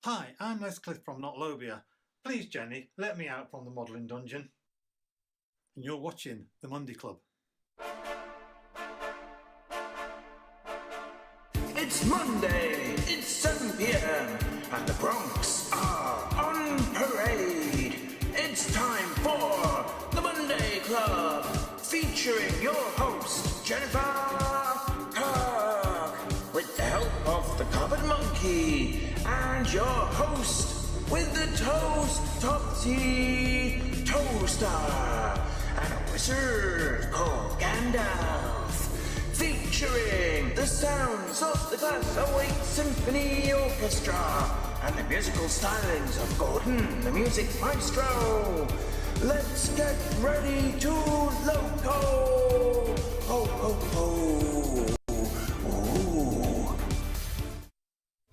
Hi, I'm Les Cliff from Not Lobia. Please, Jenny, let me out from the modelling dungeon. And you're watching The Monday Club. It's Monday, it's 7 p.m. and the Bronx are on parade. It's time for The Monday Club, featuring your host, Jennifer Kirk, with the help of the Covered Monkey, and your host with the Toast Topsy Toaster, and a wizard called Gandalf, featuring the sounds of the Glass Symphony Orchestra and the musical stylings of Gordon, the music maestro. Let's get ready to loco! Ho, ho, ho! Ooh.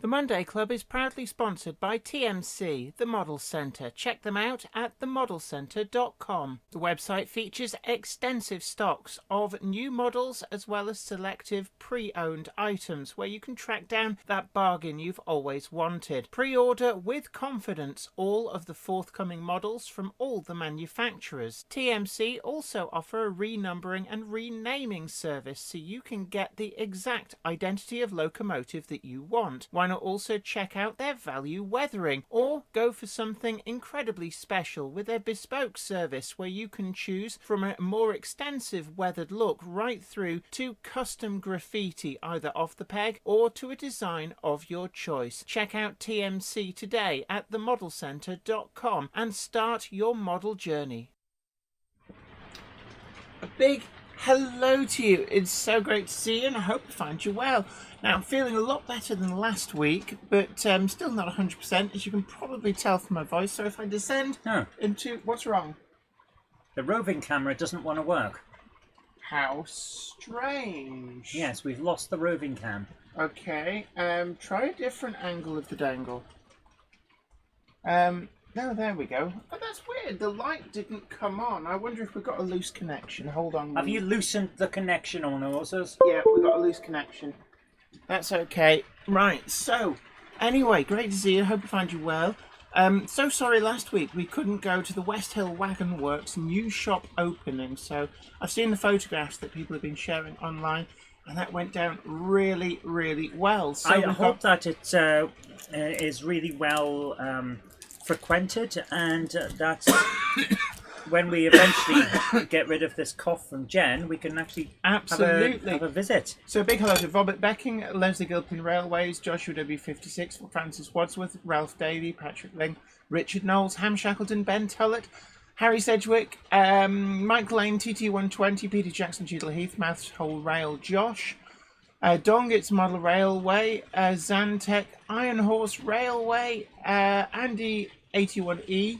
The Monday Club is proudly sponsored by TMC, the Model Centre. Check them out at themodelcentre.com. The website features extensive stocks of new models as well as selective pre-owned items where you can track down that bargain you've always wanted. Pre-order with confidence all of the forthcoming models from all the manufacturers. TMC also offer a renumbering and renaming service so you can get the exact identity of locomotive that you want. Why not also check out their value weathering, or go for something incredibly special with their bespoke service where you can choose from a more extensive weathered look right through to custom graffiti either off the peg or to a design of your choice. Check out TMC today at themodelcentre.com and start your model journey. A big hello to you. It's so great to see you and I hope I find you well. Now, I'm feeling a lot better than last week, but still not 100%, as you can probably tell from my voice. So if I descend into... What's wrong? The roving camera doesn't want to work. How strange. Yes, we've lost the roving cam. Okay, try a different angle of the dangle. No, there we go. But that's weird. The light didn't come on. I wonder if we've got a loose connection. Hold on. Have you loosened the connection on ours? Yeah, we've got a loose connection. That's okay. Right, so, anyway, great to see you. Hope you find you well. So sorry last week we couldn't go to the West Hill Wagon Works new shop opening. So I've seen the photographs that people have been sharing online, and that went down really, really well. So I hope that it is really well frequented, and that when we eventually get rid of this cough from Jen, we can actually have a visit. So a big hello to Robert Becking, Leslie Gilpin Railways, Joshua W56, Francis Wadsworth, Ralph Daly, Patrick Ling, Richard Knowles, Ham Shackleton, Ben Tullett, Harry Sedgwick, Mike Lane, TT120, Peter Jackson, Cheadle Heath, Maths Whole Rail, Josh, Dong, it's Model Railway, Zantec, Iron Horse Railway, Andy 81E,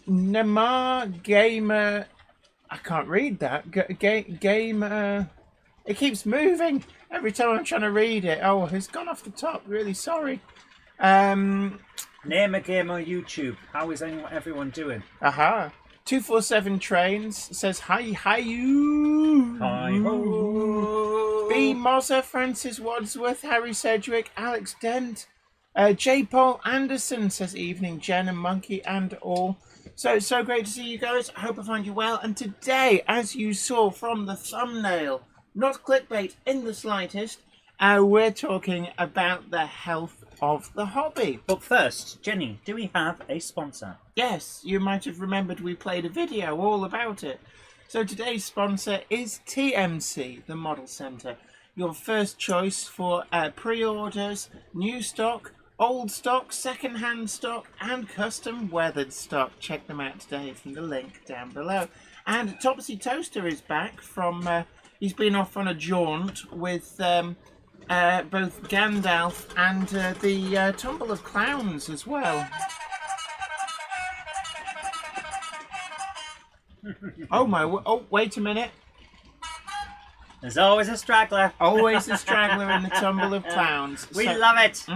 Namar Gamer, I can't read that. Gamer, it keeps moving every time I'm trying to read it. Oh, it's gone off the top. Really sorry. Name a Gamer YouTube. How is everyone doing? 247 Trains says hi you. Hi ho. B Mozza, Francis Wadsworth, Harry Sedgwick, Alex Dent. J. Paul Anderson says evening, Jen and Monkey and all. So it's so great to see you guys. I hope I find you well. And today, as you saw from the thumbnail, not clickbait in the slightest, we're talking about the health of the hobby. But first, Jenny, do we have a sponsor? Yes, you might have remembered we played a video all about it. So today's sponsor is TMC, the Model Centre. Your first choice for pre-orders, new stock, old stock, second-hand stock, and custom weathered stock. Check them out today from the link down below. And Topsy Toaster is back from... he's been off on a jaunt with both Gandalf and the Tumble of Clowns as well. Oh, wait a minute. There's always a straggler. Always a straggler in the Tumble of Clowns. We love it.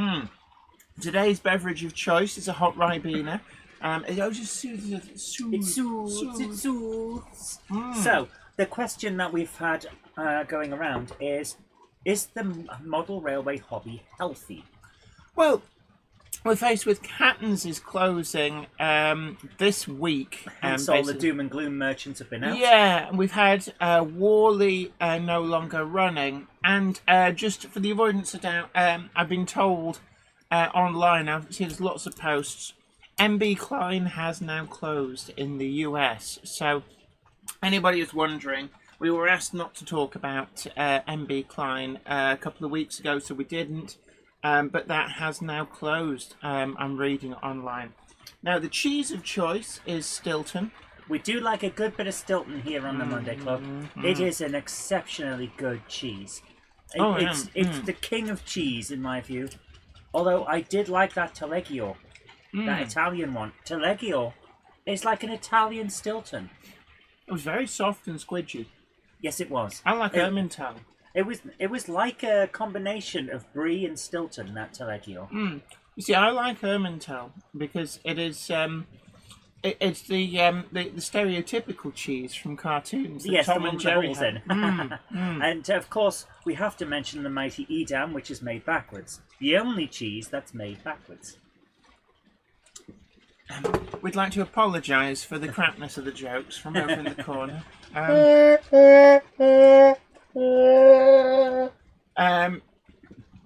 Today's beverage of choice is a hot Ribena. It just soothes. It soothes. So, the question that we've had going around is the model railway hobby healthy? Well, we're faced with Catton's is closing this week. Hence all the doom and gloom merchants have been out. Yeah, and we've had Worley no longer running. And just for the avoidance of doubt, I've been told online, I've seen there's lots of posts, MB Klein has now closed in the US. So anybody who's wondering, we were asked not to talk about MB Klein a couple of weeks ago, so we didn't. But that has now closed. I'm reading online. Now, the cheese of choice is Stilton. We do like a good bit of Stilton here on the Monday Club. It is an exceptionally good cheese. It's the king of cheese, in my view. Although I did like that Taleggio, that Italian one. Taleggio is like an Italian Stilton. It was very soft and squidgy. Yes, it was. I like Emmental. It was like a combination of Brie and Stilton, that Taleggio. You see, I like Emmental because it is it's the stereotypical cheese from cartoons. Yes, Tom the and one Jerry with the holes in. And of course, we have to mention the mighty Edam, which is made backwards. The only cheese that's made backwards. We'd like to apologise for the crapness of the jokes from over in the corner.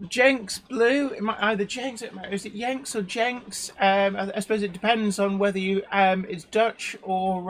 Jenks Blue, it might either Jenks, is it Yanks or Jenks? I suppose it depends on whether you it's Dutch or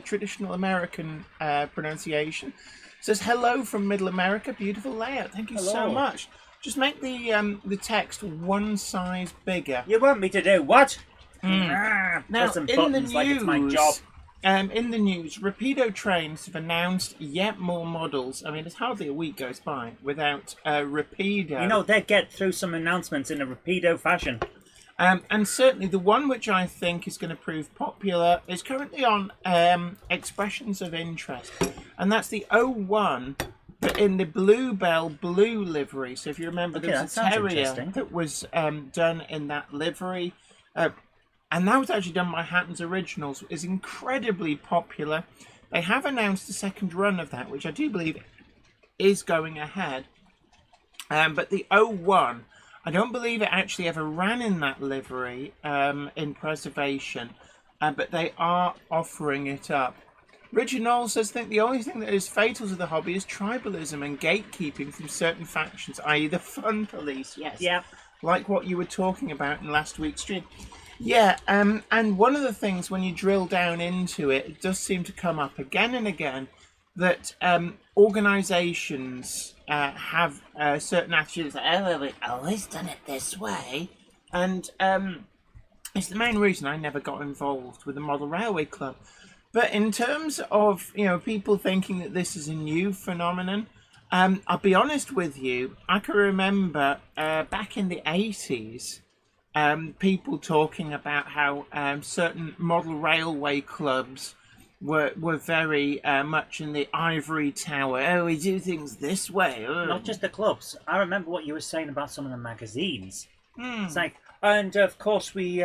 traditional American pronunciation. Says hello from Middle America, beautiful layout. Thank you so much. Just make the text one size bigger. You want me to do what? Now, some in buttons the like news, it's my job. In the news, Rapido Trains have announced yet more models. I mean, there's hardly a week goes by without Rapido. You know, they get through some announcements in a Rapido fashion. And certainly the one which I think is going to prove popular is currently on expressions of interest. And that's the 01, but in the Bluebell blue livery. So if you remember, there was a terrier that was done in that livery. And that was actually done by Hatton's Originals. Is incredibly popular. They have announced the second run of that, which I do believe is going ahead. But the 01, I don't believe it actually ever ran in that livery in preservation. But they are offering it up. Richard Knowles says, I think the only thing that is fatal to the hobby is tribalism and gatekeeping from certain factions, i.e. the fun police. Yes. Yeah. Like what you were talking about in last week's stream. Yeah, and one of the things when you drill down into it, it does seem to come up again and again that organisations have certain attitudes like, oh, we've always done it this way. And it's the main reason I never got involved with the Model Railway Club. But in terms of, people thinking that this is a new phenomenon, I'll be honest with you, I can remember back in the 80s, people talking about how certain model railway clubs were very much in the ivory tower. Oh, we do things this way. Not just the clubs. I remember what you were saying about some of the magazines. It's like, and of course we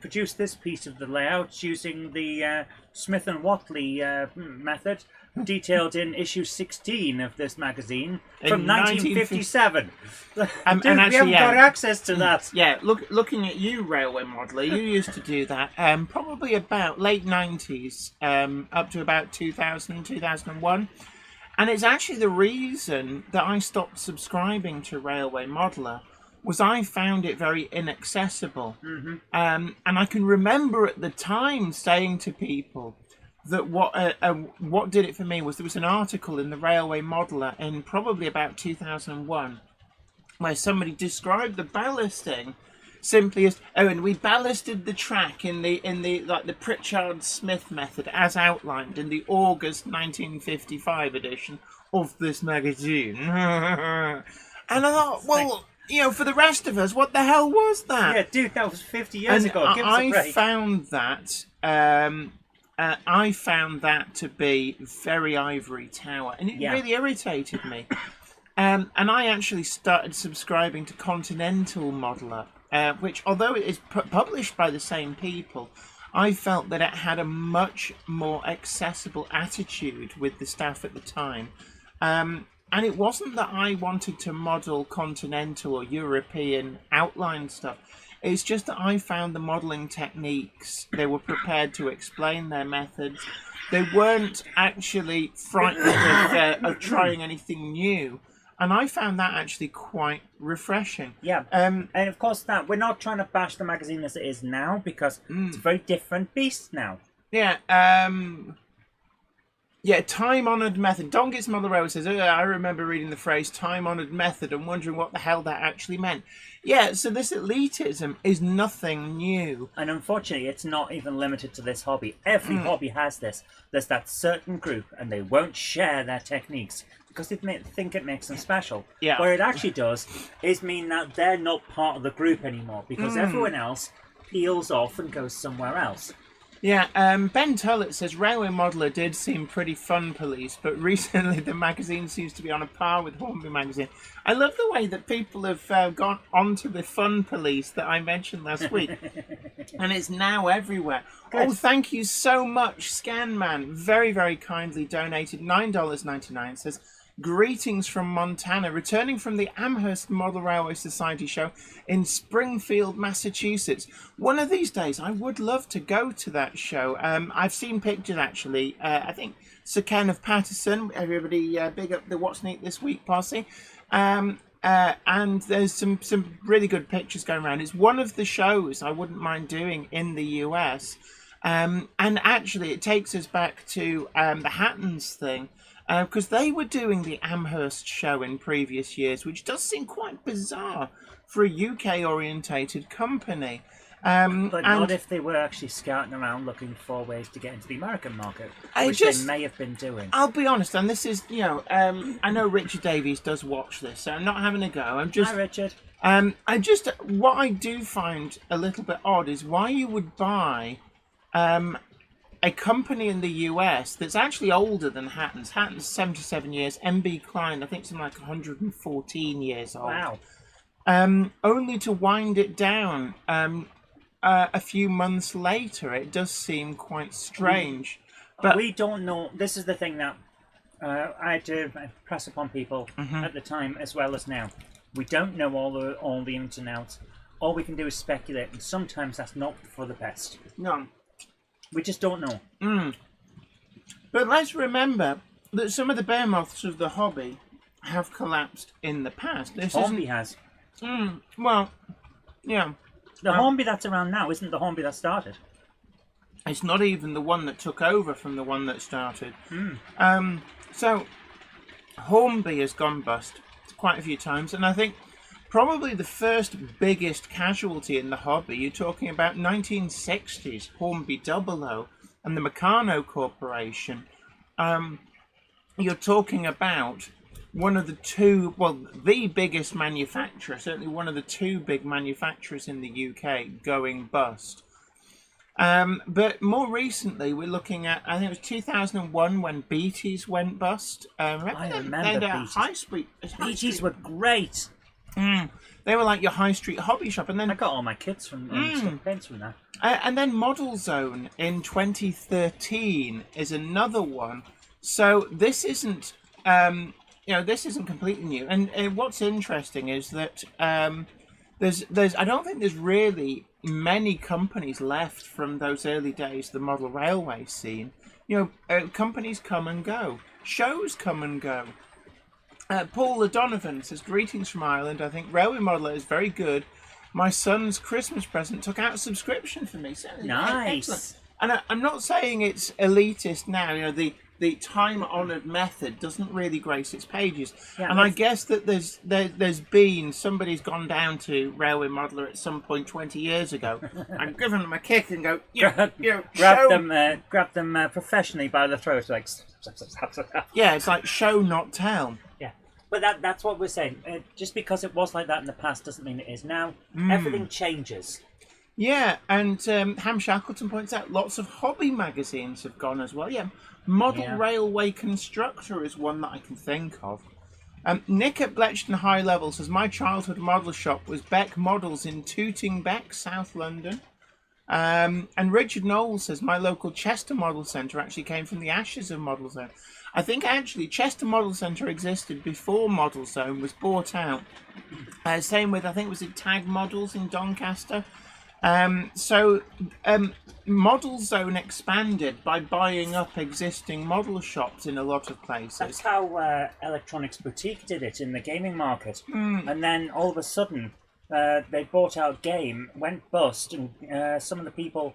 produced this piece of the layout using the Smith and Watley method, detailed in issue 16 of this magazine from 1957. Dude, and we haven't got access to that. Yeah, looking at you, Railway Modeler, you used to do that probably about late 90s up to about 2000, 2001. And it's actually the reason that I stopped subscribing to Railway Modeler was I found it very inaccessible. And I can remember at the time saying to people that what did it for me was there was an article in the Railway Modeler in probably about 2001 where somebody described the ballasting simply as, and we ballasted the track in the like the Pritchard Smith method as outlined in the August 1955 edition of this magazine. And I thought, well, for the rest of us, what the hell was that? Yeah, dude, that was 50 years ago. Give us a break. I found that to be very ivory tower, and it really irritated me. And I actually started subscribing to Continental Modeler, which, although it is published by the same people, I felt that it had a much more accessible attitude with the staff at the time. and it wasn't that I wanted to model continental or European outline stuff. It's just that I found the modelling techniques, they were prepared to explain their methods. They weren't actually frightened of trying anything new. And I found that actually quite refreshing. Yeah. And of course, that we're not trying to bash the magazine as it is now, because it's a very different beast now. Yeah. Yeah, time-honoured method. Dongit's Mother Rose says, I remember reading the phrase time-honoured method and wondering what the hell that actually meant. Yeah, so this elitism is nothing new. And unfortunately, it's not even limited to this hobby. Every hobby has this. There's that certain group, and they won't share their techniques because they think it makes them special. Yeah. What it actually does is mean that they're not part of the group anymore, because everyone else peels off and goes somewhere else. Yeah, Ben Tullett says, Railway Modeller did seem pretty fun, police, but recently the magazine seems to be on a par with Hornby magazine. I love the way that people have gone onto the fun police that I mentioned last week, and it's now everywhere. Good. Oh, thank you so much, Scanman. Very, very kindly donated $9.99. Says, greetings from Montana, returning from the Amherst Model Railway Society show in Springfield, Massachusetts. One of these days, I would love to go to that show. I've seen pictures, actually. I think Sir Ken of Patterson, everybody big up the What's Neat This Week posse. And there's some really good pictures going around. It's one of the shows I wouldn't mind doing in the US. And actually, it takes us back to the Hattons thing. Because they were doing the Amherst show in previous years, which does seem quite bizarre for a UK-orientated company. But not if they were actually scouting around looking for ways to get into the American market, which they may have been doing. I'll be honest, and this is, I know Richard Davies does watch this, so I'm not having a go. Hi, Richard. What I do find a little bit odd is why you would buy a company in the US that's actually older than Hattons. Hattons 77 years. MB Klein, I think, something like 114 years old. Wow. Only to wind it down a few months later. It does seem quite strange. But we don't know. This is the thing that I had to press upon people at the time as well as now. We don't know all the ins and outs. All we can do is speculate, and sometimes that's not for the best. No. We just don't know. But let's remember that some of the behemoths of the hobby have collapsed in the past. Hornby has. Well, yeah. The Hornby that's around now isn't the Hornby that started. It's not even the one that took over from the one that started. So, Hornby has gone bust quite a few times, and I think probably the first biggest casualty in the hobby, you're talking about 1960s, Hornby 00 and the Meccano Corporation. You're talking about one of the the biggest manufacturer, certainly one of the two big manufacturers in the UK going bust. But more recently, we're looking at, I think it was 2001 when Beatties went bust. I remember Beatties. Beatties were great. They were like your high street hobby shop, and then I got all my kits from pens from that. And then Model Zone in 2013 is another one. So this isn't, this isn't completely new. And what's interesting is that there's I don't think there's really many companies left from those early days, the model railway scene. Companies come and go, shows come and go. Paul O'Donovan says, greetings from Ireland. I think Railway Modeller is very good. My son's Christmas present took out a subscription for me. So, nice. Excellent. And I'm not saying it's elitist now. The time-honoured method doesn't really grace its pages. Yeah, and I guess that there's been somebody's gone down to Railway Modeller at some point 20 years ago and given them a kick and go, grab them professionally by the throat, like. Yeah, it's like show not tell. Yeah, but that's what we're saying. Just because it was like that in the past doesn't mean it is now. Everything changes. Yeah, and Ham Shackleton points out lots of hobby magazines have gone as well. Yeah, Model Railway Constructor is one that I can think of. Nick at Bletchton High Level says, my childhood model shop was Beck Models in Tooting Beck, South London. And Richard Knowles says, my local Chester Model Centre actually came from the ashes of Model Zone. I think actually Chester Model Centre existed before Model Zone was bought out. Same with, I think, was it Tag Models in Doncaster? Model Zone expanded by buying up existing model shops in a lot of places. That's how Electronics Boutique did it in the gaming market. And then all of a sudden, they bought out Game, went bust, and some of the people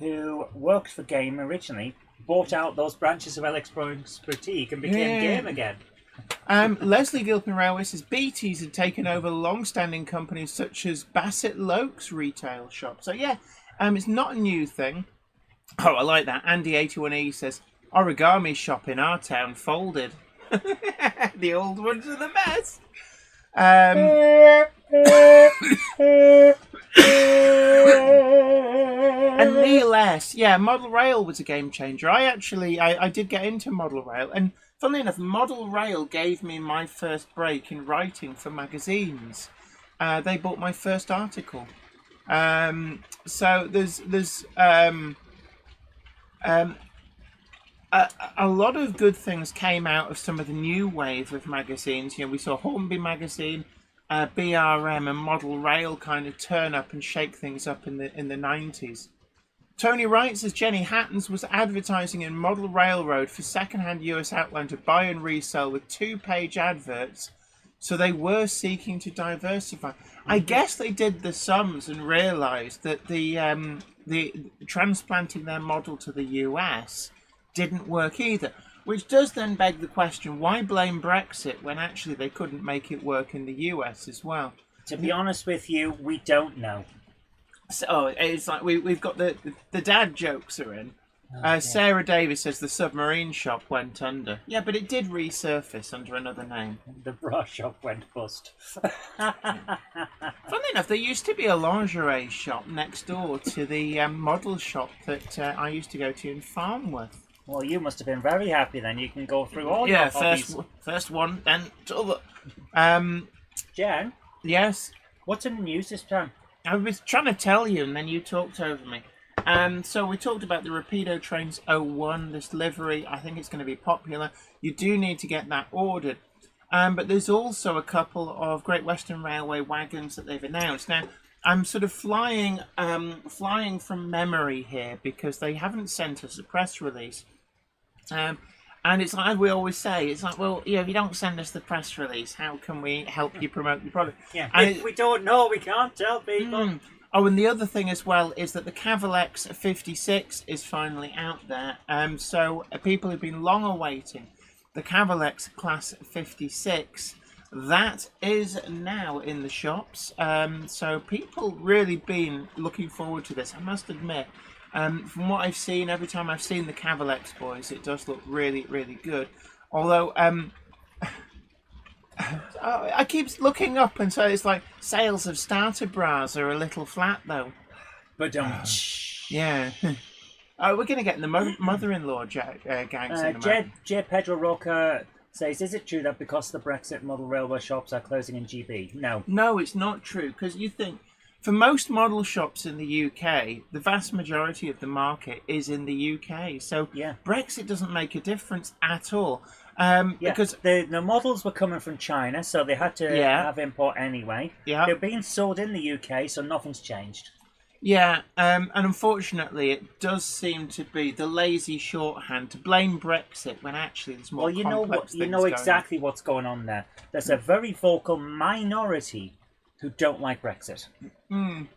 who worked for Game originally bought out those branches of Electronics Boutique and became Game again. Leslie Gilpin Railway says BT's had taken over long-standing companies such as Bassett Lokes retail shop. So yeah, it's not a new thing. Oh, I like that. Andy81E says origami shop in our town folded. The old ones are the best. And Neil S. Yeah, Model Rail was a game changer. I did get into Model Rail, and funnily enough, Model Rail gave me my first break in writing for magazines. They bought my first article. So there's a lot of good things came out of some of the new wave of magazines. You know, we saw Hornby magazine, BRM, and Model Rail kind of turn up and shake things up in the 90s. Tony Wright says Jenny Hattons was advertising in Model Railroad for second-hand US Outline to buy and resell with 2-page adverts, so they were seeking to diversify. I guess they did the sums and realised that the transplanting their model to the US didn't work either, which does then beg the question, why blame Brexit when actually they couldn't make it work in the US as well? To be honest with you, we don't know. So it's like we've got the dad jokes are in. Sarah Davis says the submarine shop went under. Yeah, but it did resurface under another name. The bra shop went bust. Funnily enough, there used to be a lingerie shop next door to the model shop that I used to go to in Farnworth. Well, you must have been very happy then. You can go through all your hobbies. First one, then to Jen? Yes? What's in the news this time? I was trying to tell you, and then you talked over me. So we talked about the Rapido Trains 01, this livery. I think it's going to be popular. You do need to get that ordered. But there's also a couple of Great Western Railway wagons that they've announced. Now, I'm sort of flying from memory here because they haven't sent us a press release. And it's like we always say, it's like, well, if you don't send us the press release, how can we help you promote your product? Yeah, and if we don't know, we can't tell people. Oh, and the other thing as well is that the Cavalex 56 is finally out there. So people have been long awaiting the Cavalex Class 56. That is now in the shops. So people really been looking forward to this, I must admit. From what I've seen, every time I've seen the Cavalex boys, it does look really, really good. Although, I keep looking up and so it's like sales of starter bras are a little flat though. But yeah. We're going to get in the mother-in-law gangs in a moment. J. Pedro Roca says, is it true that because the Brexit model railway shops are closing in GB? No. No, it's not true, because you think, for most model shops in the UK, the vast majority of the market is in the UK. So Brexit doesn't make a difference at all. Because the models were coming from China, so they had to have import anyway. Yeah. They're being sold in the UK, so nothing's changed. Yeah, and unfortunately, it does seem to be the lazy shorthand to blame Brexit when actually there's more complex things you know exactly what's going on there. There's a very vocal minority who don't like Brexit. And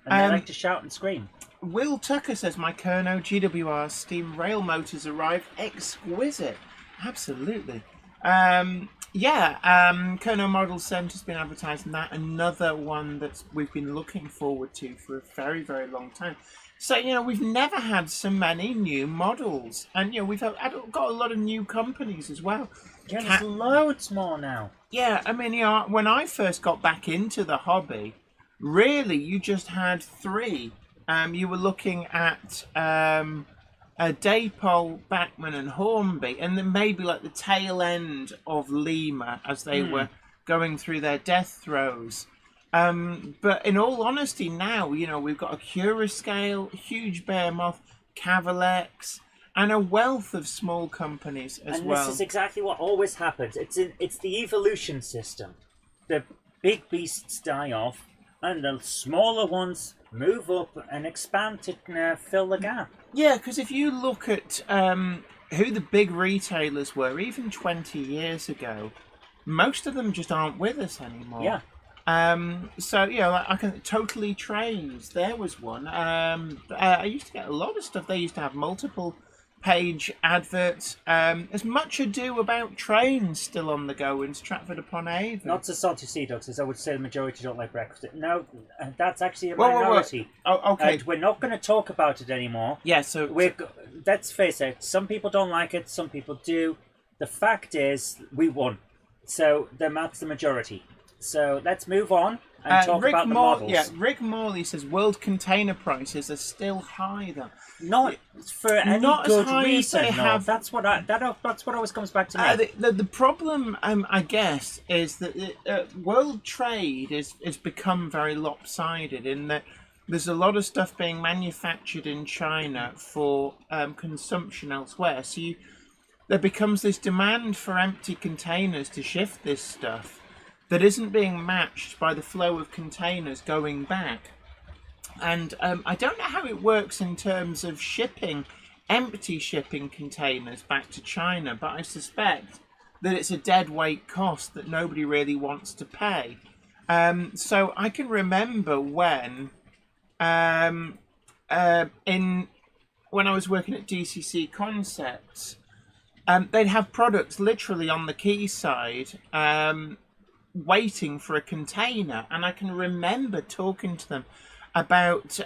they like to shout and scream. Will Tucker says, my Kerno GWR steam rail motors arrived exquisite. Absolutely. Kerno Model Centre has been advertising that. Another one that we've been looking forward to for a very, very long time. So, we've never had so many new models. And, we've got a lot of new companies as well. Yeah, there's loads more now. Yeah, I mean, when I first got back into the hobby, really, you just had 3. You were looking at Daypole, Bachmann and Hornby, and then maybe like the tail end of Lima as they were going through their death throes. But in all honesty, now, you know, we've got a Curascale, huge Behemoth, Cavalex, and a wealth of small companies as and well. this is exactly what always happens. It's the evolution system. The big beasts die off, and the smaller ones move up and expand to fill the gap. Yeah, because if you look at who the big retailers were, even 20 years ago, most of them just aren't with us anymore. Yeah. So, you know, like, I can Totally Trains, there was one. I used to get a lot of stuff. They used to have multiple page adverts. There's Much Ado About Trains still on the go in Stratford upon Avon. Not to salty sea dogs, as I would say the majority don't like breakfast. No, that's actually a Whoa, whoa, whoa. minority. Oh, okay. And we're not going to talk about it anymore. Yeah, so Let's face it, some people don't like it, some people do. The fact is, we won. So that's the majority. So let's move on and talk about the models. Yeah, Rick Morley says world container prices are still high, though. Not for any Not as good high as reason. they No. have. That's what always comes back to me. The problem, I guess, is that world trade is become very lopsided in that there's a lot of stuff being manufactured in China for consumption elsewhere. So there becomes this demand for empty containers to shift this stuff that isn't being matched by the flow of containers going back. And I don't know how it works in terms of empty shipping containers back to China, but I suspect that it's a dead weight cost that nobody really wants to pay. So I can remember when I was working at DCC Concepts, they'd have products literally on the quayside, waiting for a container, and I can remember talking to them about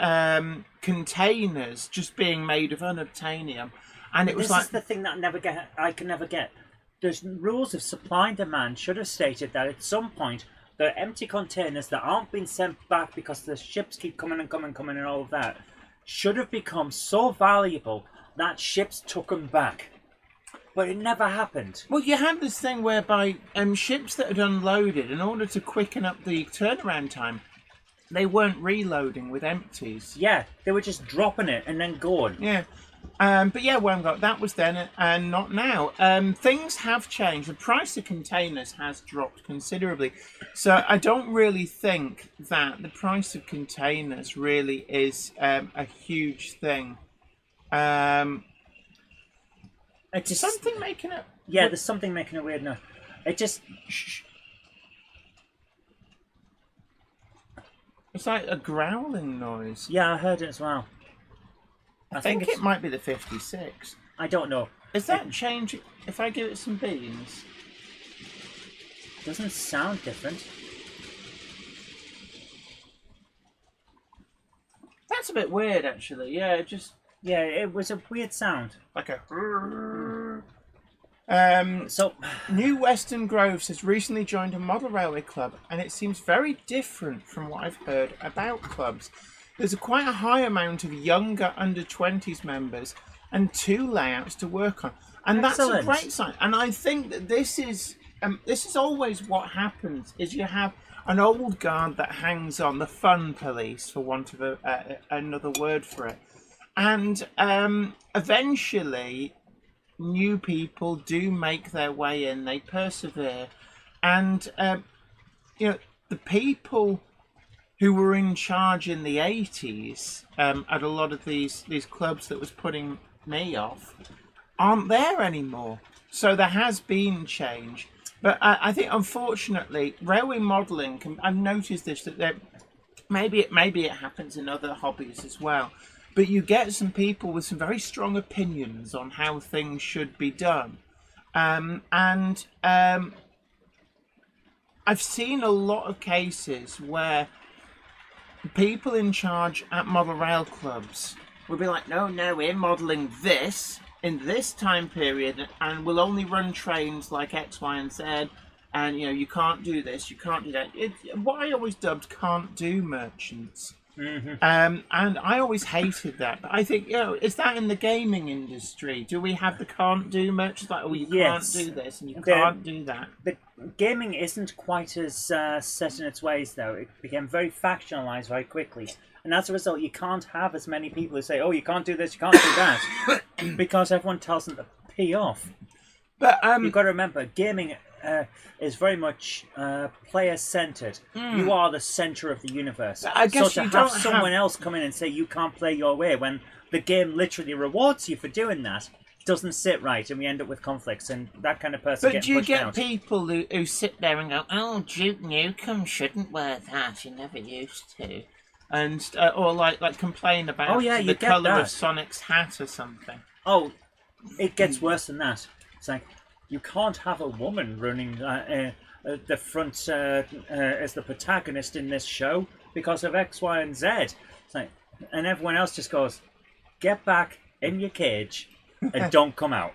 containers just being made of unobtainium, and it was This is the thing that I can never get. The rules of supply and demand should have stated that at some point the empty containers that aren't being sent back because the ships keep coming and all of that should have become so valuable that ships took them back. But it never happened. Well, you had this thing whereby ships that had unloaded, in order to quicken up the turnaround time, they weren't reloading with empties. Yeah, they were just dropping it and then going. Yeah. But yeah, that was then and not now. Things have changed. The price of containers has dropped considerably. So I don't really think that the price of containers really is a huge thing. It's just something making it... Yeah, there's something making it weird now. It just... It's like a growling noise. Yeah, I heard it as well. I think it might be the 56. I don't know. Is that changing if I give it some beans? Doesn't sound different. That's a bit weird, actually. Yeah, Yeah, it was a weird sound. like a... So, New Western Groves has recently joined a model railway club, and it seems very different from what I've heard about clubs. There's quite a high amount of younger under-20s members and 2 layouts to work on. And Excellent. That's a great sign. And I think that this is always what happens, is you have an old guard that hangs on, the fun police, for want of another word for it. And eventually, new people do make their way in. They persevere, and the people who were in charge in the 80s at a lot of these clubs that was putting me off aren't there anymore. So there has been change, but I think unfortunately, railway modelling. I've noticed this that maybe it happens in other hobbies as well. But you get some people with some very strong opinions on how things should be done. I've seen a lot of cases where people in charge at model rail clubs will be like, no, we're modelling this in this time period, and we'll only run trains like X, Y, and Z, and you can't do this, you can't do that. What I always dubbed can't do merchants. And I always hated that. But I think, is that in the gaming industry? Do we have the can't do much? It's like, oh, you Yes. can't do this and you can't do that. The gaming isn't quite as set in its ways, though. It became very factionalized very quickly. And as a result, you can't have as many people who say, oh, you can't do this, you can't do that. Because everyone tells them to pee off. But You've got to remember, gaming is very much player-centered. You are the center of the universe. I guess so to you have don't someone else come in and say you can't play your way when the game literally rewards you for doing that doesn't sit right, and we end up with conflicts, and that kind of person But gets do you pushed get out. people who sit there and go, oh, Duke Nukem shouldn't wear that, he never used to. And or like complain about you the get colour that. of Sonic's hat or something. Oh, it gets worse than that. It's like, you can't have a woman running the front as the protagonist in this show because of X, Y, and Z. It's like, and everyone else just goes, get back in your cage and don't come out.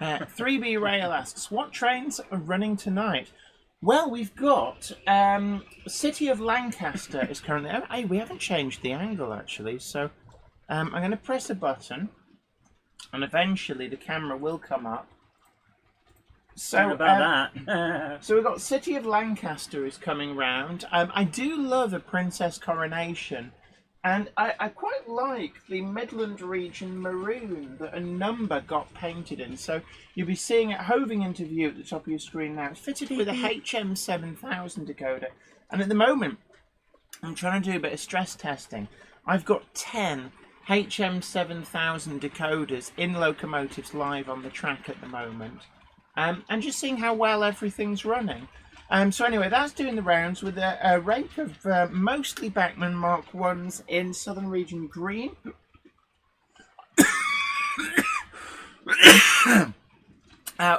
3B Rail asks, what trains are running tonight? Well, we've got City of Lancaster is currently... Hey, we haven't changed the angle, actually. So I'm going to press a button and eventually the camera will come up. Sorry about that. So we've got City of Lancaster is coming round. I do love a Princess Coronation. And I quite like the Midland region maroon that a number got painted in. So you'll be seeing it hoving into view at the top of your screen now. It's fitted with a HM7000 decoder. And at the moment, I'm trying to do a bit of stress testing. I've got 10 HM7000 decoders in locomotives live on the track at the moment. And just seeing how well everything's running. So anyway, that's doing the rounds with a rate of mostly Bachmann Mark 1s in Southern Region Green.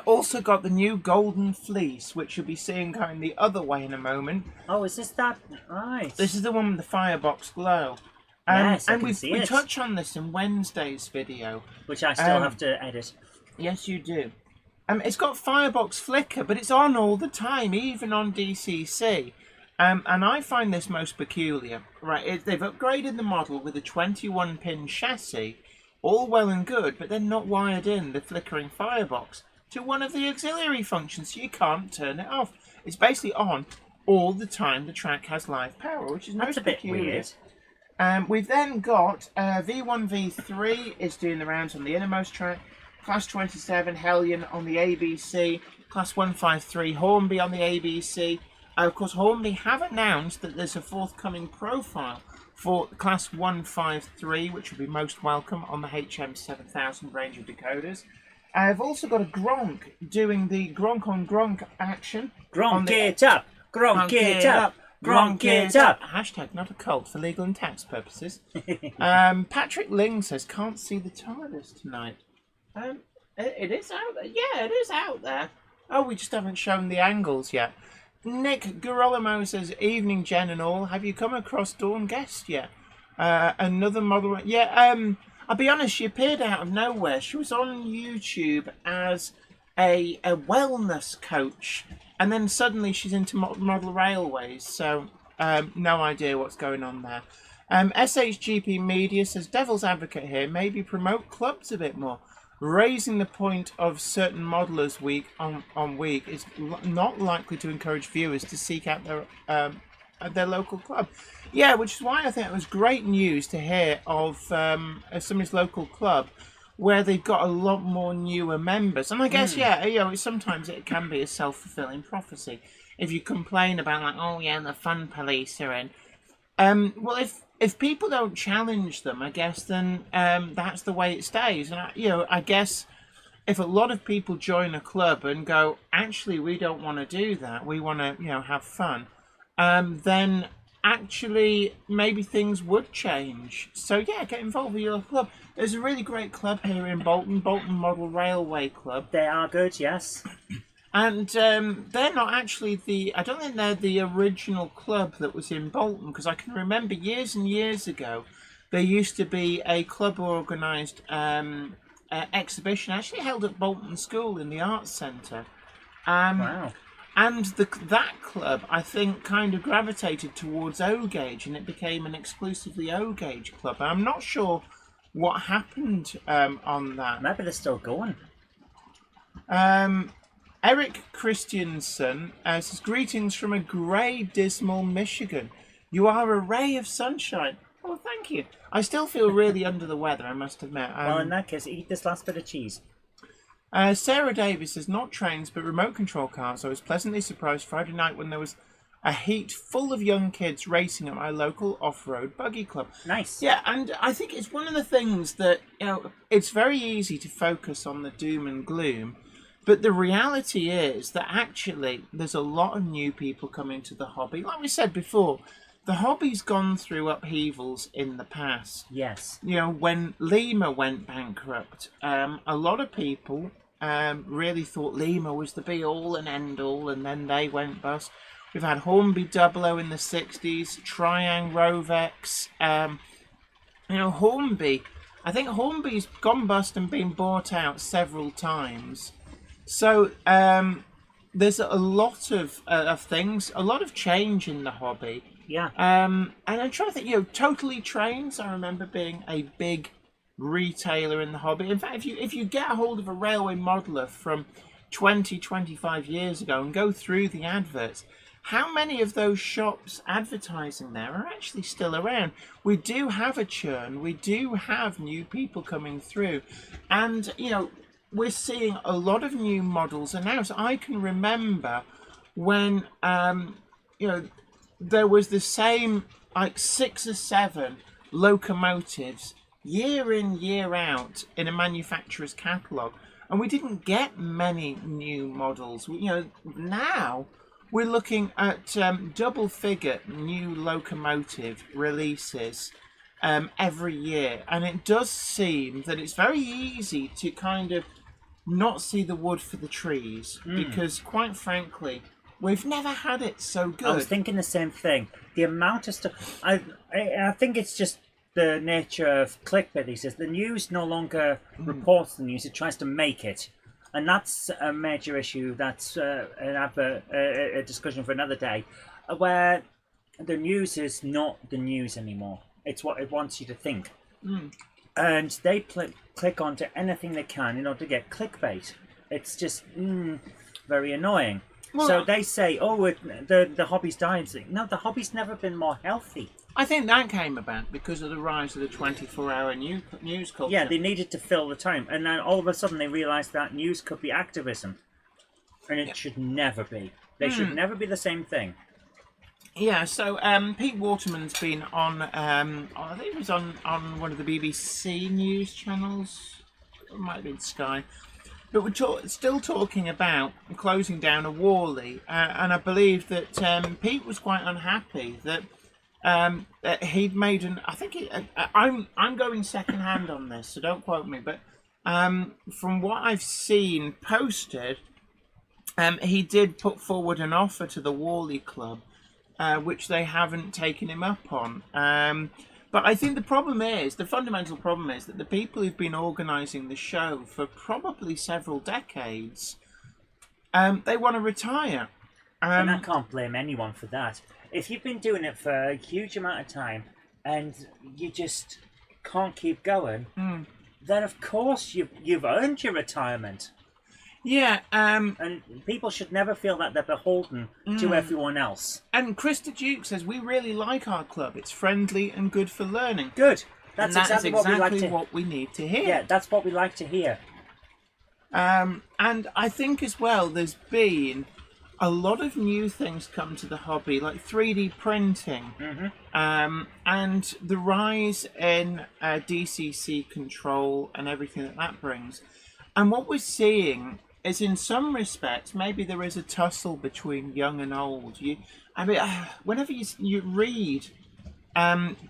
Also got the new Golden Fleece, which you'll be seeing going the other way in a moment. Oh, is this that? Right. This is the one with the firebox glow. Yes, I and can see we it. touch on this in Wednesday's video. Which I still have to edit. Yes, you do. It's got firebox flicker, but it's on all the time, even on DCC. And I find this most peculiar. Right, they've upgraded the model with a 21-pin chassis, all well and good, but they're not wired in the flickering firebox to one of the auxiliary functions, so you can't turn it off. It's basically on all the time the track has live power, which is most That's a bit peculiar. weird. We've then got V1, V3 is doing the rounds on the innermost track. Class 27 Hellion on the ABC, Class 153 Hornby on the ABC. Of course, Hornby have announced that there's a forthcoming profile for Class 153, which will be most welcome on the HM7000 range of decoders. I've also got a Gronk doing the Gronk on Gronk action. Gronk it up! Gronk it up! Gronk it up! Hashtag not a cult for legal and tax purposes. Patrick Ling says, can't see the TARDIS tonight. It is out there. Yeah, it is out there. Oh, we just haven't shown the angles yet. Nick Girolamo says, evening, Jen and all. Have you come across Dawn Guest yet? Another model. Yeah, I'll be honest, she appeared out of nowhere. She was on YouTube as a wellness coach. And then suddenly she's into model railways. So, no idea what's going on there. SHGP Media says, devil's advocate here. Maybe promote clubs a bit more. Raising the point of certain modelers week on week is not likely to encourage viewers to seek out their local club. Yeah, which is why I think it was great news to hear of somebody's local club where they've got a lot more newer members. And I guess, sometimes it can be a self-fulfilling prophecy. If you complain about, like, oh yeah, the fun police are in. Well, if people don't challenge them, I guess then that's the way it stays. And I guess if a lot of people join a club and go, actually, we don't want to do that, we want to, have fun, then actually maybe things would change. So yeah, get involved with your club. There's a really great club here in Bolton Model Railway Club. They are good, yes. And they're not actually I don't think they're the original club that was in Bolton, because I can remember years and years ago, there used to be a club organised exhibition actually held at Bolton School in the Arts Centre. Wow. And that club, I think, kind of gravitated towards O-Gauge, and it became an exclusively O-Gauge club. I'm not sure what happened on that. Maybe they're still going. Eric Christiansen says, greetings from a grey, dismal Michigan. You are a ray of sunshine. Oh, thank you. I still feel really under the weather, I must admit. Well, in that case, eat this last bit of cheese. Sarah Davis says, not trains, but remote control cars. I was pleasantly surprised Friday night when there was a heat full of young kids racing at my local off-road buggy club. Nice. Yeah, and I think it's one of the things that, it's very easy to focus on the doom and gloom, but the reality is that actually there's a lot of new people coming to the hobby. Like we said before, the hobby's gone through upheavals in the past. Yes. When Lima went bankrupt, a lot of people really thought Lima was the be-all and end-all, and then they went bust. We've had Hornby 00 in the 60s, Triang Rovex. Hornby, I think Hornby's gone bust and been bought out several times. So there's a lot of things, a lot of change in the hobby. Yeah. And I'm trying to think, Totally Trains, I remember being a big retailer in the hobby. In fact, if you get a hold of a railway modeler from 25 years ago and go through the adverts, how many of those shops advertising there are actually still around? We do have a churn. We do have new people coming through. And, we're seeing a lot of new models announced. I can remember when, there was the same, 6 or 7 locomotives year in, year out in a manufacturer's catalogue. And we didn't get many new models. Now we're looking at double-figure new locomotive releases every year. And it does seem that it's very easy to kind of not see the wood for the trees. Because, quite frankly, we've never had it so good. I was thinking the same thing. The amount of stuff... I think it's just the nature of clickbait these days. The news no longer reports the news, it tries to make it. And that's a major issue. That's a discussion for another day, where the news is not the news anymore. It's what it wants you to think. And they click onto anything they can in order to get clickbait. It's just very annoying. Well, so they say, the hobby's dying. No, the hobby's never been more healthy. I think that came about because of the rise of the 24-hour news culture. Yeah, they needed to fill the time. And then all of a sudden they realised that news could be activism. And it should never be. They should never be the same thing. Yeah, so Pete Waterman's been on, I think it was on one of the BBC news channels. It might have been Sky. But we're still talking about closing down a Worley. And I believe that Pete was quite unhappy that he'd made I'm going second hand on this, so don't quote me, but from what I've seen posted, he did put forward an offer to the Worley Club, which they haven't taken him up on. But I think the fundamental problem is that the people who've been organising the show for probably several decades, they want to retire. And I can't blame anyone for that. If you've been doing it for a huge amount of time and you just can't keep going, then of course you've earned your retirement. Yeah. And people should never feel that they're beholden to everyone else. And Krista Duke says, we really like our club. It's friendly and good for learning. Good. That's exactly what we need to hear. Yeah, that's what we like to hear. And I think as well, there's been a lot of new things come to the hobby, like 3D printing, and the rise in DCC control and everything that brings. And what we're seeing is, in some respects, maybe there is a tussle between young and old. Whenever you read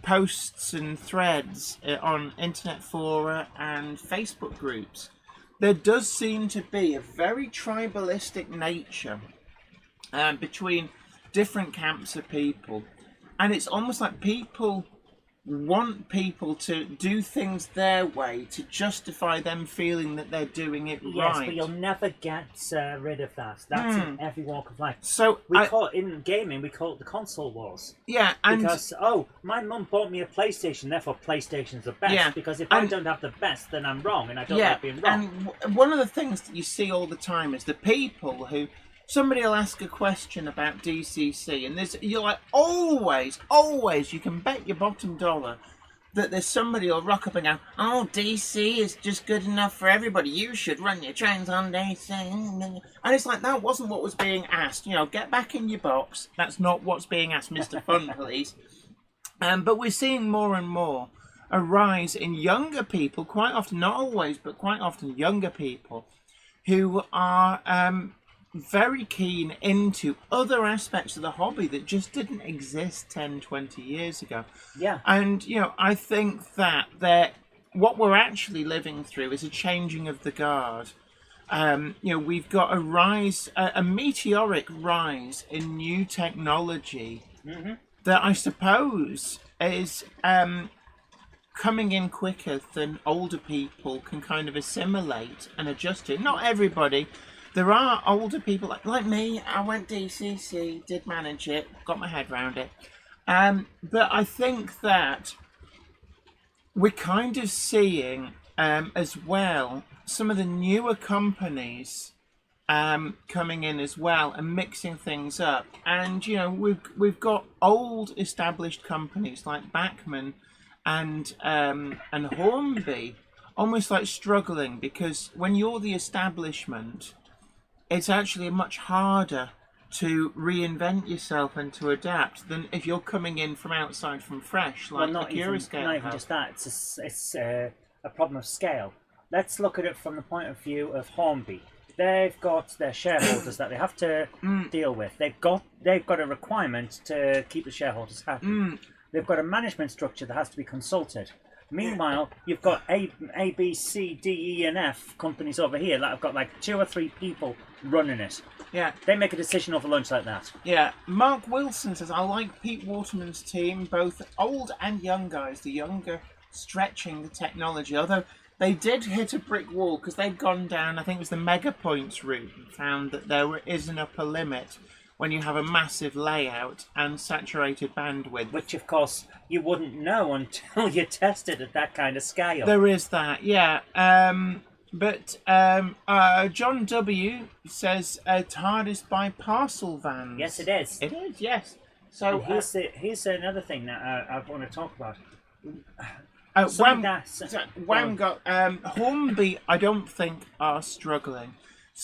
posts and threads on internet fora and Facebook groups, there does seem to be a very tribalistic nature between different camps of people, and it's almost like people want people to do things their way to justify them feeling that they're doing it Yes, right. but you'll never get rid of that. That's in every walk of life. So In gaming, we call it the console wars. Yeah, and Because, my mum bought me a PlayStation, therefore PlayStation's the best. Yeah, Because if I don't have the best, then I'm wrong, and I don't like being wrong. And one of the things that you see all the time is the people who... Somebody will ask a question about DCC, and you're like, always, you can bet your bottom dollar that there's somebody who'll rock up and go, oh, DC is just good enough for everybody. You should run your trains on DC. And it's like, that wasn't what was being asked. Get back in your box. That's not what's being asked, Mr. Fun Police. But we're seeing more and more a rise in younger people, quite often, not always, but quite often younger people, who are... very keen into other aspects of the hobby that just didn't exist 10, 20 years ago. Yeah. And, I think that what we're actually living through is a changing of the guard. We've got a rise, a meteoric rise in new technology that I suppose is coming in quicker than older people can kind of assimilate and adjust to. Not everybody. There are older people like me. I went DCC, did manage it, got my head around it. But I think that we're kind of seeing as well some of the newer companies coming in as well and mixing things up. And we've got old established companies like Bachmann and Hornby almost like struggling, because when you're the establishment, it's actually much harder to reinvent yourself and to adapt than if you're coming in from outside, from fresh, like not the Curascale. Not even just that. It's a problem of scale. Let's look at it from the point of view of Hornby. They've got their shareholders that they have to deal with. They've got a requirement to keep the shareholders happy. They've got a management structure that has to be consulted. Meanwhile, you've got A, B, C, D, E, and F companies over here that have got like 2 or 3 people running it. Yeah. They make a decision over lunch like that. Yeah. Mark Wilson says, I like Pete Waterman's team, both old and young guys, the younger stretching the technology. Although they did hit a brick wall because they've gone down, I think it was the mega points route, and found that there is an upper limit when you have a massive layout and saturated bandwidth. Which, of course, you wouldn't know until you tested at that kind of scale. There is that, yeah. But John W. says TARDIS by parcel vans. Yes, it is. It is, yes. So here's another thing that I want to talk about. Hornby, I don't think are struggling.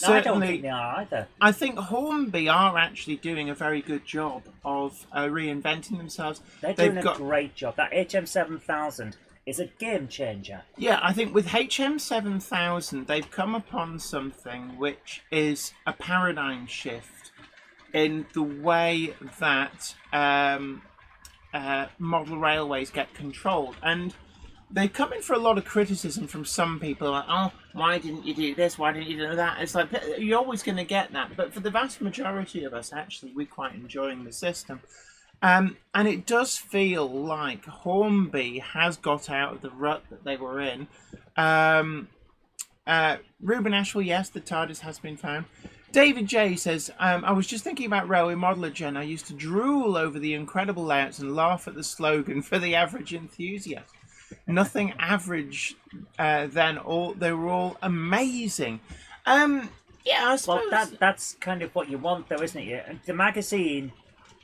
No, I don't think they are either. I think Hornby are actually doing a very good job of reinventing themselves. They're doing a great job. That HM7000 is a game changer. Yeah, I think with HM7000, they've come upon something which is a paradigm shift in the way that model railways get controlled. And they come in for a lot of criticism from some people, like, oh, why didn't you do this? Why didn't you do that? It's like, you're always going to get that. But for the vast majority of us, actually, we're quite enjoying the system. And it does feel like Hornby has got out of the rut that they were in. Ruben Ashwell, yes, the TARDIS has been found. David J says, I was just thinking about Railway Modeler, Jen. I used to drool over the incredible layouts and laugh at the slogan for the average enthusiast. Nothing average then. They were all amazing. Yeah, I suppose. Well, that's kind of what you want, though, isn't it? The magazine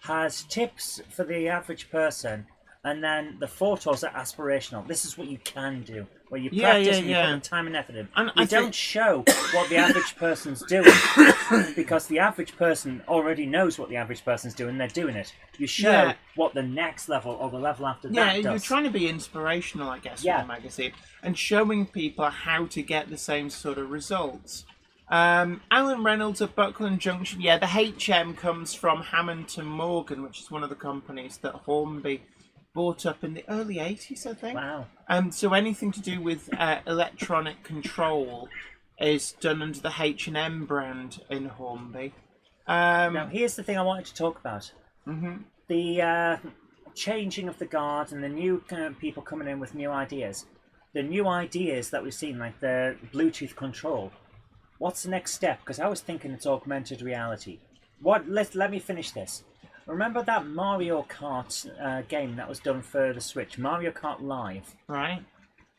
has tips for the average person, and then the photos are aspirational. This is what you can do, where you practice and you put the time and effort in. And you don't show what the average person's doing, because the average person already knows what the average person's doing, they're doing it. You show what the next level or the level after that does. Yeah, you're trying to be inspirational, I guess, with the magazine, and showing people how to get the same sort of results. Alan Reynolds at Buckland Junction. Yeah, the HM comes from Hammond & Morgan, which is one of the companies that Hornby bought up in the early 80s, I think. Wow. So anything to do with electronic control is done under the H&M brand in Hornby. Now, here's the thing I wanted to talk about. The changing of the guard and the new people coming in with new ideas. The new ideas that we've seen, like the Bluetooth control. What's the next step? Because I was thinking it's augmented reality. Let me finish this. Remember that Mario Kart game that was done for the Switch, Mario Kart Live? Right.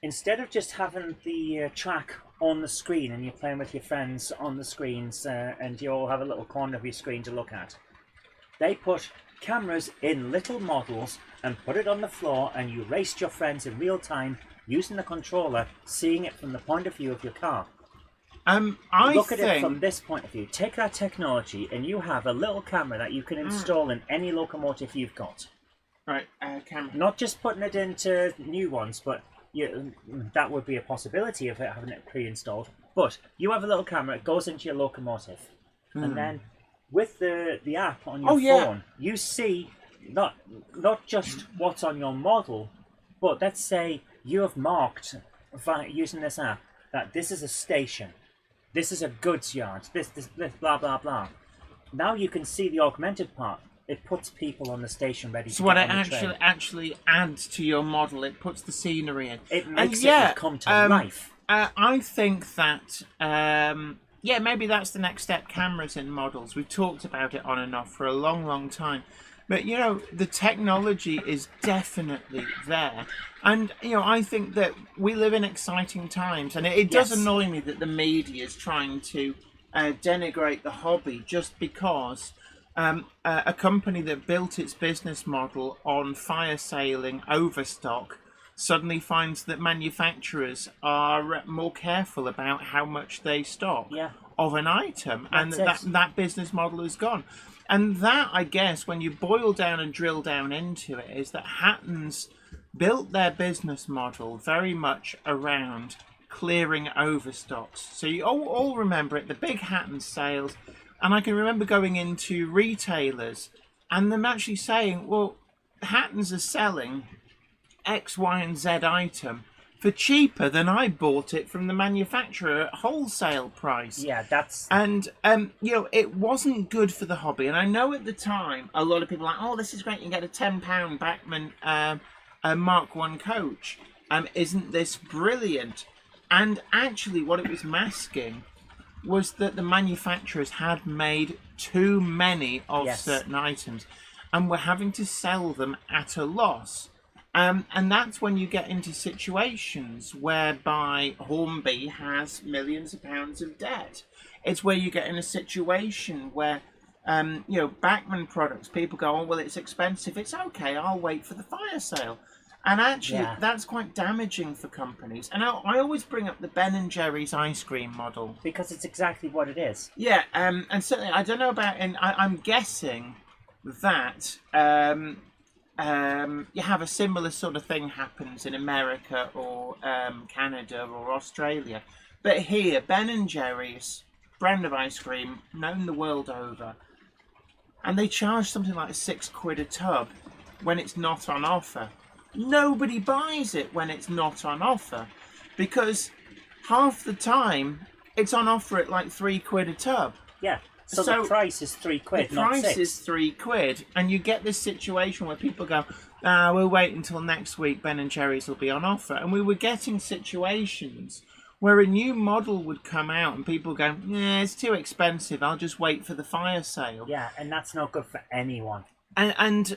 Instead of just having the track on the screen and you're playing with your friends on the screens and you all have a little corner of your screen to look at, they put cameras in little models and put it on the floor, and you raced your friends in real time using the controller, seeing it from the point of view of your car. Look at it from this point of view. Take that technology and you have a little camera that you can install in any locomotive you've got. Right, camera. Not just putting it into new ones, but that would be a possibility of it having it pre-installed. But you have a little camera, it goes into your locomotive. And then with the app on your phone, you see not just what's on your model, but let's say you have marked using this app that this is a station, this is a goods yard, this blah blah blah. Now you can see the augmented part. It puts people on the station ready. So what it actually adds to your model, it puts the scenery in. It makes it come to life. I think that maybe that's the next step. Cameras in models. We've talked about it on and off for a long, long time. But, the technology is definitely there. And, I think that we live in exciting times. And it does annoy me that the media is trying to denigrate the hobby just because a company that built its business model on fire sailing overstock suddenly finds that manufacturers are more careful about how much they stock of an item. And that business model is gone. And that, I guess, when you boil down and drill down into it, is that Hatton's built their business model very much around clearing overstocks. So you all remember it, the big Hatton sales. And I can remember going into retailers and them actually saying, well, Hatton's are selling X, Y, and Z item for cheaper than I bought it from the manufacturer at wholesale price. Yeah, that's... And, it wasn't good for the hobby. And I know at the time, a lot of people were like, oh, this is great. You can get a £10 Bachmann Mark 1 coach. Isn't this brilliant? And actually what it was masking was that the manufacturers had made too many of certain items and were having to sell them at a loss. And that's when you get into situations whereby Hornby has millions of pounds of debt. It's where you get in a situation where, Bachmann products, people go, oh, well, it's expensive. It's okay, I'll wait for the fire sale. And actually, that's quite damaging for companies. And I always bring up the Ben & Jerry's ice cream model. Because it's exactly what it is. Yeah, and certainly, I don't know about, I'm guessing that you have a similar sort of thing happens in America or Canada or Australia. But here, Ben & Jerry's, brand of ice cream, known the world over, and they charge something like £6 a tub when it's not on offer. Nobody buys it when it's not on offer because half the time it's on offer at like £3 a tub. Yeah. So the price is £3, not £6. The price is £3, and you get this situation where people go, we'll wait until next week, Ben & Jerry's will be on offer. And we were getting situations where a new model would come out and people go, it's too expensive, I'll just wait for the fire sale. Yeah, and that's not good for anyone. And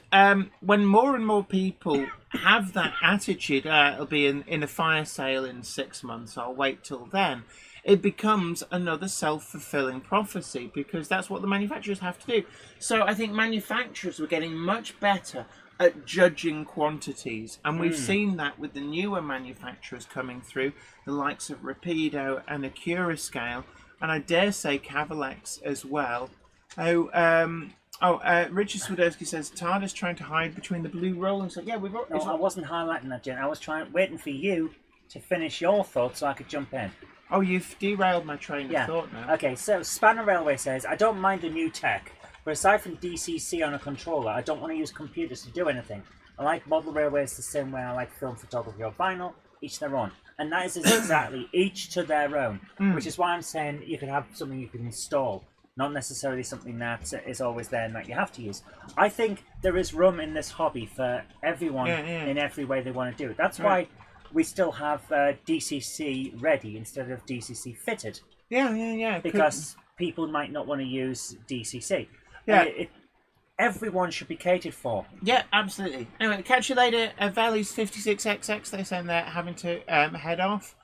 when more and more people have that attitude, it'll be in a fire sale in 6 months, I'll wait till then, it becomes another self-fulfilling prophecy because that's what the manufacturers have to do. So I think manufacturers were getting much better at judging quantities, and we've seen that with the newer manufacturers coming through, the likes of Rapido and Accurascale, and I dare say Cavalex as well. Richard Swiderski says TARDIS trying to hide between the blue roll and so yeah, we've got. No, I wasn't highlighting that, Jen. I was waiting for you to finish your thoughts so I could jump in. Oh, you've derailed my train of thought now. Okay, so Spanner Railway says, I don't mind the new tech, but aside from DCC on a controller, I don't want to use computers to do anything. I like model railways the same way I like film photography or vinyl, each their own. And that is exactly each to their own, which is why I'm saying you could have something you can install, not necessarily something that is always there and that you have to use. I think there is room in this hobby for everyone in every way they want to do it. That's why we still have DCC ready instead of DCC fitted. Yeah. Because people might not want to use DCC. Yeah. Everyone should be catered for. Yeah, absolutely. Anyway, catch you later. Valley's 56XX, they're saying they're having to head off.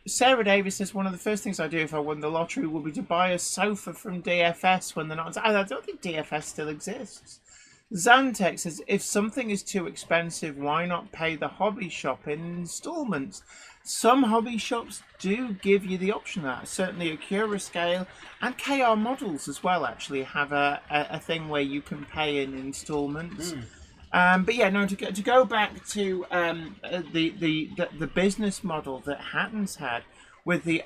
Sarah Davis says one of the first things I do if I won the lottery would be to buy a sofa from DFS when they're not. I don't think DFS still exists. Zantex says if something is too expensive, why not pay the hobby shop in installments? Some hobby shops do give you the option of that. Certainly Acura Scale and KR Models as well actually have a thing where you can pay in installments. But yeah, no. To go back to the business model that Hatton's had with the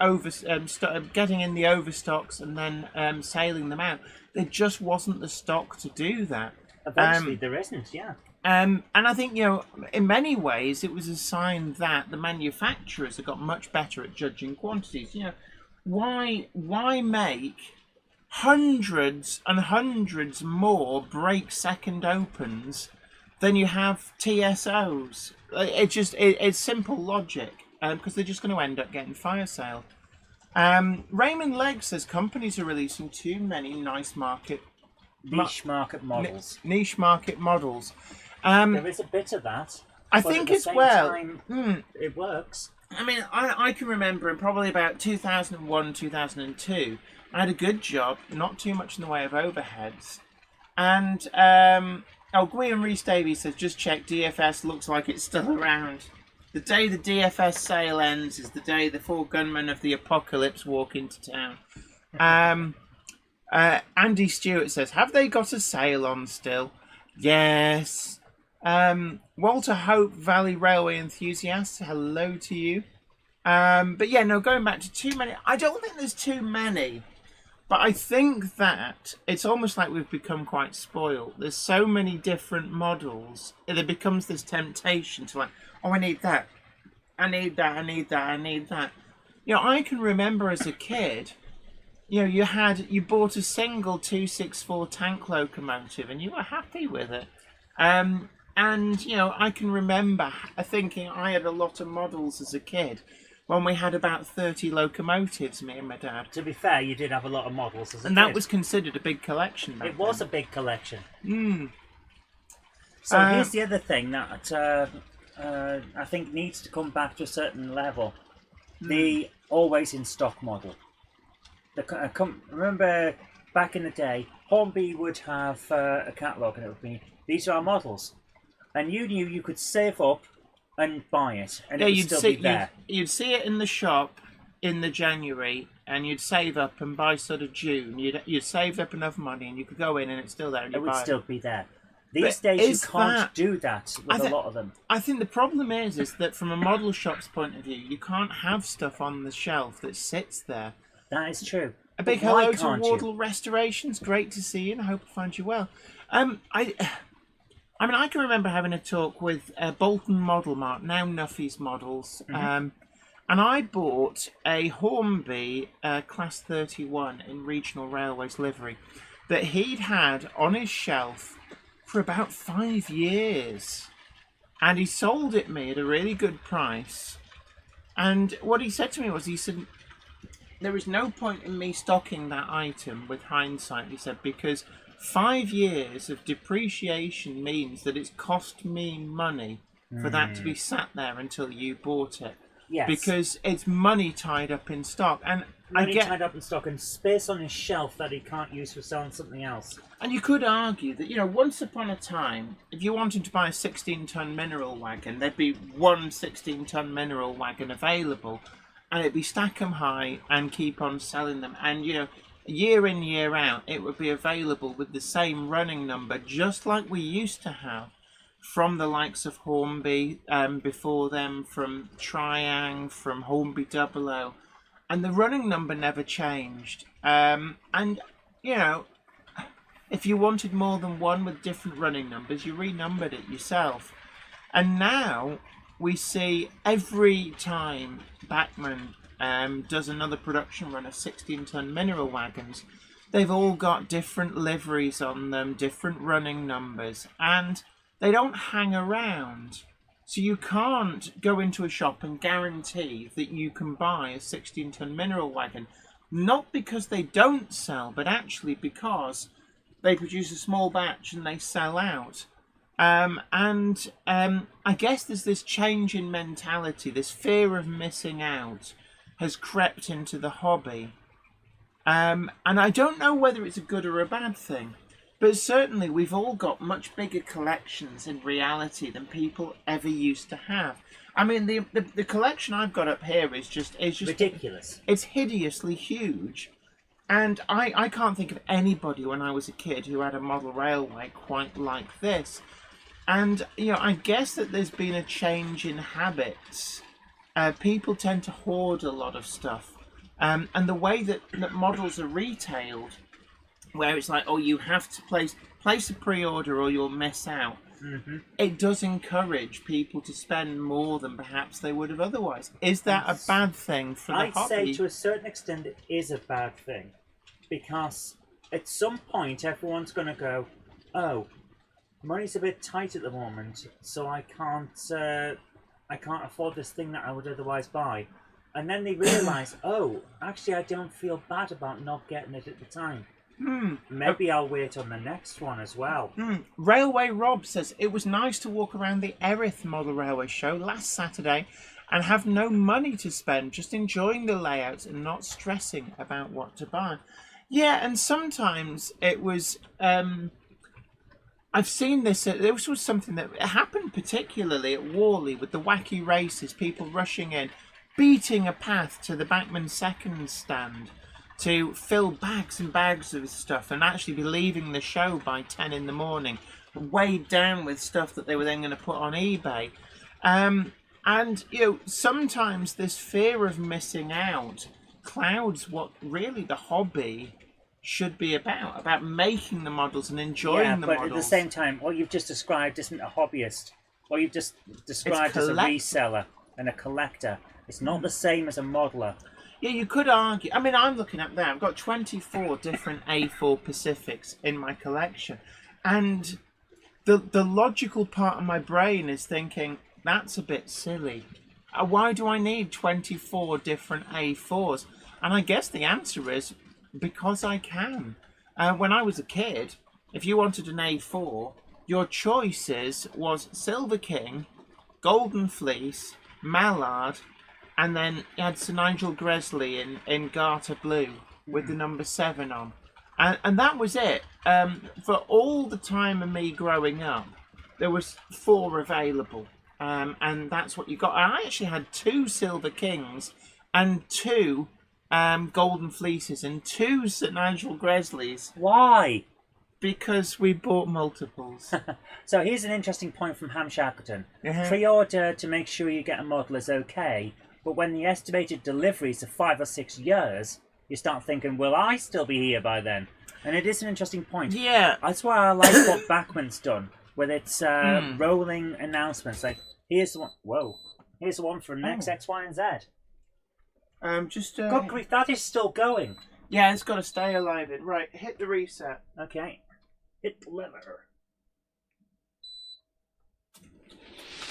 getting in the overstocks and then sailing them out, there just wasn't the stock to do that. Eventually, there isn't. Yeah. And I think, in many ways, it was a sign that the manufacturers have got much better at judging quantities. Why make hundreds and hundreds more break second opens than you have TSOs? It's simple logic, because they're just going to end up getting fire sale. Raymond Legg says companies are releasing too many niche market models. Niche market models. There is a bit of that. I think as well. It works. I mean, I can remember in probably about 2001, 2002, I had a good job, not too much in the way of overheads. And, Gwian Reese Davies says, just check, DFS looks like it's still around. The day the DFS sale ends is the day the 4 gunmen of the apocalypse walk into town. Andy Stewart says, have they got a sale on still? Yes. Walter Hope, Valley Railway enthusiast, hello to you. But yeah, no, going back to too many, I don't think there's too many, but I think that it's almost like we've become quite spoiled. There's so many different models, there becomes this temptation to like, oh, I need that, I need that, I need that, I need that. I can remember as a kid, you bought a single 264 tank locomotive and you were happy with it. And, I can remember thinking I had a lot of models as a kid when we had about 30 locomotives, me and my dad. To be fair, you did have a lot of models as a kid. And that was considered a big collection back then. It was a big collection. So here's the other thing that I think needs to come back to a certain level. The always in stock model. Remember back in the day, Hornby would have a catalogue and it would be, these are our models. And you knew you could save up and buy it, and it would still be there. You'd see it in the shop in the January, and you'd save up, and by sort of June, you'd saved up enough money, and you could go in, and it's still there, and it would still be there. These but days, you can't do that with a lot of them. I think the problem is that from a model shop's point of view, you can't have stuff on the shelf that sits there. That is true. A big hello to Wardle Restorations. Great to see you, and I hope I find you well. I can remember having a talk with Bolton Model Mart, now Nuffy's Models, and I bought a Hornby Class 31 in Regional Railways livery that he'd had on his shelf for about 5 years, and he sold it me at a really good price. And what he said to me was, he said, there is no point in me stocking that item with hindsight, he said, because 5 years of depreciation means that it's cost me money for that to be sat there until you bought it. Yes. Because it's money tied up in stock. And tied up in stock and space on his shelf that he can't use for selling something else. And you could argue that, once upon a time, if you wanted to buy a 16-ton mineral wagon, there'd be one 16-ton mineral wagon available, and it'd be stack 'em high and keep on selling them. And, year in, year out, it would be available with the same running number, just like we used to have from the likes of Hornby, before them, from Triang, from Hornby 00. And the running number never changed. If you wanted more than one with different running numbers, you renumbered it yourself. And now we see every time Bachmann does another production run of 16-ton mineral wagons. They've all got different liveries on them, different running numbers, and they don't hang around. So you can't go into a shop and guarantee that you can buy a 16-ton mineral wagon. Not because they don't sell, but actually because they produce a small batch and they sell out. I guess there's this change in mentality, this fear of missing out has crept into the hobby. And I don't know whether it's a good or a bad thing, but certainly we've all got much bigger collections in reality than people ever used to have. I mean, the collection I've got up here is just ridiculous. It's hideously huge. And I can't think of anybody when I was a kid who had a model railway quite like this. And, I guess that there's been a change in habits. People tend to hoard a lot of stuff. And the way that models are retailed, where it's like, oh, you have to place a pre-order or you'll miss out. Mm-hmm. It does encourage people to spend more than perhaps they would have otherwise. Is that a bad thing for the hobby? I'd say to a certain extent it is a bad thing. Because at some point everyone's going to go, oh, money's a bit tight at the moment, so I can't afford this thing that I would otherwise buy. And then they realise, oh, actually I don't feel bad about not getting it at the time. Maybe I'll wait on the next one as well. Railway Rob says, it was nice to walk around the Erith Model Railway show last Saturday and have no money to spend, just enjoying the layouts and not stressing about what to buy. Yeah, and sometimes it was... I've seen this, this was something that happened particularly at Worley with the wacky races, people rushing in, beating a path to the Backman Seconds stand to fill bags and bags of stuff and actually be leaving the show by 10 in the morning, weighed down with stuff that they were then going to put on eBay. And, sometimes this fear of missing out clouds what really the hobby should be about making the models and enjoying the models. But at the same time, what you've just described isn't a hobbyist. What you've just described as a reseller and a collector. It's not the same as a modeler. Yeah, you could argue. I mean, I'm looking at that. I've got 24 different A4 Pacifics in my collection. And the logical part of my brain is thinking, that's a bit silly. Why do I need 24 different A4s? And I guess the answer is, because I can. When I was a kid, if you wanted an A4, your choices was Silver King, Golden Fleece, Mallard, and then you had Sir Nigel Gresley in Garter Blue with the number 7 on. And that was it. For all the time of me growing up, there was 4 available. And that's what you got. I actually had 2 Silver Kings and 2 Golden Fleeces and 2 St Nigel Gresleys. Why? Because we bought multiples. So here's an interesting point from Ham Shackleton. Uh-huh. Pre-order to make sure you get a model is okay, but when the estimated deliveries are 5 or 6 years, you start thinking, will I still be here by then? And it is an interesting point. Yeah. That's why I like what Bachman's done, with its rolling announcements. Like, here's the one. Whoa. Here's the one for next X, Y, and Z. God grief, that is still going. Yeah, it's got to stay alive. Right, hit the reset. Okay. Hit the lever.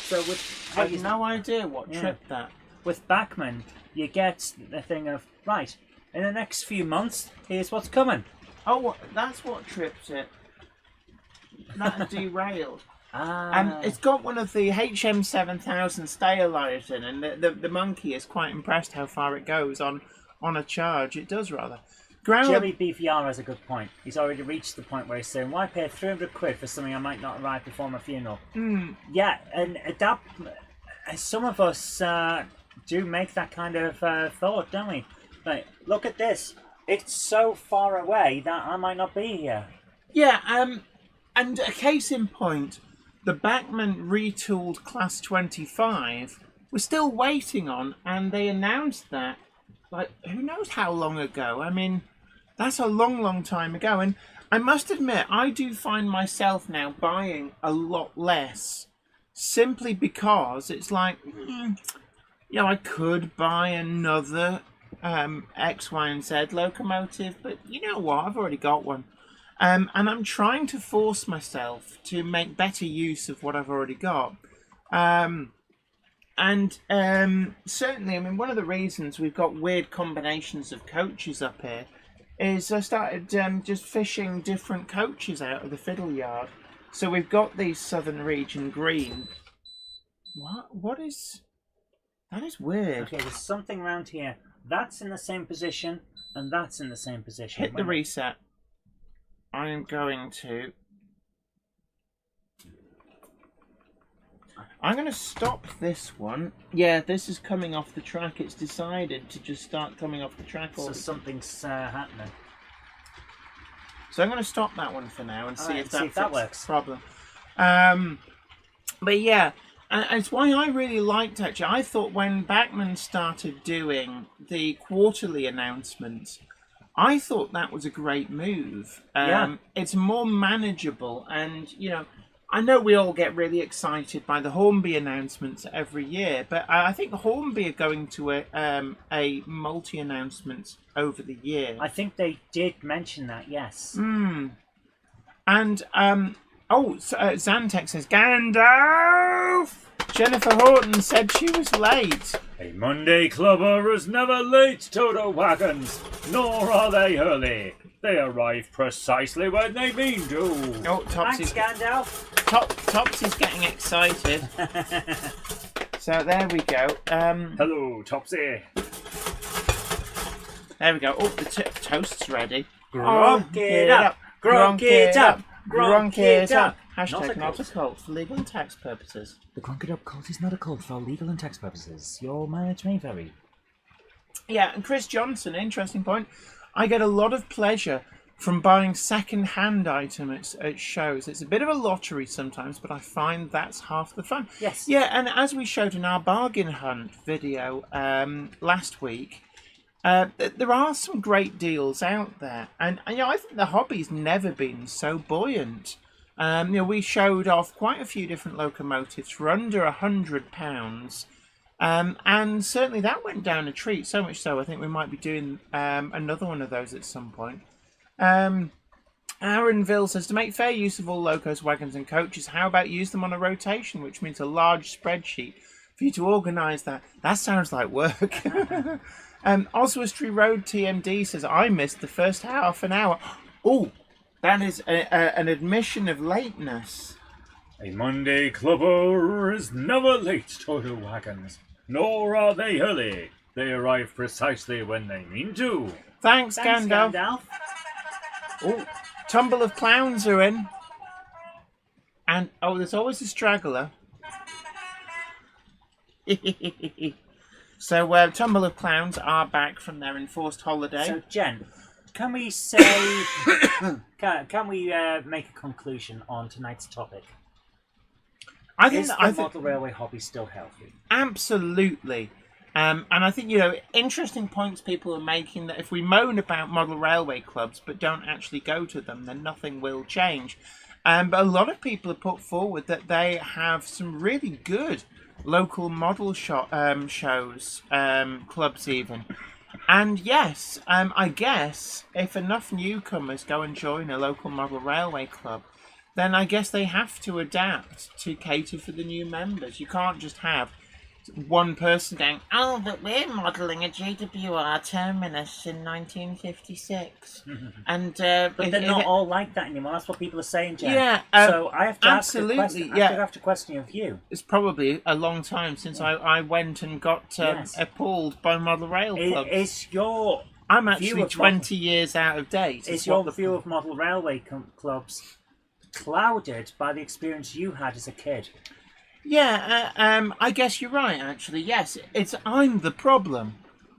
So with... I have no idea what tripped that. With Bachman, you get the thing of, right, in the next few months, here's what's coming. Oh, that's what tripped it. That derailed. It's got one of the HM7000 stay alive in, and the monkey is quite impressed how far it goes on a charge. It does rather. Jerry BVR has a good point. He's already reached the point where he's saying, why pay 300 quid for something I might not arrive before my funeral? Yeah, and that, some of us do make that kind of thought, don't we? Like, look at this. It's so far away that I might not be here. Yeah, and a case in point, the Bachman retooled Class 25 we're still waiting on, and they announced that, like, who knows how long ago. I mean, that's a long, long time ago. And I must admit, I do find myself now buying a lot less, simply because it's like, I could buy another X, Y, and Z locomotive, but you know what? I've already got one. And I'm trying to force myself to make better use of what I've already got. Certainly, I mean, one of the reasons we've got weird combinations of coaches up here is I started just fishing different coaches out of the fiddle yard. So we've got these Southern Region green. What is... That is weird. Okay, there's something around here. That's in the same position, and that's in the same position. Hit the reset. I am going to... I'm going to stop this one. Yeah, this is coming off the track. It's decided to just start coming off the track. So something's happening. So I'm going to stop that one for now and see if that works. The problem. But yeah, and it's why I really liked, actually. I thought when Bachmann started doing the quarterly announcements, I thought that was a great move. It's more manageable, and I know we all get really excited by the Hornby announcements every year, but I think Hornby are going to a multi-announcement over the year. I think they did mention that, yes. And, Zantek says, Gandalf! Jennifer Horton said she was late. A Monday clubber is never late to the wagons, nor are they early. They arrive precisely when they mean to. Oh, Topsy's, Thanks, Gandalf. Topsy's getting excited. So there we go. Hello, Topsy. There we go. Oh, the toast's ready. Gronk it up. Gronk it up. Gronk it up. Not Not a cult for legal and tax purposes. The Gronk It Up cult is not a cult for legal and tax purposes. Your mileage may vary. Yeah, and Chris Johnson, interesting point. I get a lot of pleasure from buying second-hand items at shows. It's a bit of a lottery sometimes, but I find that's half the fun. Yes. Yeah, and as we showed in our bargain hunt video last week, there are some great deals out there. And I think the hobby's never been so buoyant. We showed off quite a few different locomotives for under £100. And certainly that went down a treat, so much so I think we might be doing another one of those at some point. Aaronville says, to make fair use of all locos, wagons and coaches, how about use them on a rotation, which means a large spreadsheet for you to organise that. That sounds like work. Oswestry Road TMD says, I missed the first half an hour. Oh, that is an admission of lateness. A Monday clubber is never late to the wagons, nor are they early. They arrive precisely when they mean to. Thanks Gandalf. Oh, Tumble of Clowns are in. And, there's always a straggler. So, Tumble of Clowns are back from their enforced holiday. So, Jen, can we say... can we make a conclusion on tonight's topic? Is the model railway hobby still healthy? Absolutely. And I think, interesting points people are making, that if we moan about model railway clubs but don't actually go to them, then nothing will change. But a lot of people have put forward that they have some really good local model shows, clubs even. And yes, I guess if enough newcomers go and join a local model railway club, then I guess they have to adapt to cater for the new members. You can't just have one person going, oh, but we're modelling a GWR terminus in 1956. And but they're not all like that anymore. That's what people are saying, Jen. Yeah, so I have to absolutely, ask a question. I have to question of you. It's probably a long time since I went and got appalled by model rail clubs. I'm actually 20 years out of date. Is your view of model railway clubs clouded by the experience you had as a kid? Yeah, I guess you're right, actually. Yes, I'm the problem.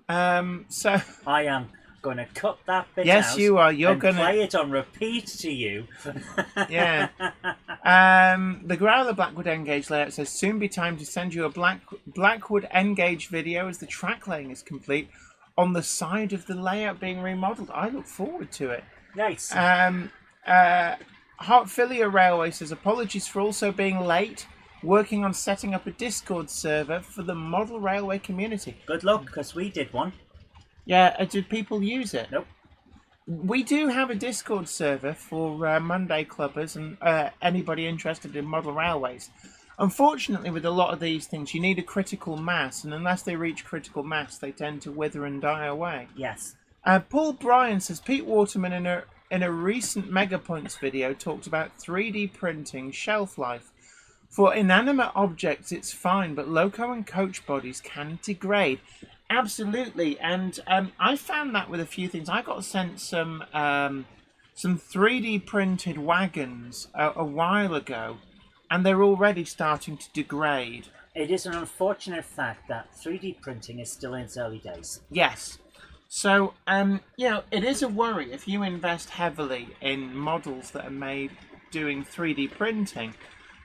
So I am going to cut that bit out. Yes, you are. You're going to play it on repeat to you. Yeah. The Growler Blackwood N-Gauge layout says, soon be time to send you a Blackwood N-Gauge video as the track laying is complete on the side of the layout being remodeled. I look forward to it. Nice. Heartfilia Railway says, apologies for also being late. working on setting up a Discord server for the model railway community. Good luck, because we did one. Yeah, did people use it? Nope. We do have a Discord server for Monday Clubbers and anybody interested in model railways. Unfortunately, with a lot of these things, you need a critical mass, and unless they reach critical mass, they tend to wither and die away. Yes. Paul Bryan says Pete Waterman in a recent Megapoints video talked about 3D printing shelf life. For inanimate objects, it's fine, but loco and coach bodies can degrade. Absolutely, and I found that with a few things. I got sent some 3D printed wagons a while ago, and they're already starting to degrade. It is an unfortunate fact that 3D printing is still in its early days. Yes. So, it is a worry if you invest heavily in models that are made doing 3D printing,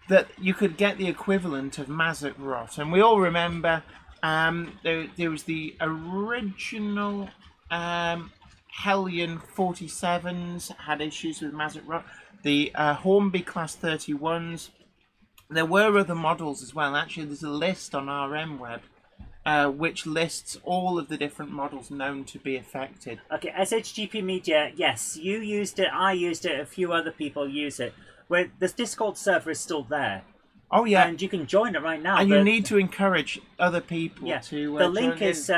that you could get the equivalent of Mazet rot. And we all remember there was the original Hellion 47s had issues with Mazet rot. The Hornby Class 31s. There were other models as well. Actually, there's a list on RMWeb which lists all of the different models known to be affected. Okay, SHGP Media, yes, you used it, I used it, a few other people use it. Where this Discord server is still there. Oh yeah, and you can join it right now. And you need to encourage other people to. The link is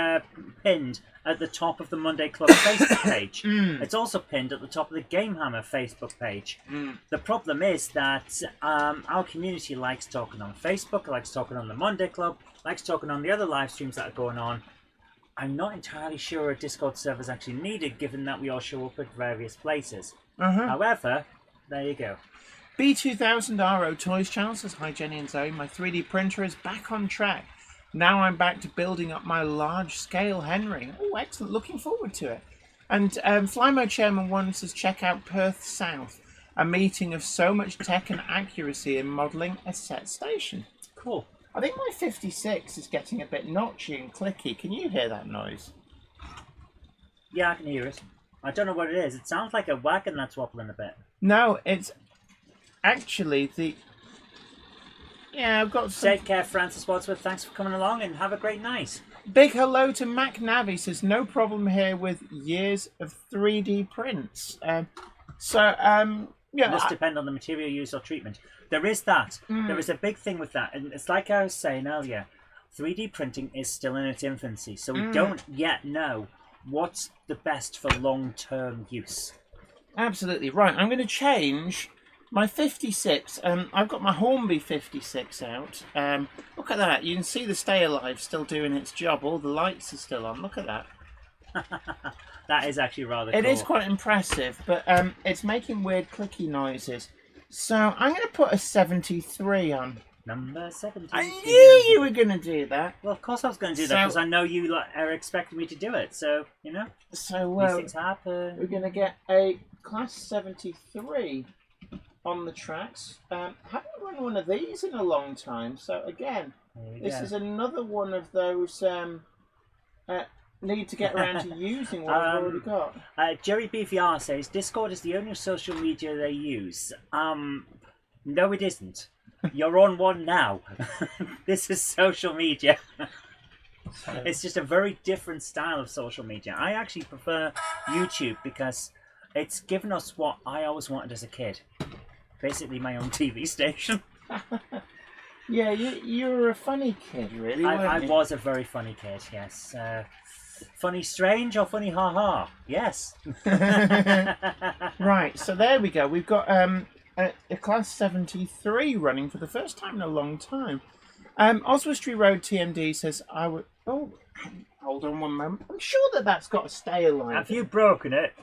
pinned at the top of the Monday Club Facebook page. It's also pinned at the top of the Gamehammer Facebook page. The problem is that our community likes talking on Facebook, likes talking on the Monday Club, likes talking on the other live streams that are going on. I'm not entirely sure a Discord server is actually needed, given that we all show up at various places. However, there you go. B2000RO Toys Channel says, hi Jenny and Zoe, my 3D printer is back on track. Now I'm back to building up my large-scale Henry. Oh, excellent. Looking forward to it. And Flymo Chairman 1 says, check out Perth South, a meeting of so much tech and accuracy in modelling a set station. Cool. I think my 56 is getting a bit notchy and clicky. Can you hear that noise? Yeah, I can hear it. I don't know what it is. It sounds like a wagon that's wobbling a bit. No, it's actually the... Yeah, I've got some... Take care, Francis Wadsworth. Thanks for coming along and have a great night. Big hello to Mac Navi says, no problem here with years of 3D prints. Yeah. It must depend on the material used or treatment. There is that. There is a big thing with that. And it's like I was saying earlier, 3D printing is still in its infancy. So we don't yet know what's the best for long-term use. Absolutely. Right, I'm going to change... my 56, I've got my Hornby 56 out. Look at that. You can see the Stay Alive still doing its job. All the lights are still on. Look at that. That is actually rather cool. It is quite impressive, but it's making weird clicky noises. So I'm going to put a 73 on. Number 73. I knew you were going to do that. Well, of course I was going to do that, because I know you are expecting me to do it. So, you know, these things happen. We're going to get a Class 73 on the tracks. Haven't run one of these in a long time, so again, this is another one of those need to get around to using what I've already got. Jerry BVR says Discord is the only social media they use. No, it isn't. You're on one now. This is social media. It's just a very different style of social media. I actually prefer YouTube because it's given us what I always wanted as a kid. Basically my own TV station. Yeah, you were a funny kid, really, I was a very funny kid, yes. Funny strange or funny ha-ha? Yes. Right, so there we go. We've got a Class 73 running for the first time in a long time. Oswestry Road TMD says, I would... Oh, hold on one moment. I'm sure that's got to stay alive. Have you broken it?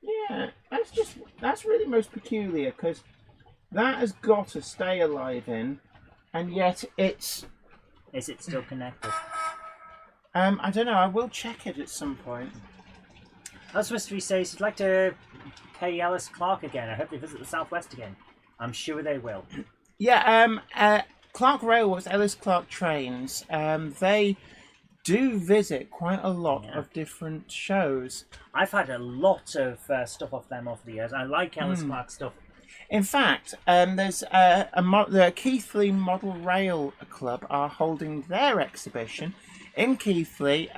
Yeah, that's really most peculiar, because that has got to stay alive in, and yet it's... Is it still connected? I don't know, I will check it at some point. Oswestry says he'd like to pay Ellis Clark again. I hope they visit the Southwest again. I'm sure they will. Yeah, Clark Railways, Ellis Clark Trains, they do visit quite a lot of different shows. I've had a lot of stuff off them over the years. I like Ellis Clark stuff. In fact, there's the Keighley Model Rail Club are holding their exhibition in Keighley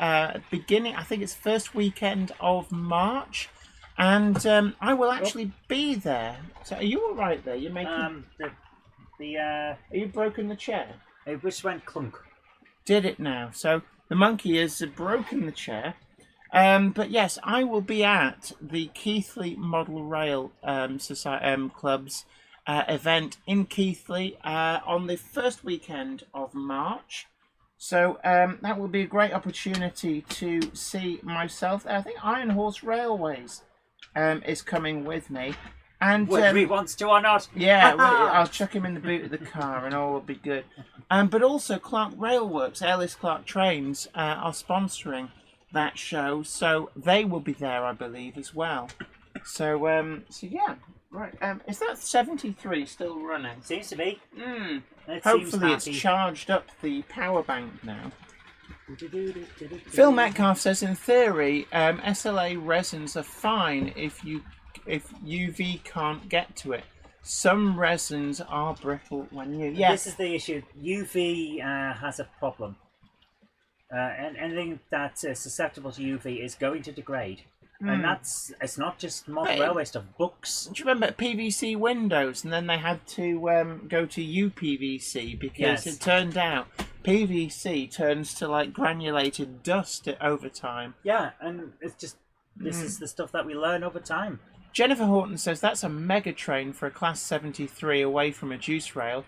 beginning, I think it's first weekend of March, and I will actually be there. So are you all right there? You're making... Are you broken the chair? It just went clunk. Did it now? So the monkey has broken the chair. But yes, I will be at the Keighley Model Rail Club's event in Keighley on the first weekend of March. So that will be a great opportunity to see myself. I think Iron Horse Railways is coming with me. And whether he wants to or not. Yeah, I'll chuck him in the boot of the car and all will be good. But also Clark Railworks, Ellis Clark Trains are sponsoring that show, so they will be there, I believe, as well. So yeah, right. Is that 73 still running? Seems to be. Hopefully it's charged up the power bank now. Phil Metcalf says, in theory, SLA resins are fine if UV can't get to it. Some resins are brittle when you... Yeah. This is the issue. UV has a problem. And anything that's susceptible to UV is going to degrade. And it's not just modern railway stuff, books. Do you remember PVC windows, and then they had to go to UPVC because it turned out PVC turns to like granulated dust over time. Yeah, and it's just, this is the stuff that we learn over time. Jennifer Horton says that's a mega train for a Class 73 away from a juice rail.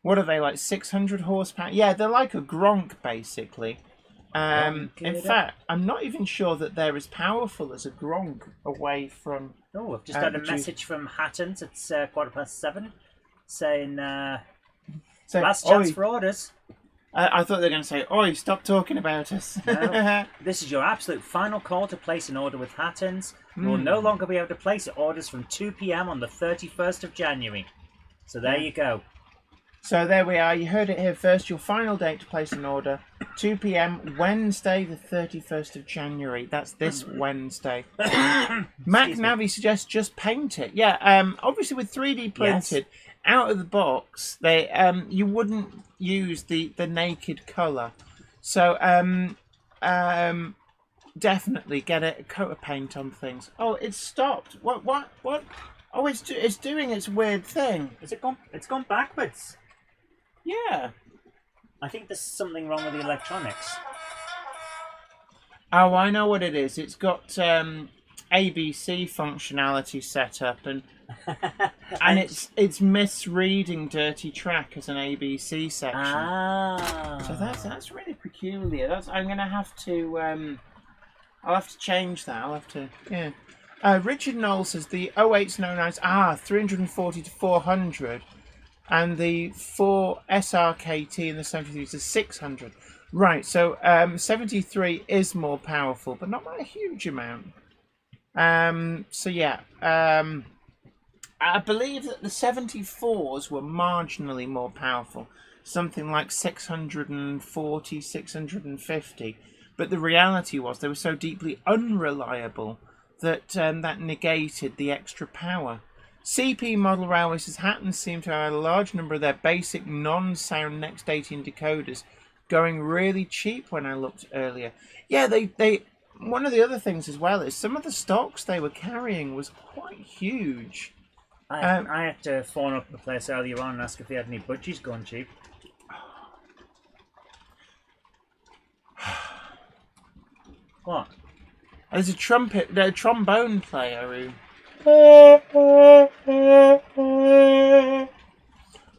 What are they, like 600 horsepower? Yeah, they're like a Gronk, basically. In fact, I'm not even sure that they're as powerful as a Gronk away from... Oh, I've just had a message from Hattons. It's 7:15, saying last chance for orders. I thought they were going to say, "Oi, stop talking about us." No, this is your absolute final call to place an order with Hattons. You will no longer be able to place orders from 2 p.m. on the 31st of January. So there you go. So there we are. You heard it here first. Your final date to place an order, 2 p.m. Wednesday, the 31st of January. That's this Wednesday. Mac Navi suggests just paint it. Yeah, obviously with 3D printed, out of the box, they you wouldn't use the naked colour. So definitely get a coat of paint on things. Oh, it's stopped. What? Oh, it's doing its weird thing. It's gone backwards. Yeah. I think there's something wrong with the electronics. Oh, I know what it is. It's got ABC functionality set up, and it's misreading Dirty Track as an ABC section. So that's really peculiar. I'm gonna have to I'll have to change that. I'll have to Richard Knoll says the 08s and 09s 340 to 400. And the 4 SRKT and the 73s are 600. Right, so 73 is more powerful, but not by a huge amount. So yeah, I believe that the 74s were marginally more powerful, something like 640, 650. But the reality was they were so deeply unreliable that that negated the extra power. CP Model Railway says Hattons seem to have a large number of their basic non-sound Next 18 decoders going really cheap when I looked earlier. Yeah, they one of the other things as well is some of the stocks they were carrying was quite huge. I had to phone up the place earlier on and ask if they had any budgies going cheap. What? There's a trombone player who...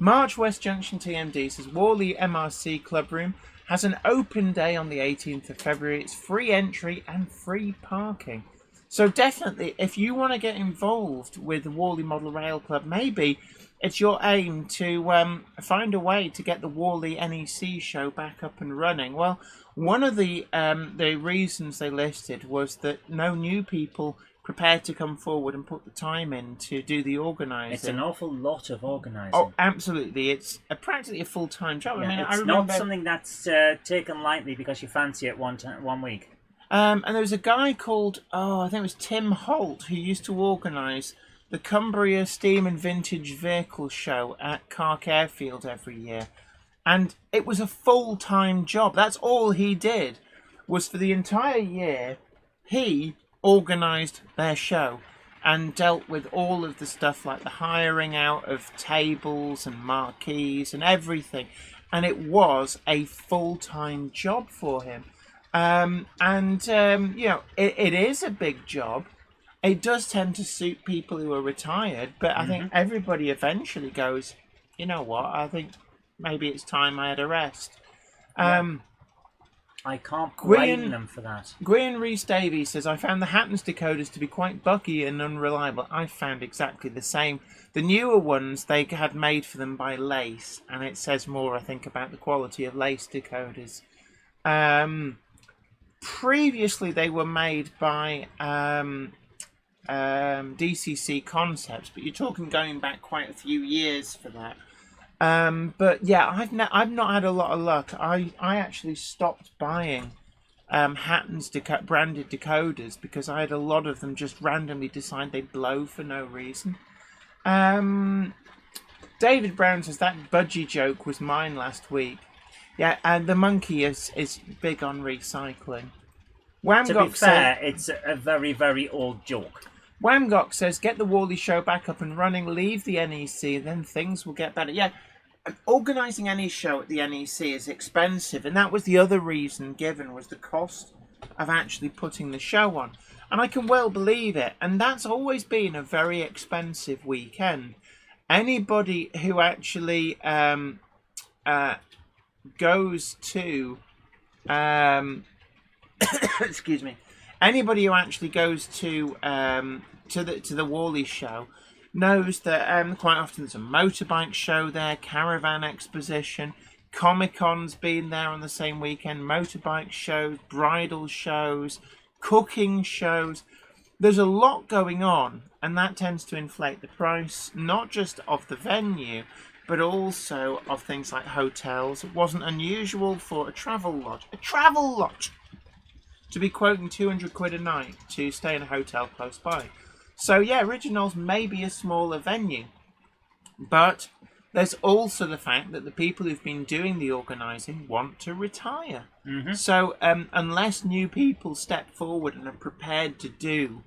March West Junction TMD says Worley MRC Club Room has an open day on the 18th of February. It's free entry and free parking. So definitely, if you want to get involved with the Worley Model Rail Club, maybe it's your aim to find a way to get the Worley NEC show back up and running. Well, one of the reasons they listed was that no new people prepared to come forward and put the time in to do the organising. It's an awful lot of organising. Oh, absolutely. It's practically a full-time job. Yeah, I mean, it's I remember... not something that's taken lightly because you fancy it one week. And there was a guy called, I think it was Tim Holt, who used to organise the Cumbria Steam and Vintage Vehicle Show at Cark Airfield every year. And it was a full-time job. That's all he did, was for the entire year, he organised their show and dealt with all of the stuff like the hiring out of tables and marquees and everything. And it was a full-time job for him. It is a big job. It does tend to suit people who are retired, but I think everybody eventually goes, you know what, I think maybe it's time I had a rest. I can't blame Gwyn- them for that. Gwyn Rees-Davies says, I found the Hatton's decoders to be quite buggy and unreliable. I found exactly the same. The newer ones they had made for them by Lace, and it says more, I think, about the quality of Lace decoders. Previously, they were made by DCC Concepts, but you're talking going back quite a few years for that. But yeah, I've not had a lot of luck. I actually stopped buying Hatton's branded decoders because I had a lot of them just randomly decide they blow for no reason. David Brown says that budgie joke was mine last week. Yeah, and the monkey is big on recycling. To be fair, it's a very, very old joke. Wamgok says, get the Wally show back up and running, leave the NEC, then things will get better. Yeah, organising any show at the NEC is expensive, and that was the other reason given, was the cost of actually putting the show on. And I can well believe it, and that's always been a very expensive weekend. Anybody who actually goes to... excuse me. Anybody who actually goes to the Wally show knows that quite often there's a motorbike show there, caravan exposition, Comic-Con's been there on the same weekend, motorbike shows, bridal shows, cooking shows. There's a lot going on, and that tends to inflate the price, not just of the venue, but also of things like hotels. It wasn't unusual for a travel lodge to be quoting 200 quid a night to stay in a hotel close by. So yeah, Originals may be a smaller venue, but there's also the fact that the people who've been doing the organising want to retire. So unless new people step forward and are prepared to do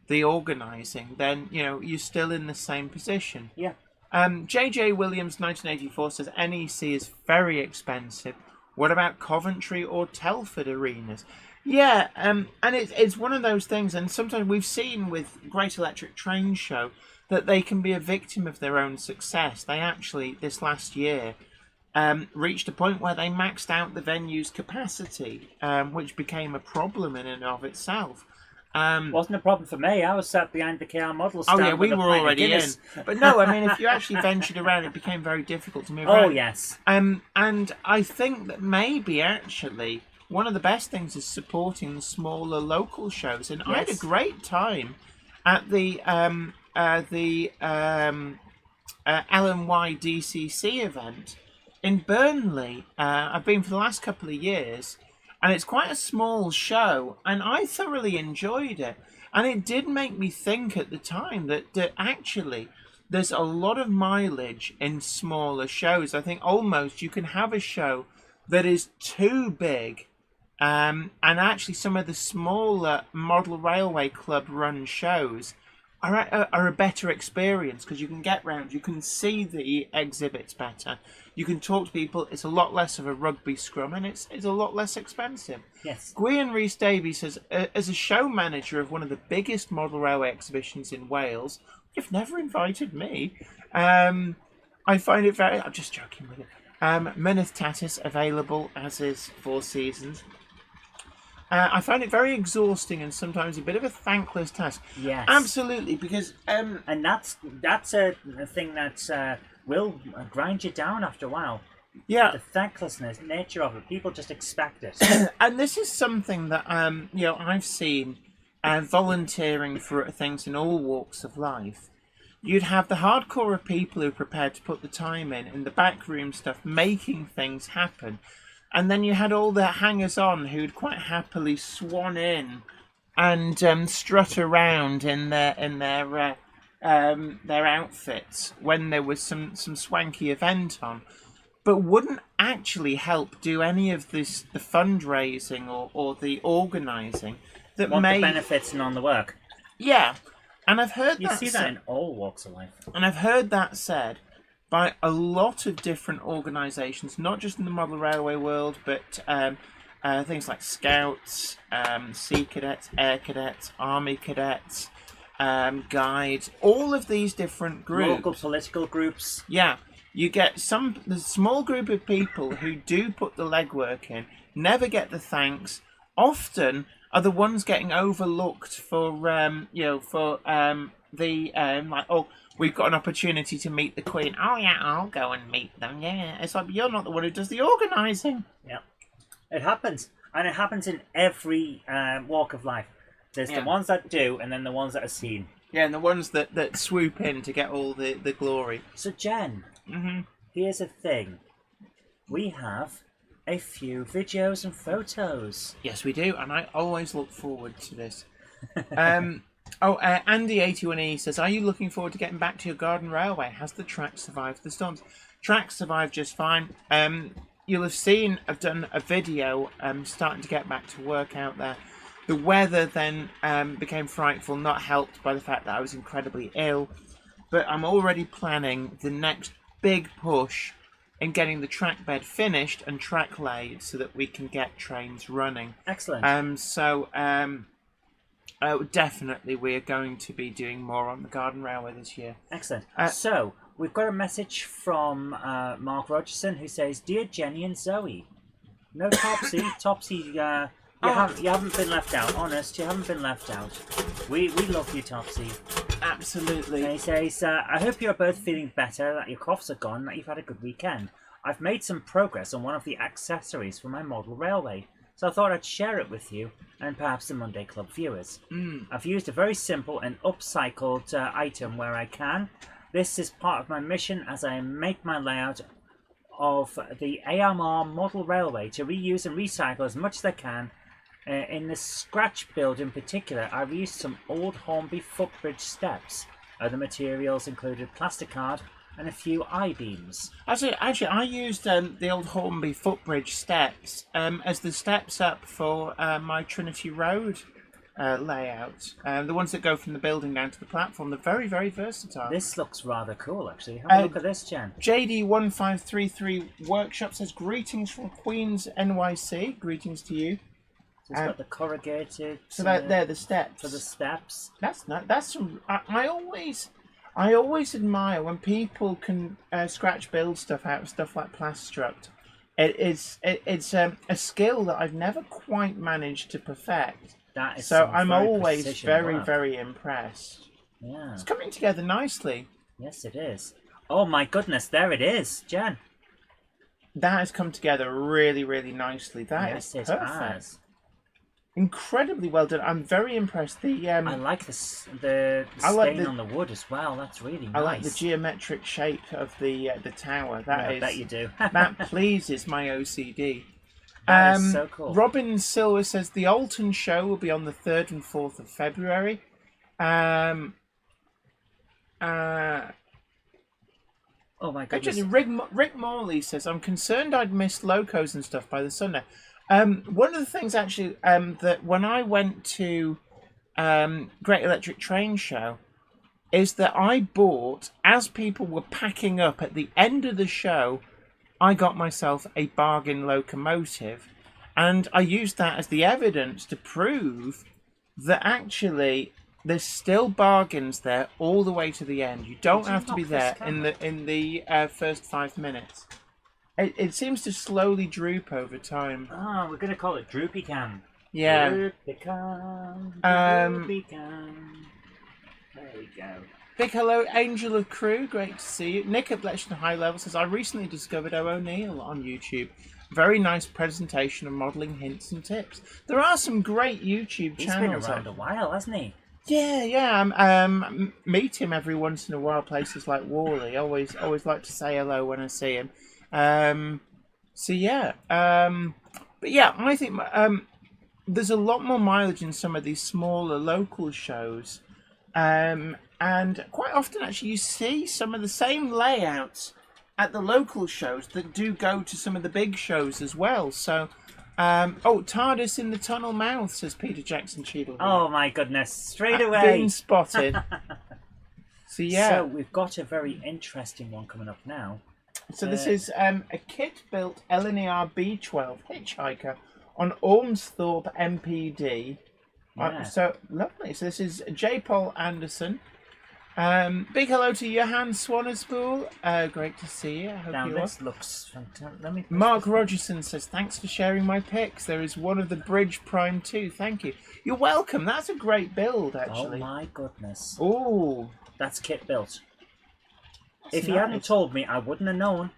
the organising, then you're still in the same position. Yeah. JJ Williams 1984 says NEC is very expensive. What about Coventry or Telford arenas? Yeah, and it's one of those things, and sometimes we've seen with Great Electric Train Show that they can be a victim of their own success. They actually, this last year, reached a point where they maxed out the venue's capacity, which became a problem in and of itself. Wasn't a problem for me. I was sat behind the KR model stand. Oh yeah, we with a were pint of already in. Guinness. But no, I mean, if you actually ventured around, it became very difficult to move Oh around. yes. And I think that maybe actually one of the best things is supporting the smaller local shows. And I had a great time at the LNY DCC event in Burnley. I've been for the last couple of years, and it's quite a small show, and I thoroughly enjoyed it. And it did make me think at the time that actually there's a lot of mileage in smaller shows. I think almost you can have a show that is too big, and actually some of the smaller model railway club run shows are a better experience because you can get round, you can see the exhibits better, you can talk to people. It's a lot less of a rugby scrum, and it's a lot less expensive. Yes. Gwyn Rees-Davies says, as a show manager of one of the biggest model railway exhibitions in Wales, you've never invited me. I find it very... I'm just joking with it. Mynydd Tatus available, as is Four Seasons. I find it very exhausting and sometimes a bit of a thankless task. Yes. Absolutely, because... and that's a thing that will grind you down after a while. Yeah. The thanklessness nature of it. People just expect it. And this is something that I've seen volunteering for things in all walks of life. You'd have the hardcore of people who are prepared to put the time in the backroom stuff, making things happen. And then you had all the hangers-on who'd quite happily swan in and strut around in their their outfits when there was some swanky event on, but wouldn't actually help do any of this, the fundraising or the organising that Want may the benefits and on the work. Yeah, and I've heard You that see that in all walks of life. and I've heard that said by a lot of different organisations, not just in the model railway world, but things like Scouts, Sea Cadets, Air Cadets, Army Cadets, Guides, all of these different groups. Local political groups. Yeah, you get the small group of people who do put the legwork in, never get the thanks, often are the ones getting overlooked for, like, oh, we've got an opportunity to meet the Queen. Oh, yeah, I'll go and meet them, yeah. It's like, you're not the one who does the organising. Yeah. It happens. And it happens in every walk of life. There's the ones that do, and then the ones that are seen. Yeah, and the ones that swoop in to get all the glory. So, Jen, here's a thing. We have a few videos and photos. Yes, we do, and I always look forward to this. Andy81E says, are you looking forward to getting back to your garden railway? Has the track survived the storms? Track survived just fine. You'll have seen I've done a video starting to get back to work out there. The weather then became frightful, not helped by the fact that I was incredibly ill. But I'm already planning the next big push in getting the track bed finished and track laid so that we can get trains running. Excellent. Definitely we are going to be doing more on the Garden Railway this year. Excellent. So, we've got a message from Mark Rogerson who says, Dear Jenny and Zoe, no Topsy, you haven't been left out. Honest, you haven't been left out. We love you, Topsy. Absolutely. And he says, I hope you're both feeling better, that your coughs are gone, that you've had a good weekend. I've made some progress on one of the accessories for my model railway, so I thought I'd share it with you and perhaps the Monday Club viewers. I've used a very simple and upcycled item where I can. This is part of my mission as I make my layout of the AMR model railway to reuse and recycle as much as I can. In the scratch build in particular, I've used some old Hornby footbridge steps. Other materials included plastic card and a few I-beams. Actually, I used the old Hornby footbridge steps as the steps up for my Trinity Road layout. The ones that go from the building down to the platform. They're very, very versatile. This looks rather cool, actually. Have a look at this, Jen. JD1533 Workshop says, greetings from Queens NYC. Greetings to you. So it's got the corrugated. So they're the steps. For the steps. That's not. That's some. I always admire when people can scratch build stuff out of stuff like Plastruct. It's a skill that I've never quite managed to perfect. That is so I'm always very impressed. Yeah. It's coming together nicely. Yes, it is. Oh my goodness, there it is, Jen. That has come together really, really nicely. That is perfect. Has. Incredibly well done. I'm very impressed. I like the stain on the wood as well. That's really nice. I like the geometric shape of the tower. I bet you do. That pleases my OCD. That is so cool. Robin Silver says the Alton show will be on the 3rd and 4th of February. Oh my goodness. Actually, Rick Morley says, I'm concerned I'd missed locos and stuff by the Sunday. One of the things actually that when I went to Great Electric Train Show is that I bought, as people were packing up at the end of the show, I got myself a bargain locomotive, and I used that as the evidence to prove that actually there's still bargains there all the way to the end. You don't have to be there in the first 5 minutes. It seems to slowly droop over time. Oh, we're going to call it Droopy Cam. Yeah. Droopy Cam. Droopy Cam. There we go. Big hello, Angel of Crew. Great to see you. Nick at Bletchley High Level says, I recently discovered O'Neill on YouTube. Very nice presentation of modelling hints and tips. There are some great YouTube channels. He's been around a while, hasn't he? Yeah. Meet him every once in a while. Places like Worley. Always like to say hello when I see him. But yeah, I think there's a lot more mileage in some of these smaller local shows. And quite often, actually, you see some of the same layouts at the local shows that do go to some of the big shows as well. So, TARDIS in the tunnel mouth, says Peter Jackson Cheadle. Oh my goodness, straight away. Been spotted. So, yeah. So we've got a very interesting one coming up now. So this is a kit-built LNER B12 hitchhiker on Ormsthorpe MPD. Yeah. So lovely. So this is J. Paul Anderson. Big hello to Johan Swanerspool. Great to see you. I hope Now you this are. looks fantastic. Let me Mark Rogerson says, thanks for sharing my pics. There is one of the Bridge Prime 2. Thank you. You're welcome. That's a great build, actually. Oh my goodness. Ooh. That's kit built. That's If he nice. hadn't told me, I wouldn't have known.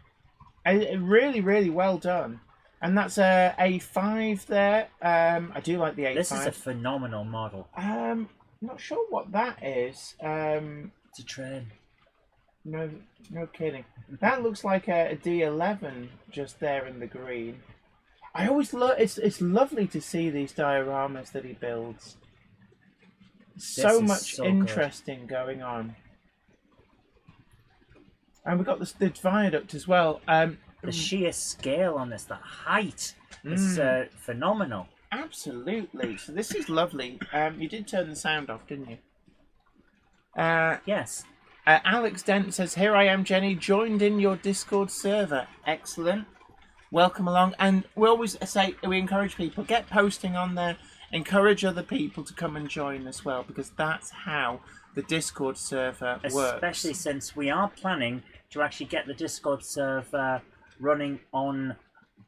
Really, really well done. And that's a A5 there. I do like the A5. This is a phenomenal model. Not sure what that is. It's a train. No kidding. That looks like a D11 just there in the green. I always love. It's lovely to see these dioramas that he builds. So is much so interesting going on. And we've got the viaduct as well. The sheer scale on this, the height is phenomenal. Absolutely. So this is lovely. You did turn the sound off, didn't you? Yes. Alex Dent says, here I am, Jenny, joined in your Discord server. Excellent. Welcome along. And we always say, we encourage people, get posting on there, encourage other people to come and join as well, because that's how the Discord server works. Especially since we are planning to actually get the Discord server running on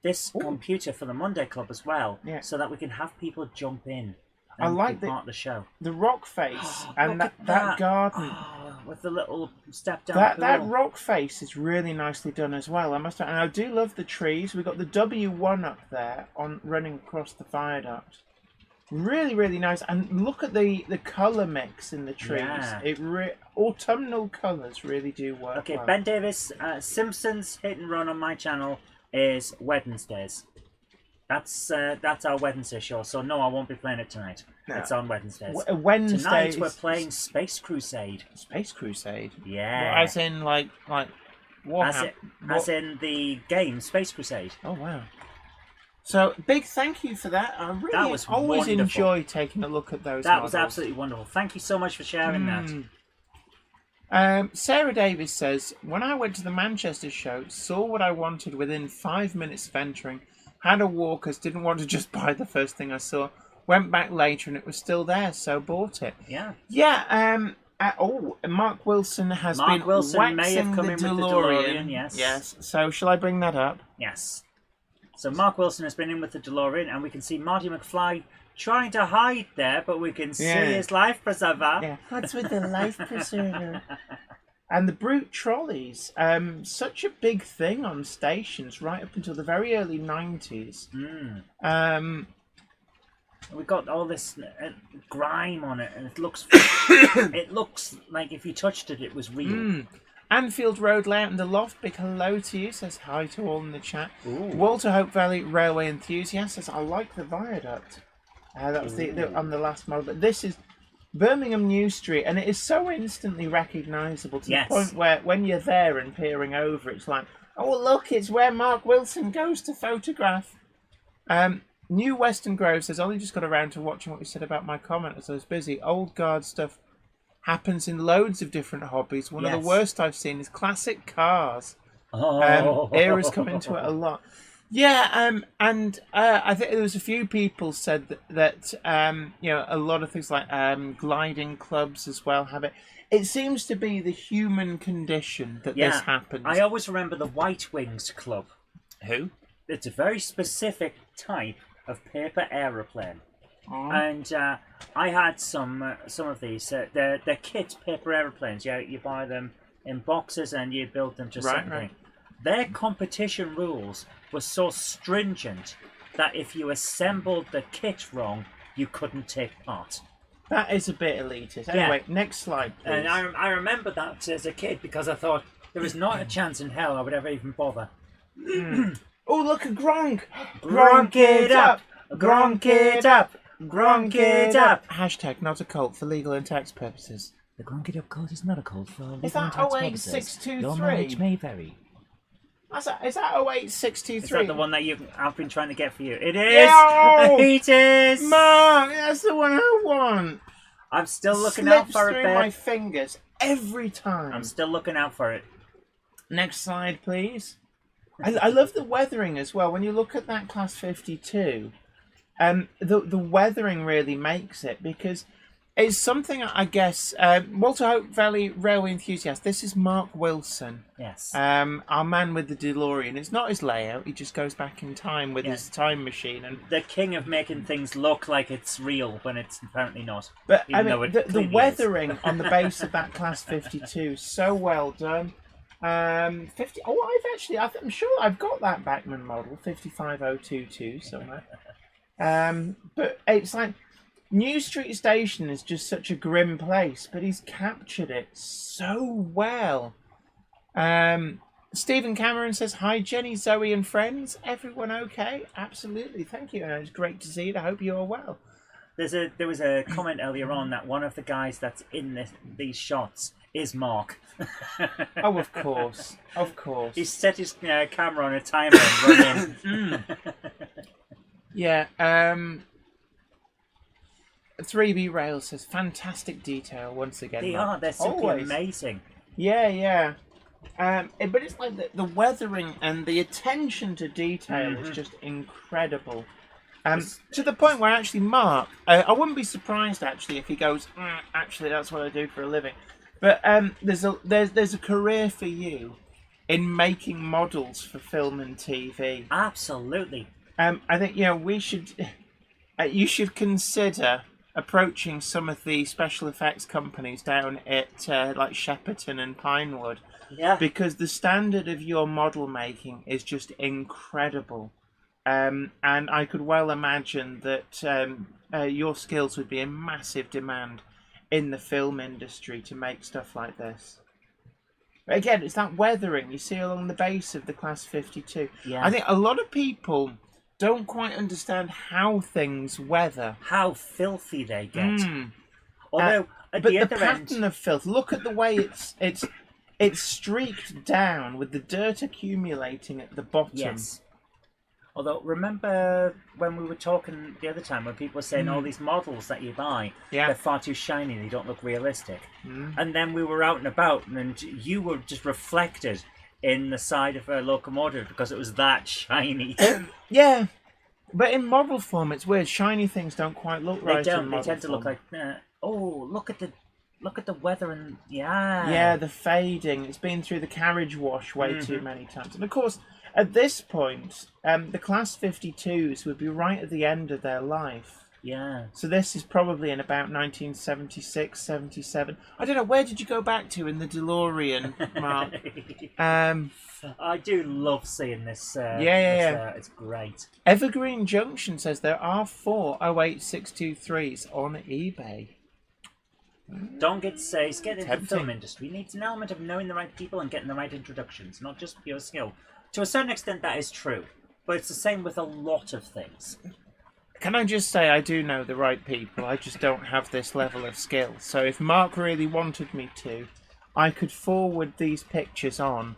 this computer for the Monday Club as well, so that we can have people jump in and I like be part of the show. The rock face and Look that at garden. Oh, with the little step down That pool. rock face is really nicely done as well. I must admit, and I do love the trees. We've got the W1 up there on running across the viaduct. Really, really nice. And look at the colour mix in the trees. Yeah. Autumnal colours really do work. Okay, well. Ben Davis, Simpsons Hit and Run on my channel is Wednesdays. That's our Wednesday show. So no, I won't be playing it tonight. No. It's on Wednesdays. Wednesday. Tonight we're playing Space Crusade. Space Crusade. Yeah. Well, as in like Warhammer. As in the game Space Crusade. Oh wow. So big thank you for that. I really That was always wonderful. enjoy taking a look at those. That was models. absolutely wonderful. Thank you so much for sharing that. Sarah Davis says, when I went to the Manchester show, saw what I wanted within 5 minutes of entering, had a walk as didn't want to just buy the first thing I saw, went back later and it was still there, so bought it. Yeah. Yeah, Mark Wilson has been Mark Wilson may have come the in with the DeLorean. DeLorean, yes. Yes, so shall I bring that up? Yes. So Mark Wilson has been in with the DeLorean, and we can see Marty McFly trying to hide there, but we can see his life preserver. Yeah, what's with the life preserver? And the Brute trolleys, such a big thing on stations right up until the very early 90s. We've got all this grime on it, and it looks it looks like if you touched it, it was real. Anfield Road layout and the loft, big hello to you, says hi to all in the chat. Ooh. Walter Hope Valley Railway Enthusiast says, I like the viaduct. That was the on the last model, but this is Birmingham New Street, and it is so instantly recognisable to the point where when you're there and peering over, it's like, oh look, it's where Mark Wilson goes to photograph. New Western Grove says, only just got around to watching what you said about my comment as I was busy. Old guard stuff happens in loads of different hobbies. One of the worst I've seen is classic cars. Era's come into it a lot. Yeah, and I think there was a few people said that a lot of things like gliding clubs as well have it. It seems to be the human condition that this happens. I always remember the White Wings Club. Who? It's a very specific type of paper aeroplane. And I had some of these. They're kit paper aeroplanes. You buy them in boxes and you build them just something. Right. Their competition rules were so stringent that if you assembled the kit wrong, you couldn't take part. That is a bit elitist. Anyway, next slide, please. And I remember that as a kid because I thought there was not a chance in hell I would ever even bother. Oh, look at Gronk! Gronk it up! Gronk it up! Gronk it up! Hashtag not a cult for legal and tax purposes. The Grunkey Duck code is not a code for legal Is that and tax purposes. 08623? Your mileage may vary. Is that 08623? Is that the one that I've been trying to get for you? It is! Yo! It is! Mark, that's the one I want. I'm still looking out Slips for it, through babe. my fingers every time. I'm still looking out for it. Next slide, please. I love the weathering as well. When you look at that Class 52, the weathering really makes it, because it's something, I guess, Walter Hope Valley Railway Enthusiast. This is Mark Wilson. Yes. Our man with the DeLorean. It's not his layout. He just goes back in time with his time machine. And The king of making things look like it's real when it's apparently not. But even I though mean, it the clearly is. weathering on the base of that Class 52, so well done. 50. Oh, I'm sure I've got that Bachmann model 55022 somewhere. But it's like New Street Station is just such a grim place, but he's captured it so well. Stephen Cameron says, "Hi Jenny, Zoe, and friends. Everyone okay? Absolutely, thank you. It's great to see you. I hope you are well." There was a comment earlier on that one of the guys that's in these shots is Mark. Oh, of course, of course. He set his camera on a timer and run in. Yeah. 3B Rail says, "Fantastic detail once again." They Mark." are. They're simply Always. amazing. Yeah. But it's like the weathering and the attention to detail is just incredible. To the point where actually Mark, I wouldn't be surprised actually if he goes, actually that's what I do for a living. But there's a career for you in making models for film and TV. Absolutely. I think you should consider approaching some of the special effects companies down at like Shepperton and Pinewood. Yeah. Because the standard of your model making is just incredible. And I could well imagine that your skills would be in massive demand in the film industry to make stuff like this. But again, it's that weathering you see along the base of the Class 52. Yeah. I think a lot of people don't quite understand how things weather. How filthy they get. Although at But the the other pattern end, of filth, look at the way it's streaked down with the dirt accumulating at the bottom. yes. Although remember when we were talking the other time when people were saying all these models that you buy, Yeah. they're far too shiny, they don't look realistic. And then we were out and about and you were just reflected in the side of a locomotive because it was that shiny. Yeah, but in model form, it's weird. Shiny things don't quite look right. They don't. In They model tend to look form. like. Look at the weather and yeah. Yeah, the fading. It's been through the carriage wash way too many times. And of course, at this point, the Class 52s would be right at the end of their life. Yeah. So this is probably in about 1976, 77. I don't know, where did you go back to in the DeLorean, Mark? I do love seeing this. Yeah. It's great. Evergreen Junction says there are 4 08623s on eBay. Dongit says, get into the Tempting. film industry needs an element of knowing the right people and getting the right introductions, not just pure skill. To a certain extent, that is true, but it's the same with a lot of things. Can I just say I do know the right people, I just don't have this level of skill. So if Mark really wanted me to, I could forward these pictures on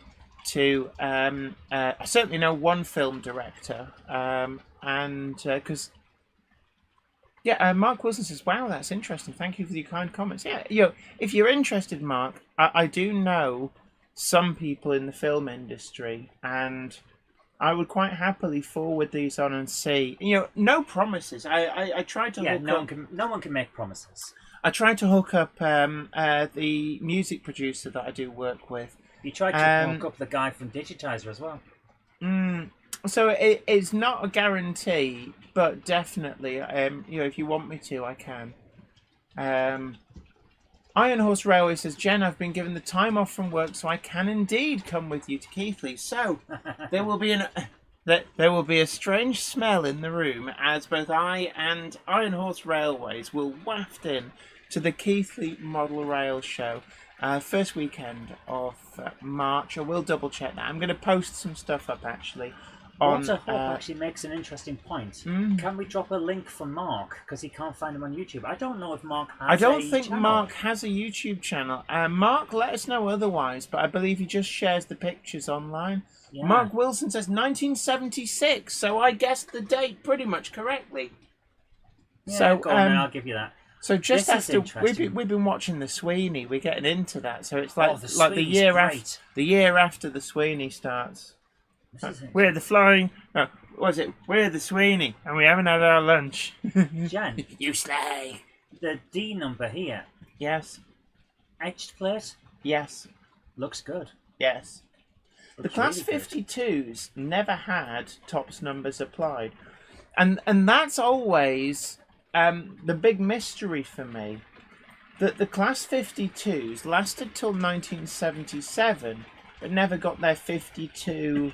to, I certainly know one film director, and because... Mark Wilson says, "Wow, that's interesting. Thank you for your kind comments." Yeah, if you're interested, Mark, I do know some people in the film industry, and I would quite happily forward these on and see. No promises. I tried to hook up. No one can make promises. I tried to hook up the music producer that I do work with. You tried to hook up the guy from Digitizer as well. So it's not a guarantee, but definitely, if you want me to, I can. Iron Horse Railway says, "Jen, I've been given the time off from work, so I can indeed come with you to Keighley. So there will be a strange smell in the room as both I and Iron Horse Railways will waft in to the Keighley Model Rail Show." First weekend of March. I will double check that. I'm going to post some stuff up actually on. Waterhawk actually makes an interesting point. Can we drop a link for Mark because he can't find him on YouTube? I don't know if Mark has. I don't think channel. Mark has a YouTube channel. Mark, let us know otherwise, but I believe he just shares the pictures online. Yeah. Mark Wilson says 1976, so I guessed the date pretty much correctly. Yeah, So go on, then I'll give you that. So just This is after interesting. we've been watching the Sweeney, we're getting into that. So it's like Oh, the like the Sweeney's year great. the year after the Sweeney starts. This is We're the flying. No, what was it? We're the Sweeney, and we haven't had our lunch. Jen, You slay. the D number here, Yes. etched plate, Yes. looks good. Yes. The Looks Class really good. 52s never had tops numbers applied. And that's always the big mystery for me. That the Class 52s lasted till 1977, but never got their 52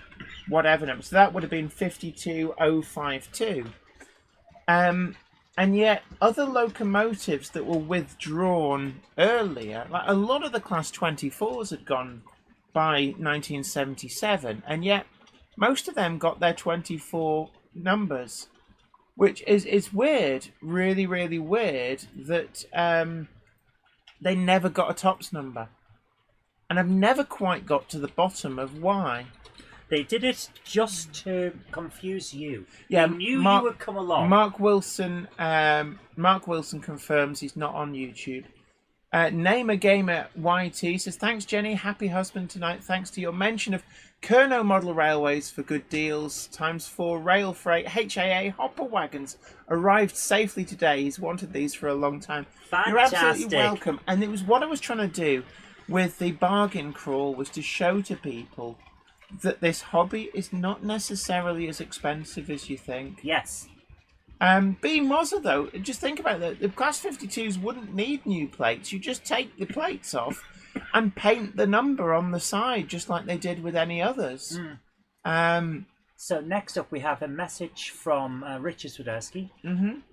whatever number. So that would have been 52052. And yet other locomotives that were withdrawn earlier, like a lot of the Class 24s had gone by 1977, and yet most of them got their 24 numbers, which is weird, really, really weird that they never got a tops number. And I've never quite got to the bottom of why. They did it just to confuse you. Yeah, They knew Mark- you would come along. Mark Wilson confirms he's not on YouTube. Name a Gamer YT says, thanks Jenny, happy husband tonight. Thanks to your mention of Kerno model railways for good deals, ×4 rail freight, HAA hopper wagons arrived safely today. He's wanted these for a long time. You're absolutely Fantastic. welcome. And it was what I was trying to do with the bargain crawl, was to show to people that this hobby is not necessarily as expensive as you think. Yes. Being Mozza, though, just think about that. The Class 52s wouldn't need new plates. You just take the plates off and paint the number on the side, just like they did with any others. So next up, we have a message from Richard Swiderski.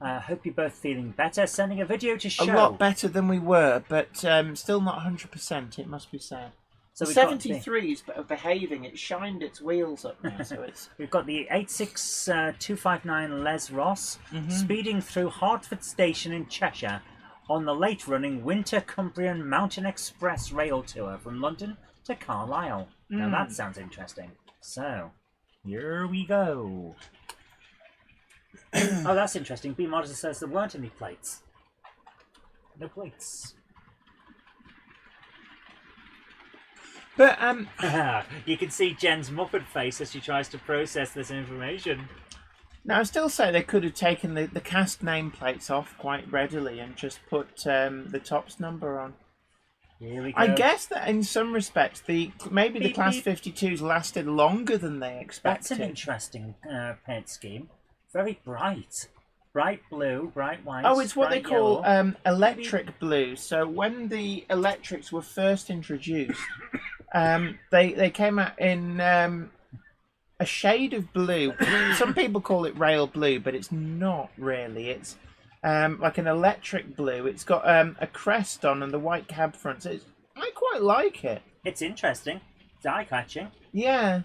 Hope you're both feeling better. Sending a video to A show. lot better than we were, but still not 100%, it must be said. So The we've got 73s are behaving. It shined its wheels up now, so it's... We've got the 86259 Les Ross speeding through Hertford Station in Cheshire on the late-running Winter Cumbrian Mountain Express rail tour from London to Carlisle. Now that sounds interesting. So, here we go. Oh, that's interesting. B Modest says there weren't any plates. No plates. But, You can see Jen's muffled face as she tries to process this information. now I still say they could have taken the cast nameplates off quite readily and just put the tops number on. Here we go. I guess that in some respects, maybe the Beep, Class beep. 52s lasted longer than they That's an expected. interesting paint scheme. Very bright. Bright blue, bright white. Oh, it's what they bright call yellow. electric blue. So when the electrics were first introduced, they came out in a shade of blue. Some people call it rail blue, but it's not really. It's like an electric blue. It's got a crest on and the white cab front. So I quite like it. It's interesting. It's eye-catching. Yeah.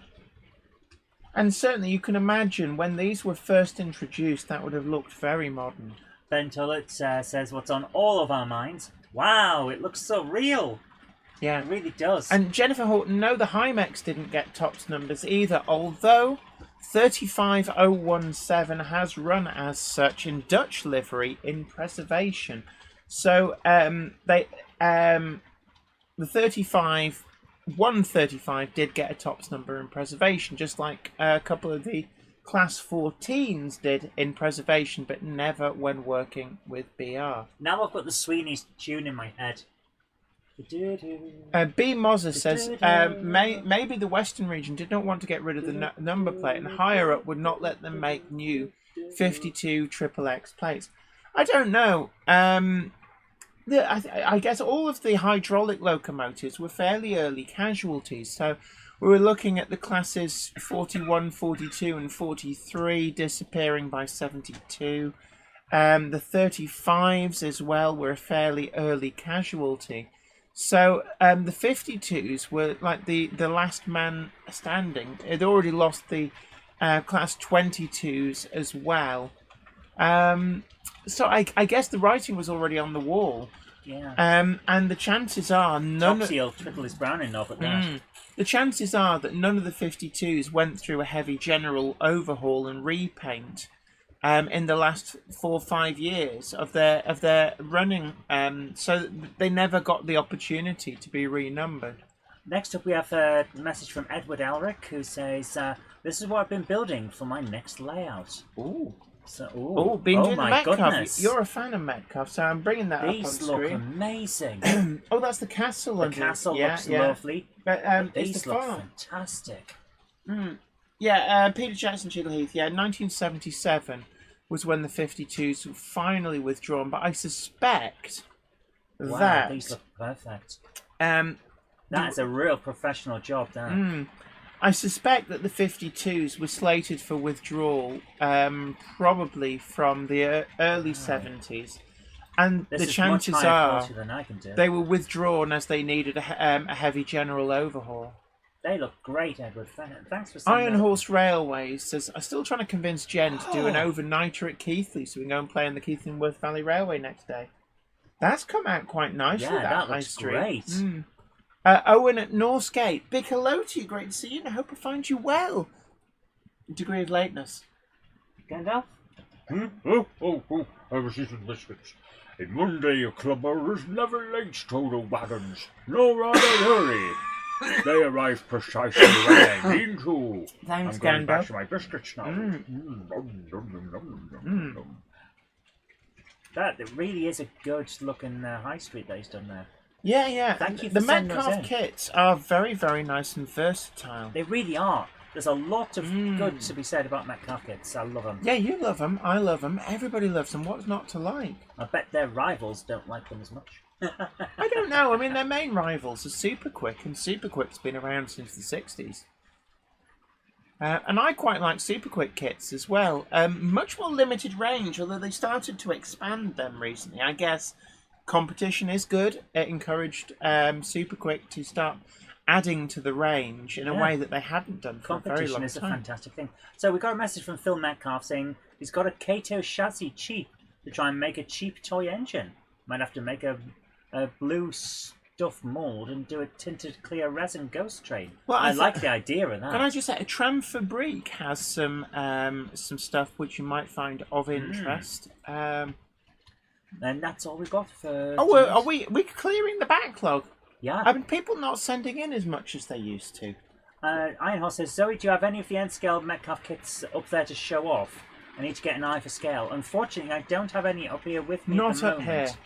And certainly you can imagine when these were first introduced, that would have looked very modern. Ben Tullett says what's on all of our minds. Wow, it looks so real. Yeah. It really does. And Jennifer Horton, no, the Hymex didn't get tops numbers either, although 35017 has run as such in Dutch livery in preservation. So the 135 did get a tops number in preservation, just like a couple of the Class 14s did in preservation, but never when working with BR. Now I've got the Sweeney's tune in my head. B. Mozza says maybe the Western region did not want to get rid of the number plate, and higher up would not let them make new 52 XXX plates. I don't know. I guess all of the hydraulic locomotives were fairly early casualties. So we were looking at the classes 41, 42, and 43 disappearing by 72. The 35s as well were a fairly early casualty. So the 52s were like the last man standing. It already lost the Class 22s as well. So I guess the writing was already on the wall. Yeah. And the chances are Topsy will twiddle his brown enough at that. The chances are that none of the 52s went through a heavy general overhaul and repaint in the last 4 or 5 years of their running, so they never got the opportunity to be renumbered. Next up, we have a message from Edward Elric, who says, "This is what I've been building for my next layout." Ooh. So, Been doing the my Metcalf. goodness! You're a fan of Metcalf, so I'm bringing that These up on look screen. amazing. Oh, that's the castle. The castle looks lovely. But it's These the look farm. fantastic. Yeah, Peter Jackson, Cheadle Heath. Yeah, 1977 was when the 52s were finally withdrawn. But I suspect Wow, that these look perfect. um, That is a real professional job there. I suspect that the 52s were slated for withdrawal, probably from the early 70s, and This the is chances much higher are quality than I can do. they were withdrawn as they needed a heavy general overhaul. They look great, Edward. Thanks for saying Iron that. Horse Railways says, I'm still trying to convince Jen to do an overnighter at Keighley so we can go and play on the Keighley and Worth Valley Railway next day. That's come out quite nicely, Yeah, that High looks Street. great. Owen at Northgate. Big hello to you, great to see you, and I hope I find you well. Degree of lateness. Gandalf? I was eating biscuits. A Monday clubber is never late to the wagons, nor are they early. They arrive precisely when they mean to. Thanks, I'm going back Gandalf. to my biscuits now. That it really is a good looking high street that he's done there. Yeah. Thank you The for sending those Metcalf in. kits are very, very nice and versatile. They really are. There's a lot of good to be said about Metcalf kits. I love them. Yeah, you love them. I love them. Everybody loves them. What's not to like? I bet their rivals don't like them as much. I don't know. I mean, their main rivals are Super Quick, and Super Quick's been around since the 60s. And I quite like Super Quick kits as well. Much more limited range, although they started to expand them recently. I guess competition is good. It encouraged Super Quick to start adding to the range in a way that they hadn't done for a very long Competition is a time. fantastic thing. So we got a message from Phil Metcalf saying he's got a Kato chassis cheap to try and make a cheap toy engine. Might have to make a blue stuff mould and do a tinted clear resin ghost train. Well, I like the idea of Can that. I just say, Tram Fabrique has some stuff which you might find of interest. And that's all we got for. Are we clearing the backlog? Yeah. I mean, people not sending in as much as they used to. Ironhorse says, Zoe, do you have any of the N-scale Metcalf kits up there to show off? I need to get an eye for scale. Unfortunately, I don't have any up here with me Not at the up moment.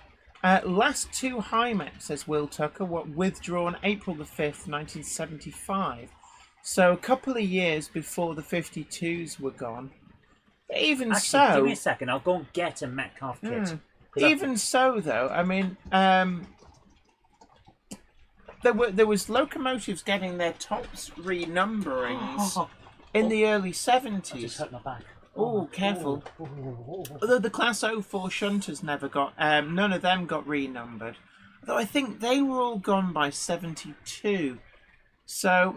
here. Last two Hymex, says Will Tucker, were withdrawn April the 5th, 1975. So a couple of years before the 52s were gone. But even Actually, so... give me a second. I'll go and get a Metcalf kit. Even so, though, I mean, there was locomotives getting their tops renumberings in the early 70s. I just hurt my back. Oh, careful. Although the Class 04 shunters never got, none of them got renumbered. Though I think they were all gone by 72. So,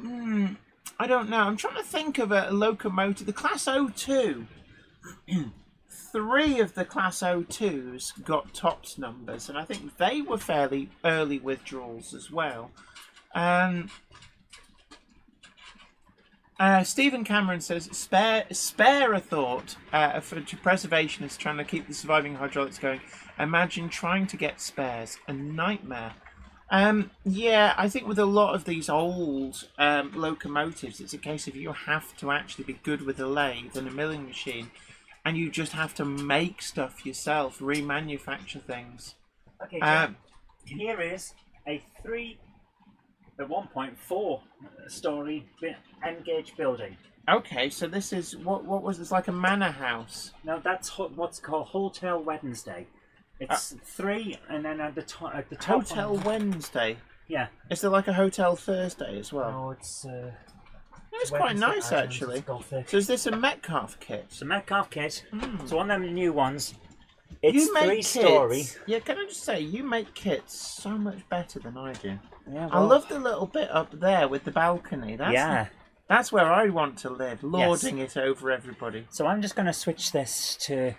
I don't know. I'm trying to think of a locomotive. The Class 02. 3 of the Class 02s got tops numbers, and I think they were fairly early withdrawals as well. Stephen Cameron says, spare a thought for preservationists trying to keep the surviving hydraulics going. Imagine trying to get spares. A nightmare. Yeah, I think with a lot of these old locomotives, it's a case of you have to actually be good with a lathe and a milling machine, and you just have to make stuff yourself, remanufacture things. Okay, John, here is a 1.4 story N-gauge building. Okay, so this is what was this, like a manor house? No, that's what's called Hotel Wednesday. It's 3, and then at the top. Hotel Wednesday. Yeah. Is there like a Hotel Thursday as well? Oh, it's. It's quite nice actually. So is this a Metcalf kit? It's a Metcalf kit. It's one of them new ones. It's You make 3-story. kits. Yeah, can I just say, you make kits so much better than I do. Yeah, I love the little bit up there with the balcony. That's That's where I want to live, lording it over everybody. So I'm just going to switch this to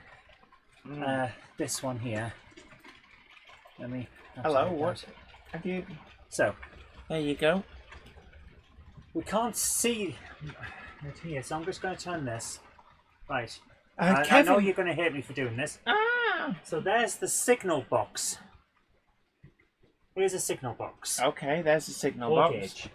this one here. Let me. Hello, what have you? So There you go. we can't see it here, so I'm just going to turn this. Right. I Kevin. know you're going to hate me for doing this. Ah. So there's the signal box. Here's a signal box. Okay, there's the signal O box. gauge.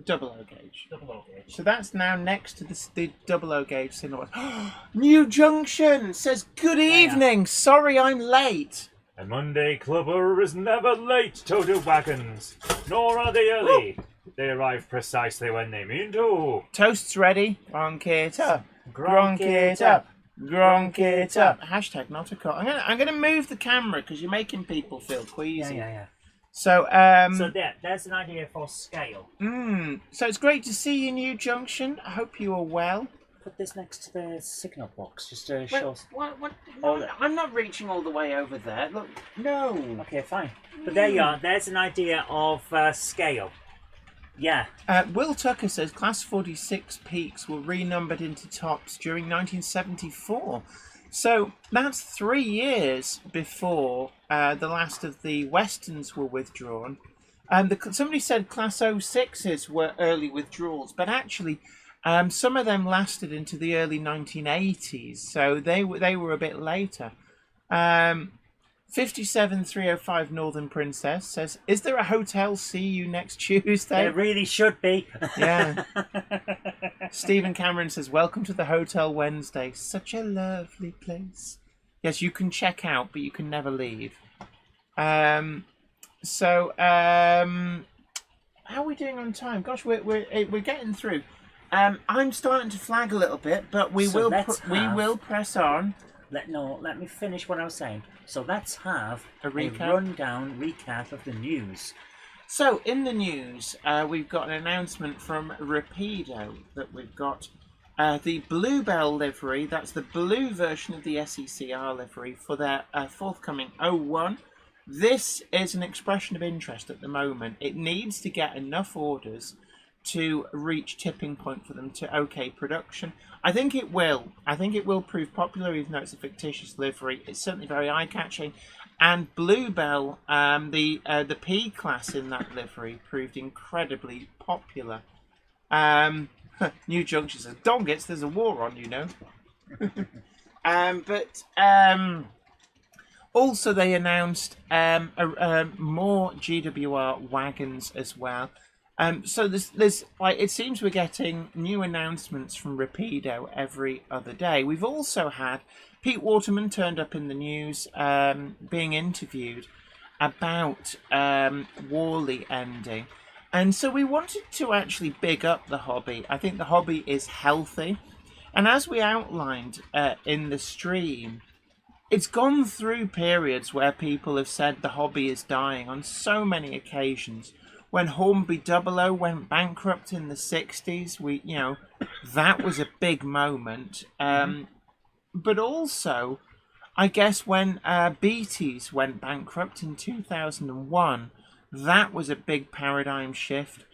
Double O gauge. Double O gauge. So that's now next to the double O gauge signal box. New junction says good evening. Sorry I'm late. A Monday clubber is never late to do wagons, nor are they early. They arrive precisely when they mean to. Toast's ready. Gronk it up. Gronk it up. Gronk it up. Hashtag not a call. I'm gonna move the camera because you're making people feel queasy. Yeah. So So there's an idea for scale. So it's great to see you, New Junction. I hope you are well. Put this next to the signal box, just to show. What? Oh, No, I'm not reaching all the way over there. Look, no. Okay, fine. But there you are. There's an idea of scale. Yeah. Will Tucker says Class 46 peaks were renumbered into tops during 1974. So that's 3 years before the last of the Westerns were withdrawn. Somebody said Class 06s were early withdrawals, but actually some of them lasted into the early 1980s, so they were a bit later. 57305 Northern Princess says, "Is there a hotel? See you next Tuesday." There really should be. Yeah. Stephen Cameron says, "Welcome to the Hotel Wednesday. Such a lovely place." Yes, you can check out, but you can never leave. How are we doing on time? Gosh, we're getting through. I'm starting to flag a little bit, but we will press on. Let me finish what I was saying. So let's have A recap? recap of the news. So in the news, we've got an announcement from Rapido that we've got the Bluebell livery. That's the blue version of the SECR livery for their forthcoming 01. This is an expression of interest at the moment. It needs to get enough orders to reach tipping point for them to okay production. I think it will. I think it will prove popular, even though it's a fictitious livery. It's certainly very eye-catching. And Bluebell, the P class in that livery, proved incredibly popular. New Junction says, "Dongits, there's a war on, you know." Also, they announced more GWR wagons as well. So there's like, it seems we're getting new announcements from Rapido every other day. We've also had Pete Waterman turned up in the news, being interviewed about Worley ending, and so we wanted to actually big up the hobby. I think the hobby is healthy, and as we outlined in the stream, it's gone through periods where people have said the hobby is dying on so many occasions. When Hornby 00 went bankrupt in the 60s, that was a big moment. But also, I guess when Beatties went bankrupt in 2001, that was a big paradigm shift.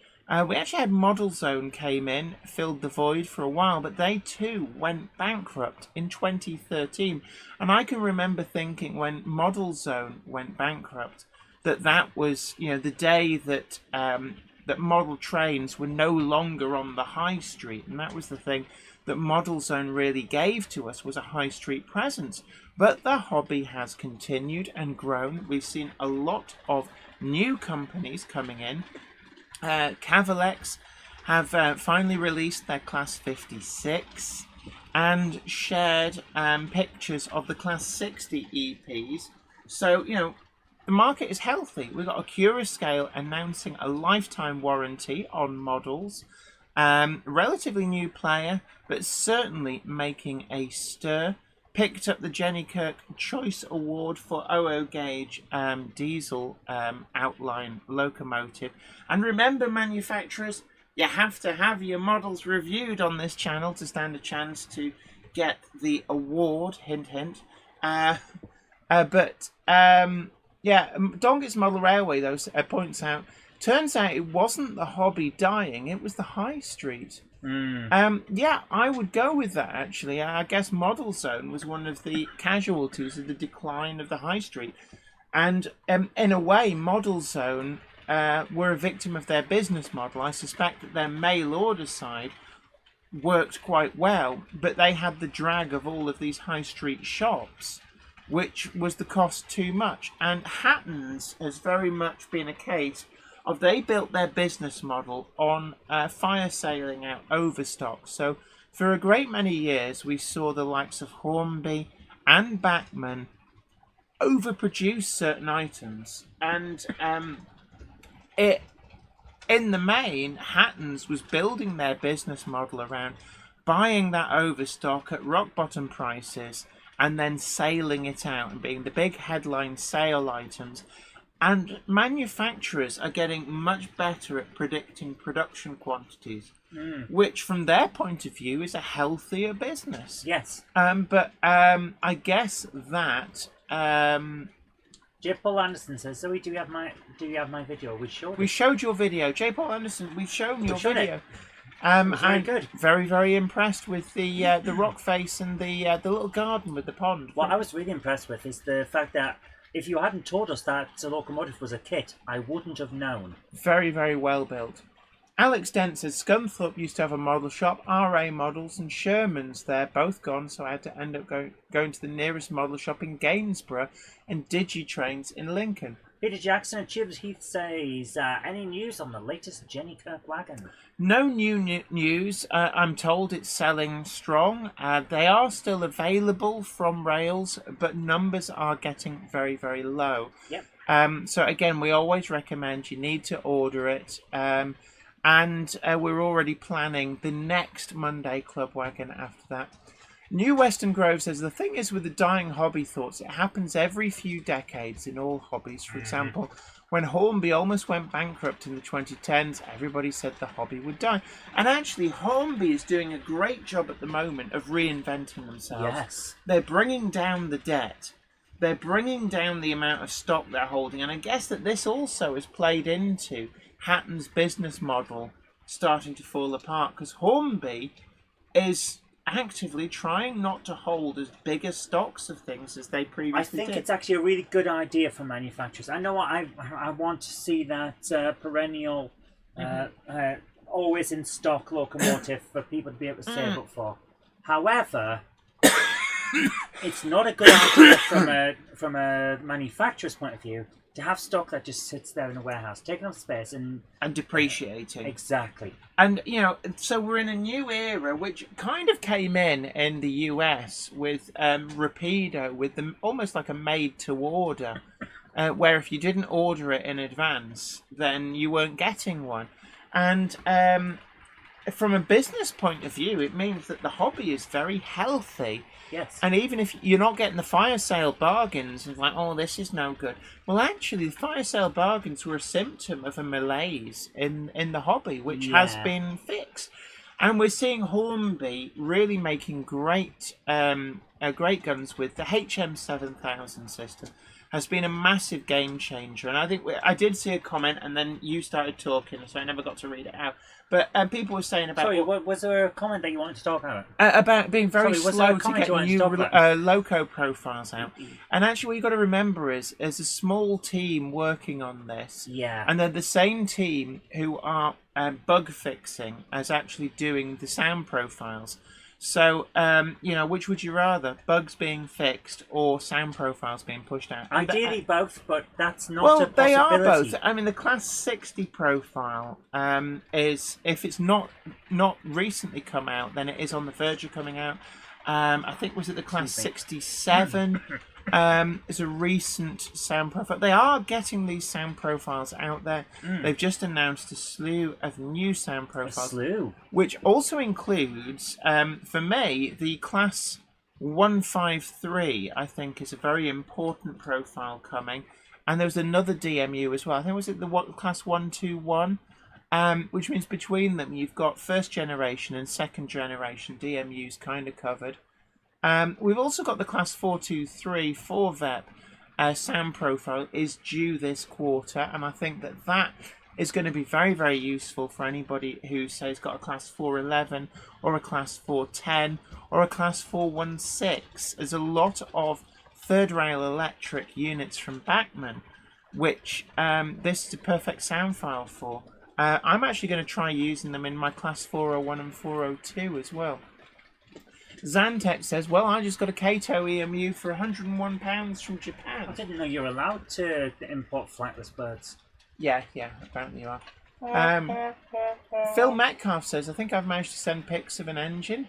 We actually had Model Zone came in, filled the void for a while, but they too went bankrupt in 2013. And I can remember thinking when Model Zone went bankrupt, that was, the day that that model trains were no longer on the high street, and that was the thing that Model Zone really gave to us, was a high street presence. But the hobby has continued and grown. We've seen a lot of new companies coming in. Cavalex have finally released their Class 56 and shared pictures of the Class 60 EPs. So, the market is healthy. We've got a Curascale announcing a lifetime warranty on models. Relatively new player, but certainly making a stir. Picked up the Jenny Kirk Choice Award for 00 gauge diesel outline locomotive. And remember, manufacturers, you have to have your models reviewed on this channel to stand a chance to get the award. Hint, hint. Dongit's Model Railway, though, points out, turns out it wasn't the hobby dying, it was the high street. Yeah, I would go with that, actually. I guess Model Zone was one of the casualties of the decline of the high street. And in a way, Model Zone were a victim of their business model. I suspect that their mail order side worked quite well, but they had the drag of all of these high street shops, which was the cost too much. And Hatton's has very much been a case of they built their business model on fire sailing out overstock. So for a great many years, we saw the likes of Hornby and Bachman overproduce certain items, and it in the main, Hatton's was building their business model around buying that overstock at rock bottom prices and then sailing it out and being the big headline sale items. And manufacturers are getting much better at predicting production quantities, which from their point of view is a healthier business. Yes. But I guess that J. Paul Anderson says, "Zoe, do you have my video? We showed your video, J. Paul Anderson. We've shown your video. It was very I'm good. Very, very impressed with the rock face and the little garden with the pond. What I was really impressed with is the fact that if you hadn't told us that the locomotive was a kit, I wouldn't have known. Very, very well built. Alex Dent says Scunthorpe used to have a model shop, RA Models and Sherman's there, both gone, so I had to end up going to the nearest model shop in Gainsborough and Digitrains in Lincoln. Peter Jackson at Chibs Heath says, any news on the latest Jenny Kirk wagon? No new news. I'm told it's selling strong. They are still available from Rails, but numbers are getting very, very low. Yep. So again, we always recommend you need to order it. And we're already planning the next Monday Club Wagon after that. New Western Grove says, the thing is with the dying hobby thoughts, it happens every few decades in all hobbies. For example, when Hornby almost went bankrupt in the 2010s, everybody said the hobby would die. And actually, Hornby is doing a great job at the moment of reinventing themselves. Yes. They're bringing down the debt. They're bringing down the amount of stock they're holding. And I guess that this also has played into Hatton's business model starting to fall apart, because Hornby is actively trying not to hold as big a stocks of things as they previously I think did. it's actually a really good idea for manufacturers. I know I want to see that perennial, always in stock locomotive for people to be able to save up for. However, it's not a good idea from a manufacturer's point of view to have stock that just sits there in a warehouse, taking up space and depreciating. Exactly. And, you know, so we're in a new era, which kind of came in the US with Rapido, with them almost like a made-to-order, where if you didn't order it in advance, then you weren't getting one. And from a business point of view, it means that the hobby is very healthy. Yes. And even if you're not getting the fire sale bargains, it's like, oh, this is no good. Well, actually, the fire sale bargains were a symptom of a malaise in the hobby, which has been fixed. And we're seeing Hornby really making great guns with the HM7000 system. Has been a massive game changer, and I think I did see a comment, and then you started talking, so I never got to read it out. But people were saying about... Sorry, was there a comment that you wanted to talk about? About being very slow to get new to loco profiles out. And actually what you've got to remember is there's a small team working on this. Yeah. And they're the same team who are bug fixing as actually doing the sound profiles. So, you know, which would you rather? Bugs being fixed or sound profiles being pushed out? Ideally both, but that's not a possibility. Well, they are both. I mean, the Class 60 profile is, if it's not recently come out, then it is on the verge of coming out. I think, was it the Class 67? Is a recent sound profile. They are getting these sound profiles out there. They've just announced a slew of new sound profiles. A slew? Which also includes, for me, the Class 153, I think, is a very important profile coming. And there's another DMU as well. I think, was it the Class 121? Which means between them, you've got first generation and second generation DMUs kind of covered. We've also got the Class 423 4VEP sound profile is due this quarter, and I think that is going to be very, very useful for anybody who, say, has got a Class 411 or a Class 410 or a Class 416. There's a lot of third rail electric units from Bachmann, which this is a perfect sound file for. I'm actually going to try using them in my Class 401 and 402 as well. Zantex says, well, I just got a Kato EMU for £101 from Japan. I didn't know you're allowed to import flightless birds. Yeah, apparently you are. Phil Metcalf says, I think I've managed to send pics of an engine.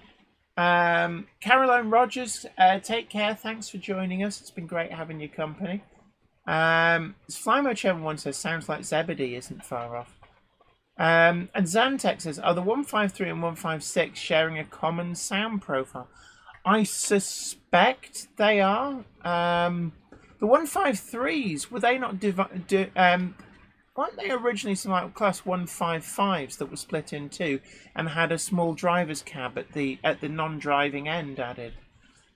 Caroline Rogers, take care. Thanks for joining us. It's been great having your company. Flymo Chairman 1 says, sounds like Zebedee isn't far off. And Zantex says, are the 153 and 156 sharing a common sound profile? I suspect they are. The 153s, were they not weren't they originally some like Class 155s that were split in two and had a small driver's cab at the non-driving end added?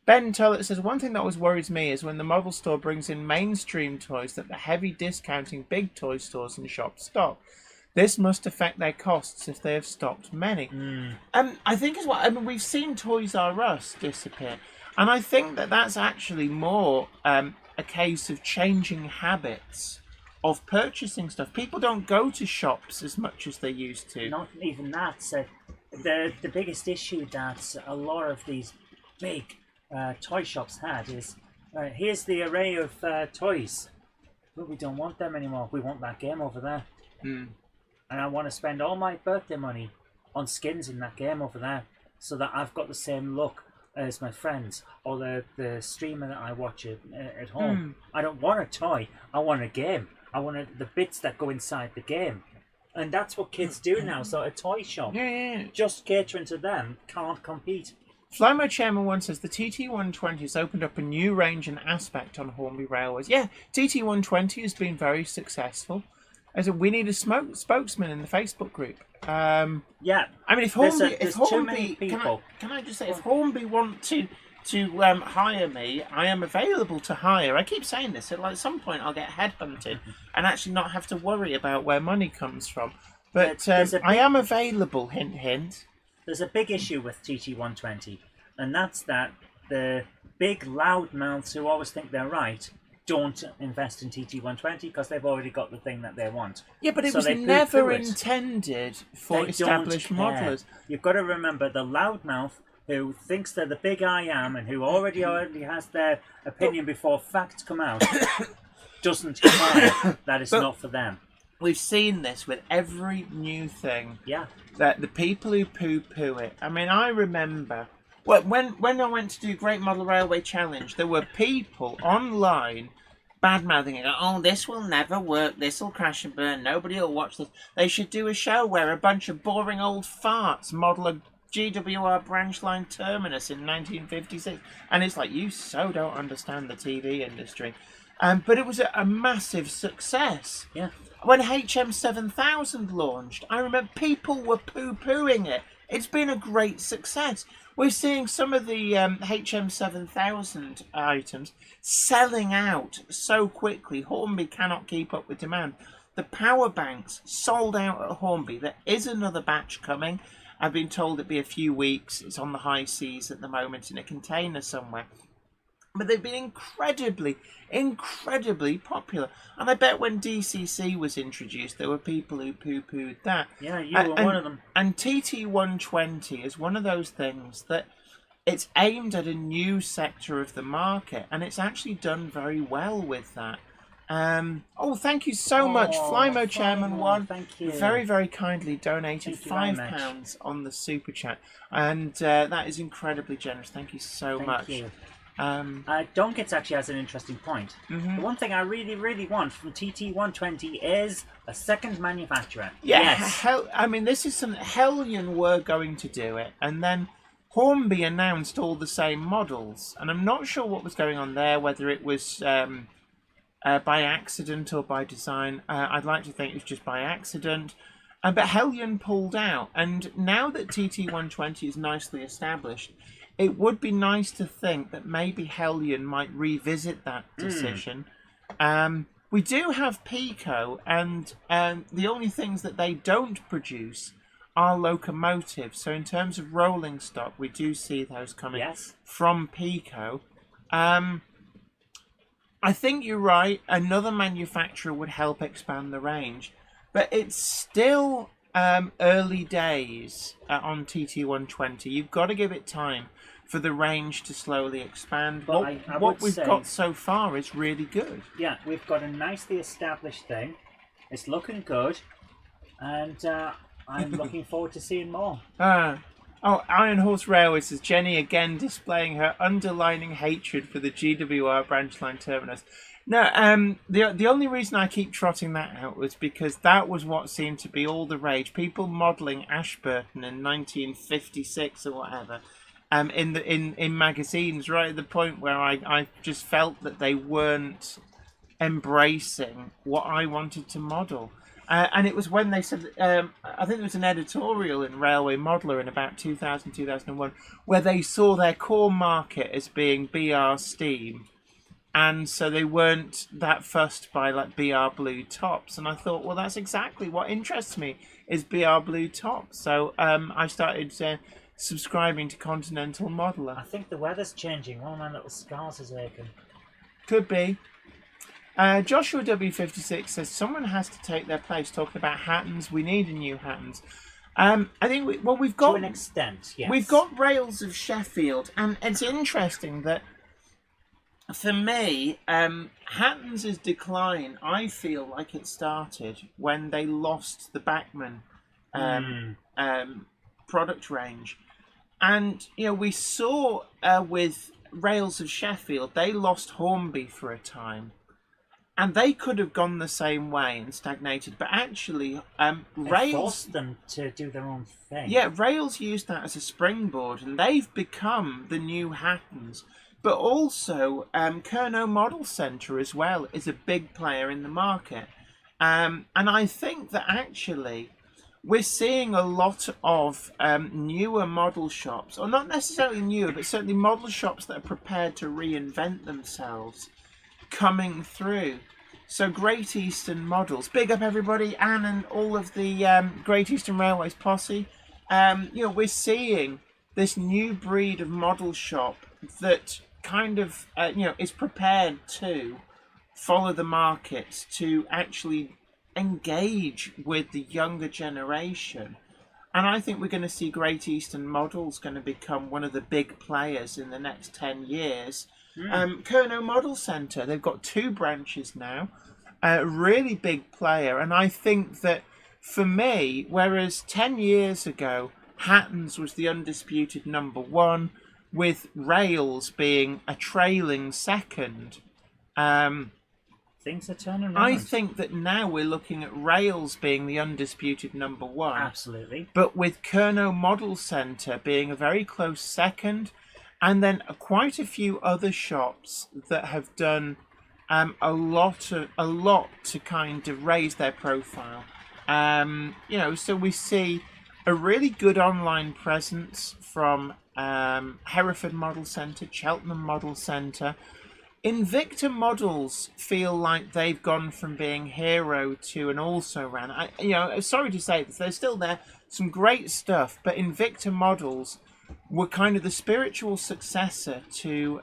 Ben Tullett says, one thing that always worries me is when the model store brings in mainstream toys that the heavy discounting big toy stores and shops stock. This must affect their costs if they have stocked many. I think as well. I mean, we've seen Toys R Us disappear, and I think that that's actually more a case of changing habits of purchasing stuff. People don't go to shops as much as they used to. Not even that. So the biggest issue that a lot of these big toy shops had is, here's the array of toys, but we don't want them anymore. We want that game over there. And I want to spend all my birthday money on skins in that game over there so that I've got the same look as my friends or the streamer that I watch at home. I don't want a toy. I want a game. I want the bits that go inside the game. And that's what kids do now. So a toy shop, just catering to them, can't compete. Flymo Chairman 1 says the TT120 has opened up a new range and aspect on Hornby Railways. Yeah, TT120 has been very successful. As we need a spokesman in the Facebook group. I mean, if Hornby, too many people. Can I just say, if Hornby want to hire me, I am available to hire. I keep saying this. At some point, I'll get headhunted and actually not have to worry about where money comes from. But I am available. Hint, hint. There's a big issue with TT120, and that's that the big loudmouths who always think they're right don't invest in TT120 because they've already got the thing that they want. Yeah, but it was never intended for established modelers. You've got to remember the loudmouth who thinks they're the big I am and who already has their opinion before facts come out doesn't care that it's not for them. We've seen this with every new thing. Yeah. That the people who poo-poo it. I mean, I remember... Well, when I went to do Great Model Railway Challenge, there were people online bad-mouthing it. Oh, this will never work. This will crash and burn. Nobody will watch this. They should do a show where a bunch of boring old farts model a GWR branch line terminus in 1956. And it's like, you so don't understand the TV industry. But it was a massive success. Yeah. When HM7000 launched, I remember people were poo-pooing it. It's been a great success. We're seeing some of the HM7000 items selling out so quickly. Hornby cannot keep up with demand. The power banks sold out at Hornby. There is another batch coming. I've been told it'll be a few weeks. It's on the high seas at the moment in a container somewhere. But they've been incredibly popular. And I bet when DCC was introduced, there were people who poo-pooed that. Yeah, you were one of them. And TT120 is one of those things that it's aimed at a new sector of the market, and it's actually done very well with that. Thank you so much. Flymo Chairman 1, thank you. Very, very kindly donated £5 on the Super Chat. And that is incredibly generous. Thank you so much. Thank you. Donkits actually has an interesting point. The one thing I really, really want from TT120 is a second manufacturer. Yeah, yes. I mean, this is some... Hellion were going to do it, and then Hornby announced all the same models, and I'm not sure what was going on there, whether it was by accident or by design. I'd like to think it was just by accident. But Hellion pulled out, and now that TT120 is nicely established, it would be nice to think that maybe Hellion might revisit that decision. We do have Pico, and the only things that they don't produce are locomotives. So in terms of rolling stock, we do see those coming from Pico. I think you're right. Another manufacturer would help expand the range, but it's still early days on TT120. You've got to give it time for the range to slowly expand. But What we've got so far is really good. Yeah, we've got a nicely established thing. It's looking good, and I'm looking forward to seeing more. Iron Horse Railway says Jenny again displaying her underlining hatred for the GWR branch line terminus. No, the only reason I keep trotting that out was because that was what seemed to be all the rage. People modelling Ashburton in 1956 or whatever, in magazines, right at the point where I just felt that they weren't embracing what I wanted to model. And it was when they said, I think there was an editorial in Railway Modeller in about 2000, 2001, where they saw their core market as being BR Steam. And so they weren't that fussed by like BR Blue tops. And I thought, well, that's exactly what interests me, is BR Blue tops. So I started subscribing to Continental Modeller. I think the weather's changing. One of my little scars is aching. Could be. Joshua W56 says someone has to take their place talking about Hattons. We need a new Hattons. I think we've got, to an extent, yes. We've got Rails of Sheffield, and it's interesting that for me, Hattons' decline, I feel like it started when they lost the Bachmann product range, and we saw with Rails of Sheffield they lost Hornby for a time. And they could have gone the same way and stagnated, but actually, Rails forced them to do their own thing. Yeah, Rails used that as a springboard, and they've become the new Hattons. But also, Kernow Model Centre as well is a big player in the market, and I think that actually we're seeing a lot of newer model shops, or not necessarily newer, but certainly model shops that are prepared to reinvent themselves, coming through. So Great Eastern Models, big up everybody, Anne and all of the Great Eastern Railways posse. We're seeing this new breed of model shop that kind of is prepared to follow the markets, to actually engage with the younger generation. And I think we're going to see Great Eastern Models going to become one of the big players in the next 10 years. Kernow Model Centre, they've got 2 branches now, a really big player, and I think that for me, whereas 10 years ago Hattons was the undisputed number 1, with Rails being a trailing second, things are turning around. I think that now we're looking at Rails being the undisputed number 1. Absolutely. But with Kernow Model Centre being a very close second, and then quite a few other shops that have done a lot to kind of raise their profile. So we see a really good online presence from Hereford Model Centre, Cheltenham Model Centre. Invicta Models feel like they've gone from being hero to an also-ran. Sorry to say this, they're still there. Some great stuff, but Invicta Models were kind of the spiritual successor to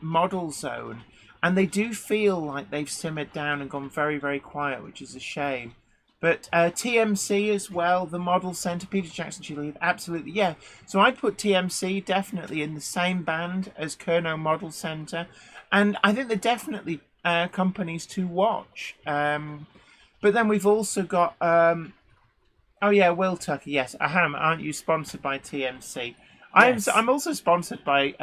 Model Zone, and they do feel like they've simmered down and gone very, very quiet, which is a shame. But TMC as well, the Model Centre, Peter Jackson Chile, absolutely, yeah. So I'd put TMC definitely in the same band as Kernow Model Centre, and I think they're definitely companies to watch. But then we've also got, Will Tucker, yes, aren't you sponsored by TMC? Yes. I'm also sponsored by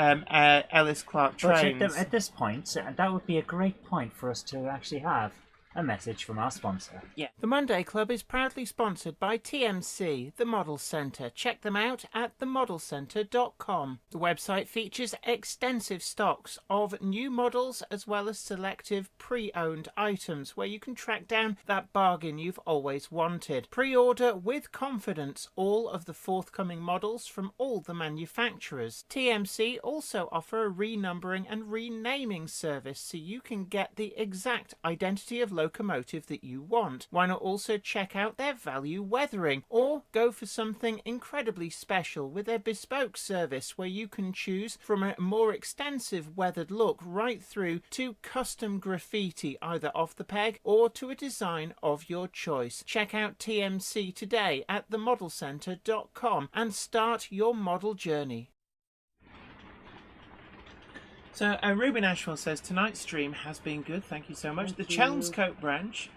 Ellis Clark Trains. But at this point, that would be a great point for us to actually have a message from our sponsor. Yeah. The Monday Club is proudly sponsored by TMC, the Model Centre. Check them out at themodelcentre.com. The website features extensive stocks of new models as well as selective pre-owned items where you can track down that bargain you've always wanted. Pre-order with confidence all of the forthcoming models from all the manufacturers. TMC also offer a renumbering and renaming service so you can get the exact identity of locomotive that you want. Why not also check out their value weathering or go for something incredibly special with their bespoke service where you can choose from a more extensive weathered look right through to custom graffiti either off the peg or to a design of your choice. Check out TMC today at themodelcentre.com and start your model journey. So Ruben Ashwell says tonight's stream has been good. Thank you so much. Thank The you. Chelmscote branch,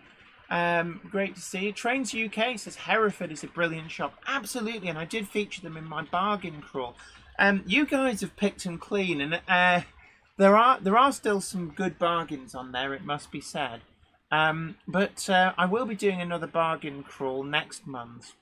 great to see you. Trains UK says Hereford is a brilliant shop. Absolutely, and I did feature them in my bargain crawl. You guys have picked them clean, and there are still some good bargains on there. It must be said. But I will be doing another bargain crawl next month.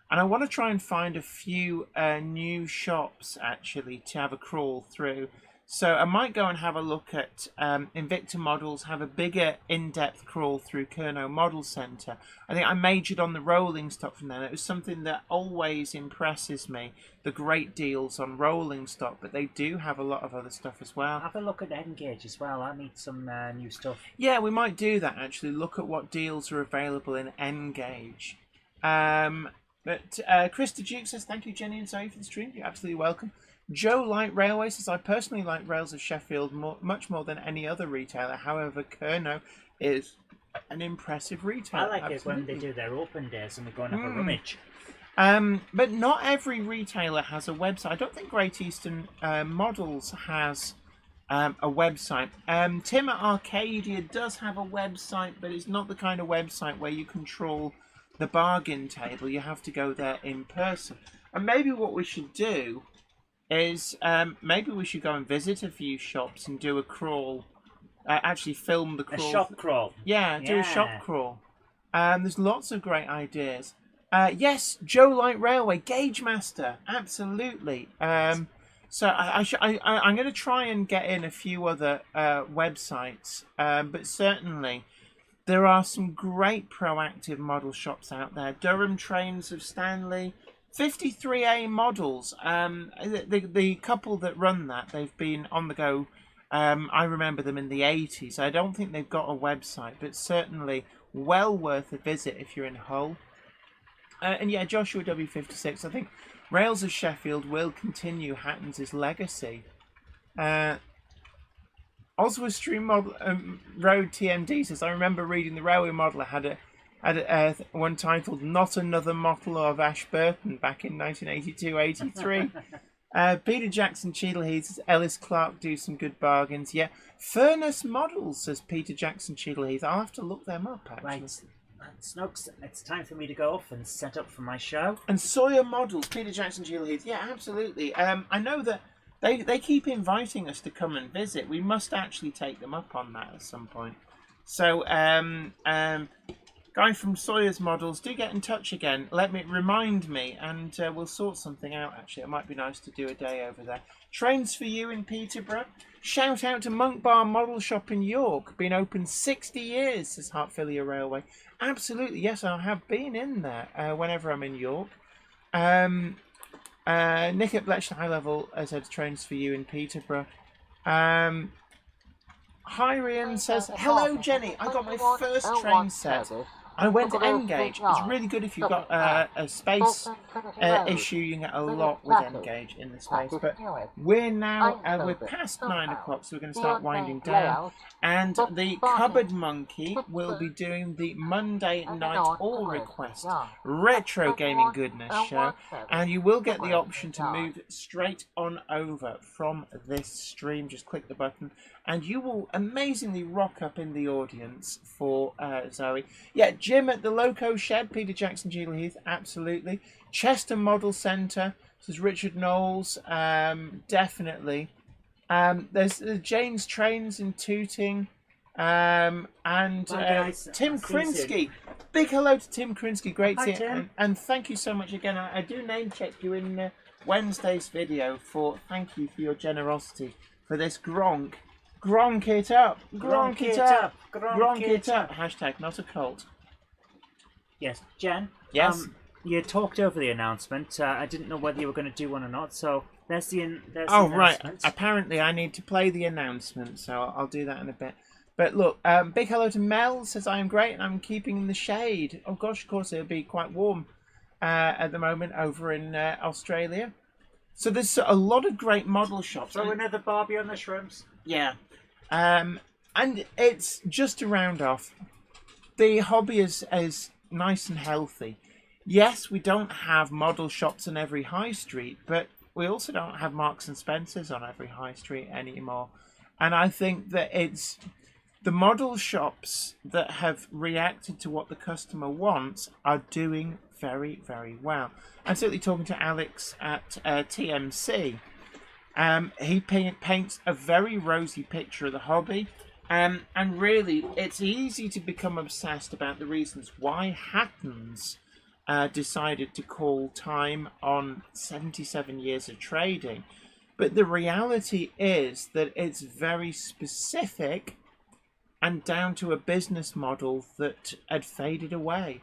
And I want to try and find a few new shops actually to have a crawl through. So I might go and have a look at Invicta Models, have a bigger in-depth crawl through Kernow Model Centre. I think I majored on the rolling stock from them. It was something that always impresses me, the great deals on rolling stock, but they do have a lot of other stuff as well. Have a look at Engage as well. I need some new stuff. Yeah, we might do that actually, look at what deals are available in Engage. But Krista Duke says, thank you, Jenny and Zoe, for the stream. You're absolutely welcome. Joe Light Railway says, I personally like Rails of Sheffield much more than any other retailer. However, Kernow is an impressive retailer. I like absolutely. it when they do their open days and we go and have a rummage. But not every retailer has a website. I don't think Great Eastern Models has a website. Tim at Arcadia does have a website, but it's not the kind of website where you control the bargain table. You have to go there in person. And maybe what we should do is maybe we should go and visit a few shops and do a crawl. Actually film the crawl. A shop crawl. Yeah, do a shop crawl. There's lots of great ideas. Yes, Joe Light Railway, Gauge Master, absolutely. So I'm going to try and get in a few other websites, but certainly there are some great proactive model shops out there. Durham Trains of Stanley, 53A Models. The couple that run that, they've been on the go. I remember them in the 80s. I don't think they've got a website, but certainly well worth a visit if you're in Hull. And yeah, Joshua W56, I think Rails of Sheffield will continue Hattons' legacy. Oswald Stream Model Road TMD says, I remember reading the Railway Modeller had one titled Not Another Model of Ashburton back in 1982-83. Peter Jackson Cheadleheath says, Ellis Clark do some good bargains. Yeah, Furnace Models says Peter Jackson Cheadleheath. I'll have to look them up actually. Right, Snooks, it's time for me to go off and set up for my show. And Sawyer Models, Peter Jackson Cheadleheath. Yeah, absolutely. I know that they keep inviting us to come and visit. We must actually take them up on that at some point. So, guy from Sawyer's Models, do get in touch again. Remind me, and we'll sort something out. Actually, it might be nice to do a day over there. Trains for You in Peterborough. Shout out to Monk Bar Model Shop in York. Been open 60 years, says Hertfordshire Railway. Absolutely, yes, I have been in there whenever I'm in York. Nick at Bletchley High Level said Trains for You in Peterborough. Hyrian says, hello Jenny, I got my first train set. I went to Engage. It's really good if you've got a space issue. You can get a lot with Engage in the space. But we're now we're past 9 o'clock, so we're going to start winding down. And the Cupboard Monkey will be doing the Monday night all request retro gaming goodness show, and you will get the option to move straight on over from this stream. Just click the button, and you will amazingly rock up in the audience for Zoe. Yeah, Jim at the Loco Shed, Peter Jackson Cheadleheath, absolutely. Chester Model Centre, this is Richard Knowles, definitely. There's Jane's Trains in Tooting. And Bye, guys. Tim I'll see you soon. Krinsky. Big hello to Tim Krinsky. Great Hi, to see you. Tim. And thank you so much again. I do name check you in Wednesday's video for thank you for your generosity for this Gronk. Gronk it up. Gronk it up. Gronk it up. Hashtag not a cult. Yes, Jen. Yes. You talked over the announcement. I didn't know whether you were going to do one or not. So there's the Oh, the right. announcement. Apparently, I need to play the announcement, so I'll do that in a bit. But look, big hello to Mel, says I am great and I'm keeping in the shade. Oh gosh, of course, it'll be quite warm at the moment over in Australia. So there's a lot of great model shops. So another Barbie on the shrooms. Yeah. And it's just to round off, the hobby is nice and healthy. Yes, we don't have model shops on every high street, but we also don't have Marks and Spencers on every high street anymore. And I think that it's the model shops that have reacted to what the customer wants are doing very, very well. I'm certainly talking to Alex at TMC. He paints a very rosy picture of the hobby. And really, it's easy to become obsessed about the reasons why Hatton's decided to call time on 77 years of trading. But the reality is that it's very specific and down to a business model that had faded away.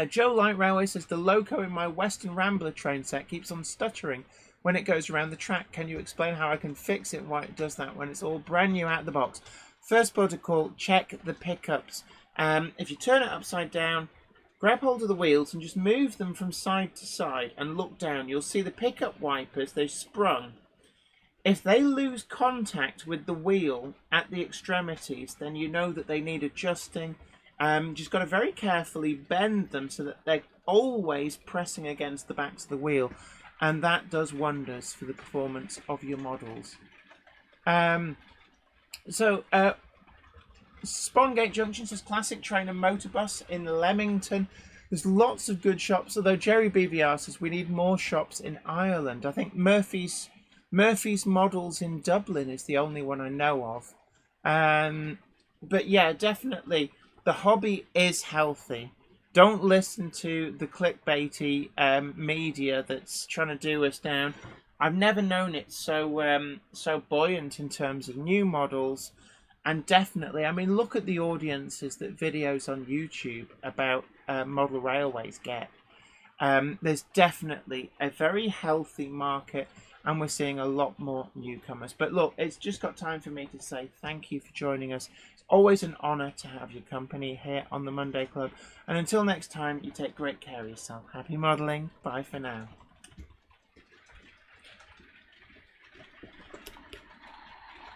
Joe Light Railway says, the loco in my Western Rambler train set keeps on stuttering when it goes around the track. Can you explain how I can fix it, why it does that when it's all brand new out of the box? First protocol, check the pickups. If you turn it upside down, grab hold of the wheels and just move them from side to side and look down. You'll see the pickup wipers, they've sprung. If they lose contact with the wheel at the extremities, then you know that they need adjusting. Just got to very carefully bend them so that they're always pressing against the backs of the wheel. And that does wonders for the performance of your models. Spongate Junction says classic train and motorbus in Leamington. There's lots of good shops, although Jerry BVR says we need more shops in Ireland. I think Murphy's Models in Dublin is the only one I know of. But yeah, definitely the hobby is healthy. Don't listen to the clickbaity media that's trying to do us down. I've never known it so buoyant in terms of new models. And definitely, I mean, look at the audiences that videos on YouTube about model railways get. There's definitely a very healthy market, and we're seeing a lot more newcomers. But look, it's just got time for me to say thank you for joining us. It's always an honour to have your company here on the Monday Club. And until next time, you take great care of yourself. Happy modelling. Bye for now.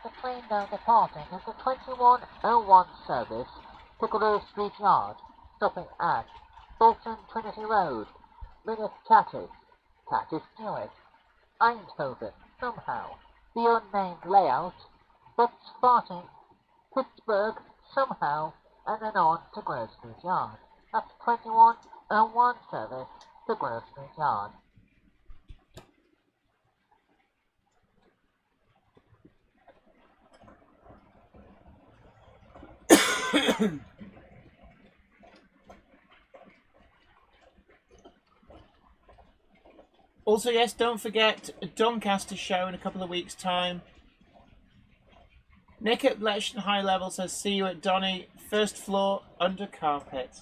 The train now departing is the 2101 service to Grove Street Yard, stopping at Bolton Trinity Road, Minute Tattis, Tattis Stewart, Eindhoven, somehow, the unnamed layout, but starting Pittsburgh, somehow, and then on to Grove Street Yard. That's 2101 service to Grove Street Yard. Also, yes, don't forget Doncaster show in a couple of weeks' time. Nick at Leicester High Level says, see you at Donny, first floor, under carpet.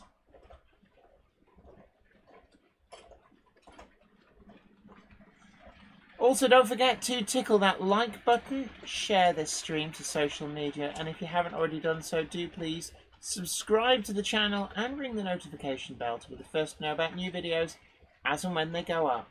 Also, don't forget to tickle that like button, share this stream to social media, and if you haven't already done so, do please subscribe to the channel and ring the notification bell to be the first to know about new videos as and when they go up.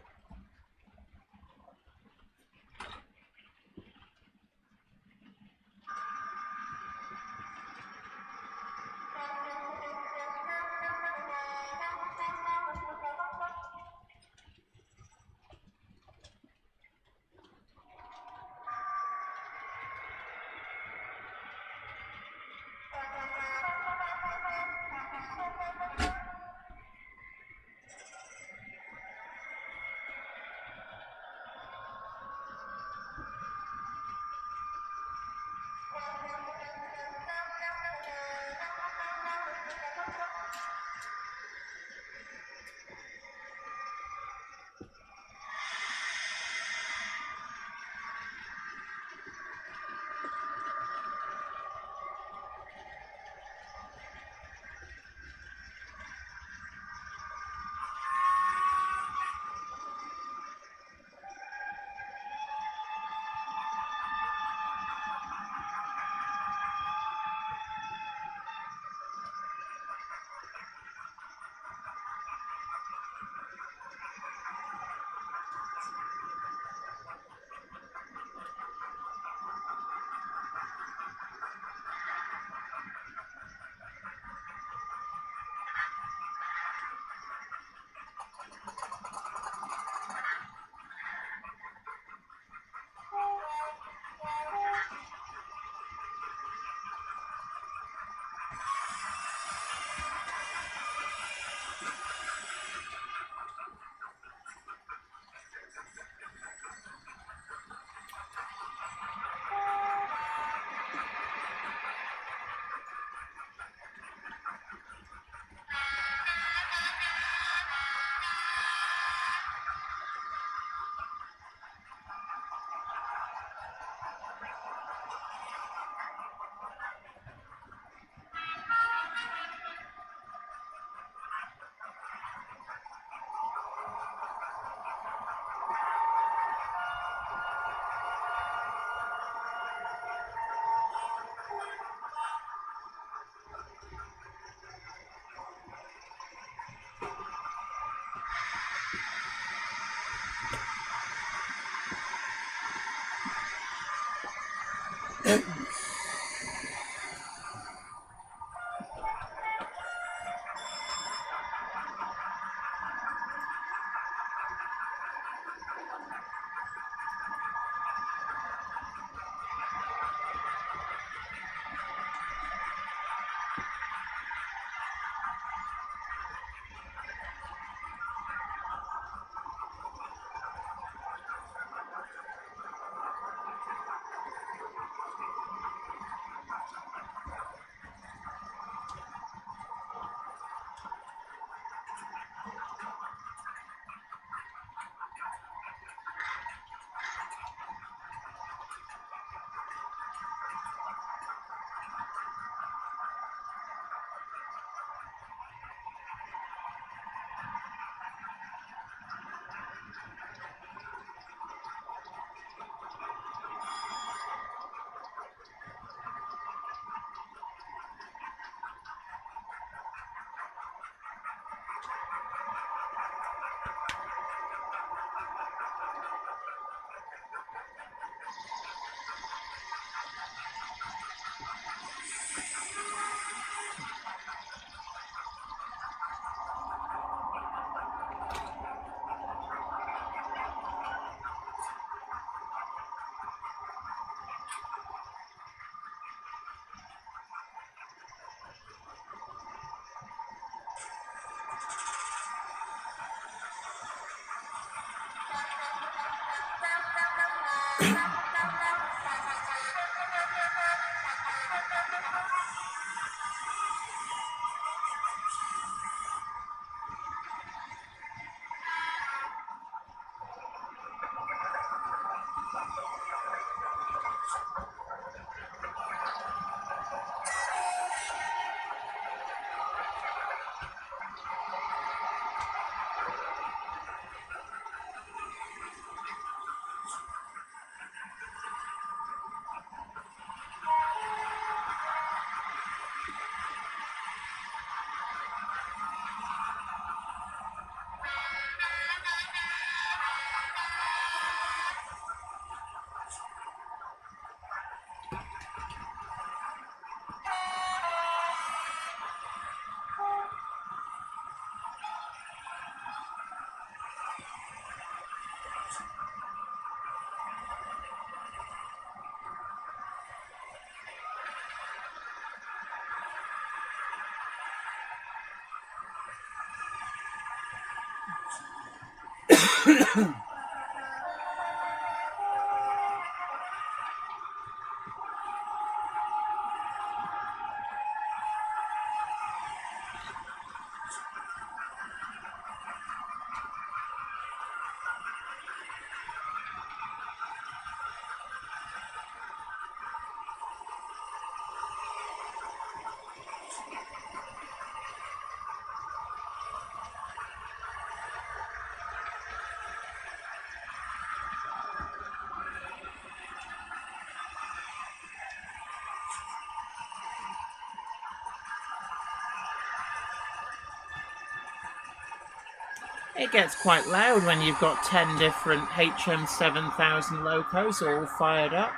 It gets quite loud when you've got 10 different HM7000 locos all fired up.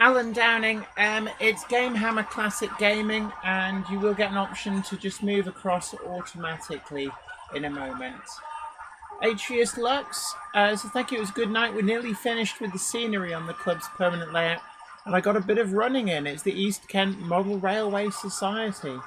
Alan Downing, it's Gamehammer Classic Gaming, and you will get an option to just move across automatically in a moment. Atreus Lux, so thank you, it was a good night. We're nearly finished with the scenery on the club's permanent layout, and I got a bit of running in. It's the East Kent Model Railway Society.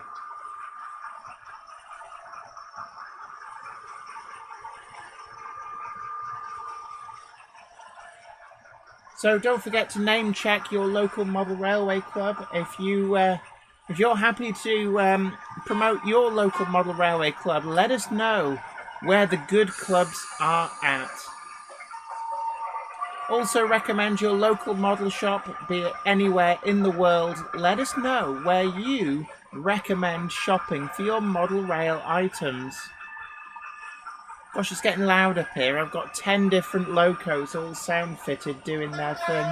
So don't forget to name check your local model railway club. If you're happy to promote your local model railway club, let us know where the good clubs are at. Also recommend your local model shop, be it anywhere in the world. Let us know where you recommend shopping for your model rail items. Gosh, it's getting loud up here. I've got 10 different locos all sound fitted doing their thing.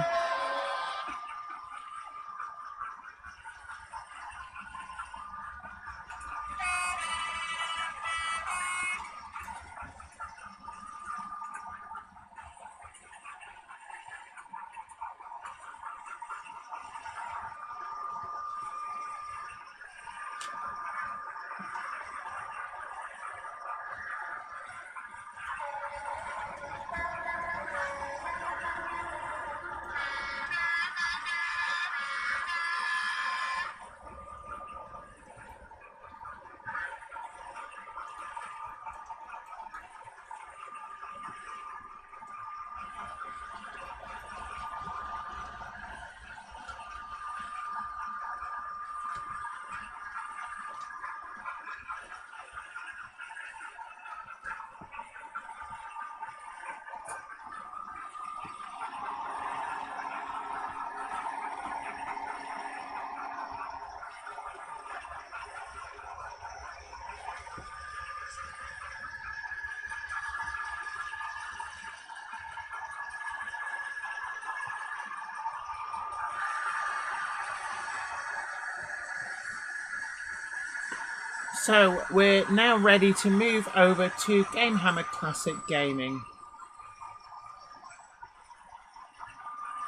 So we're now ready to move over to Gamehammer Classic Gaming.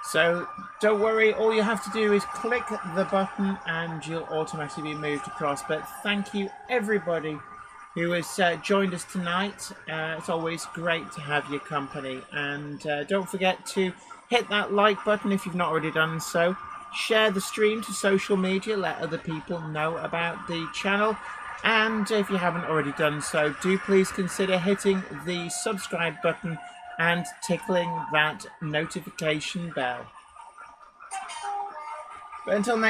So don't worry, all you have to do is click the button and you'll automatically be moved across. But thank you everybody who has joined us tonight. It's always great to have your company. And don't forget to hit that like button if you've not already done so. Share the stream to social media, let other people know about the channel. And if you haven't already done so, do please consider hitting the subscribe button and tickling that notification bell. But until next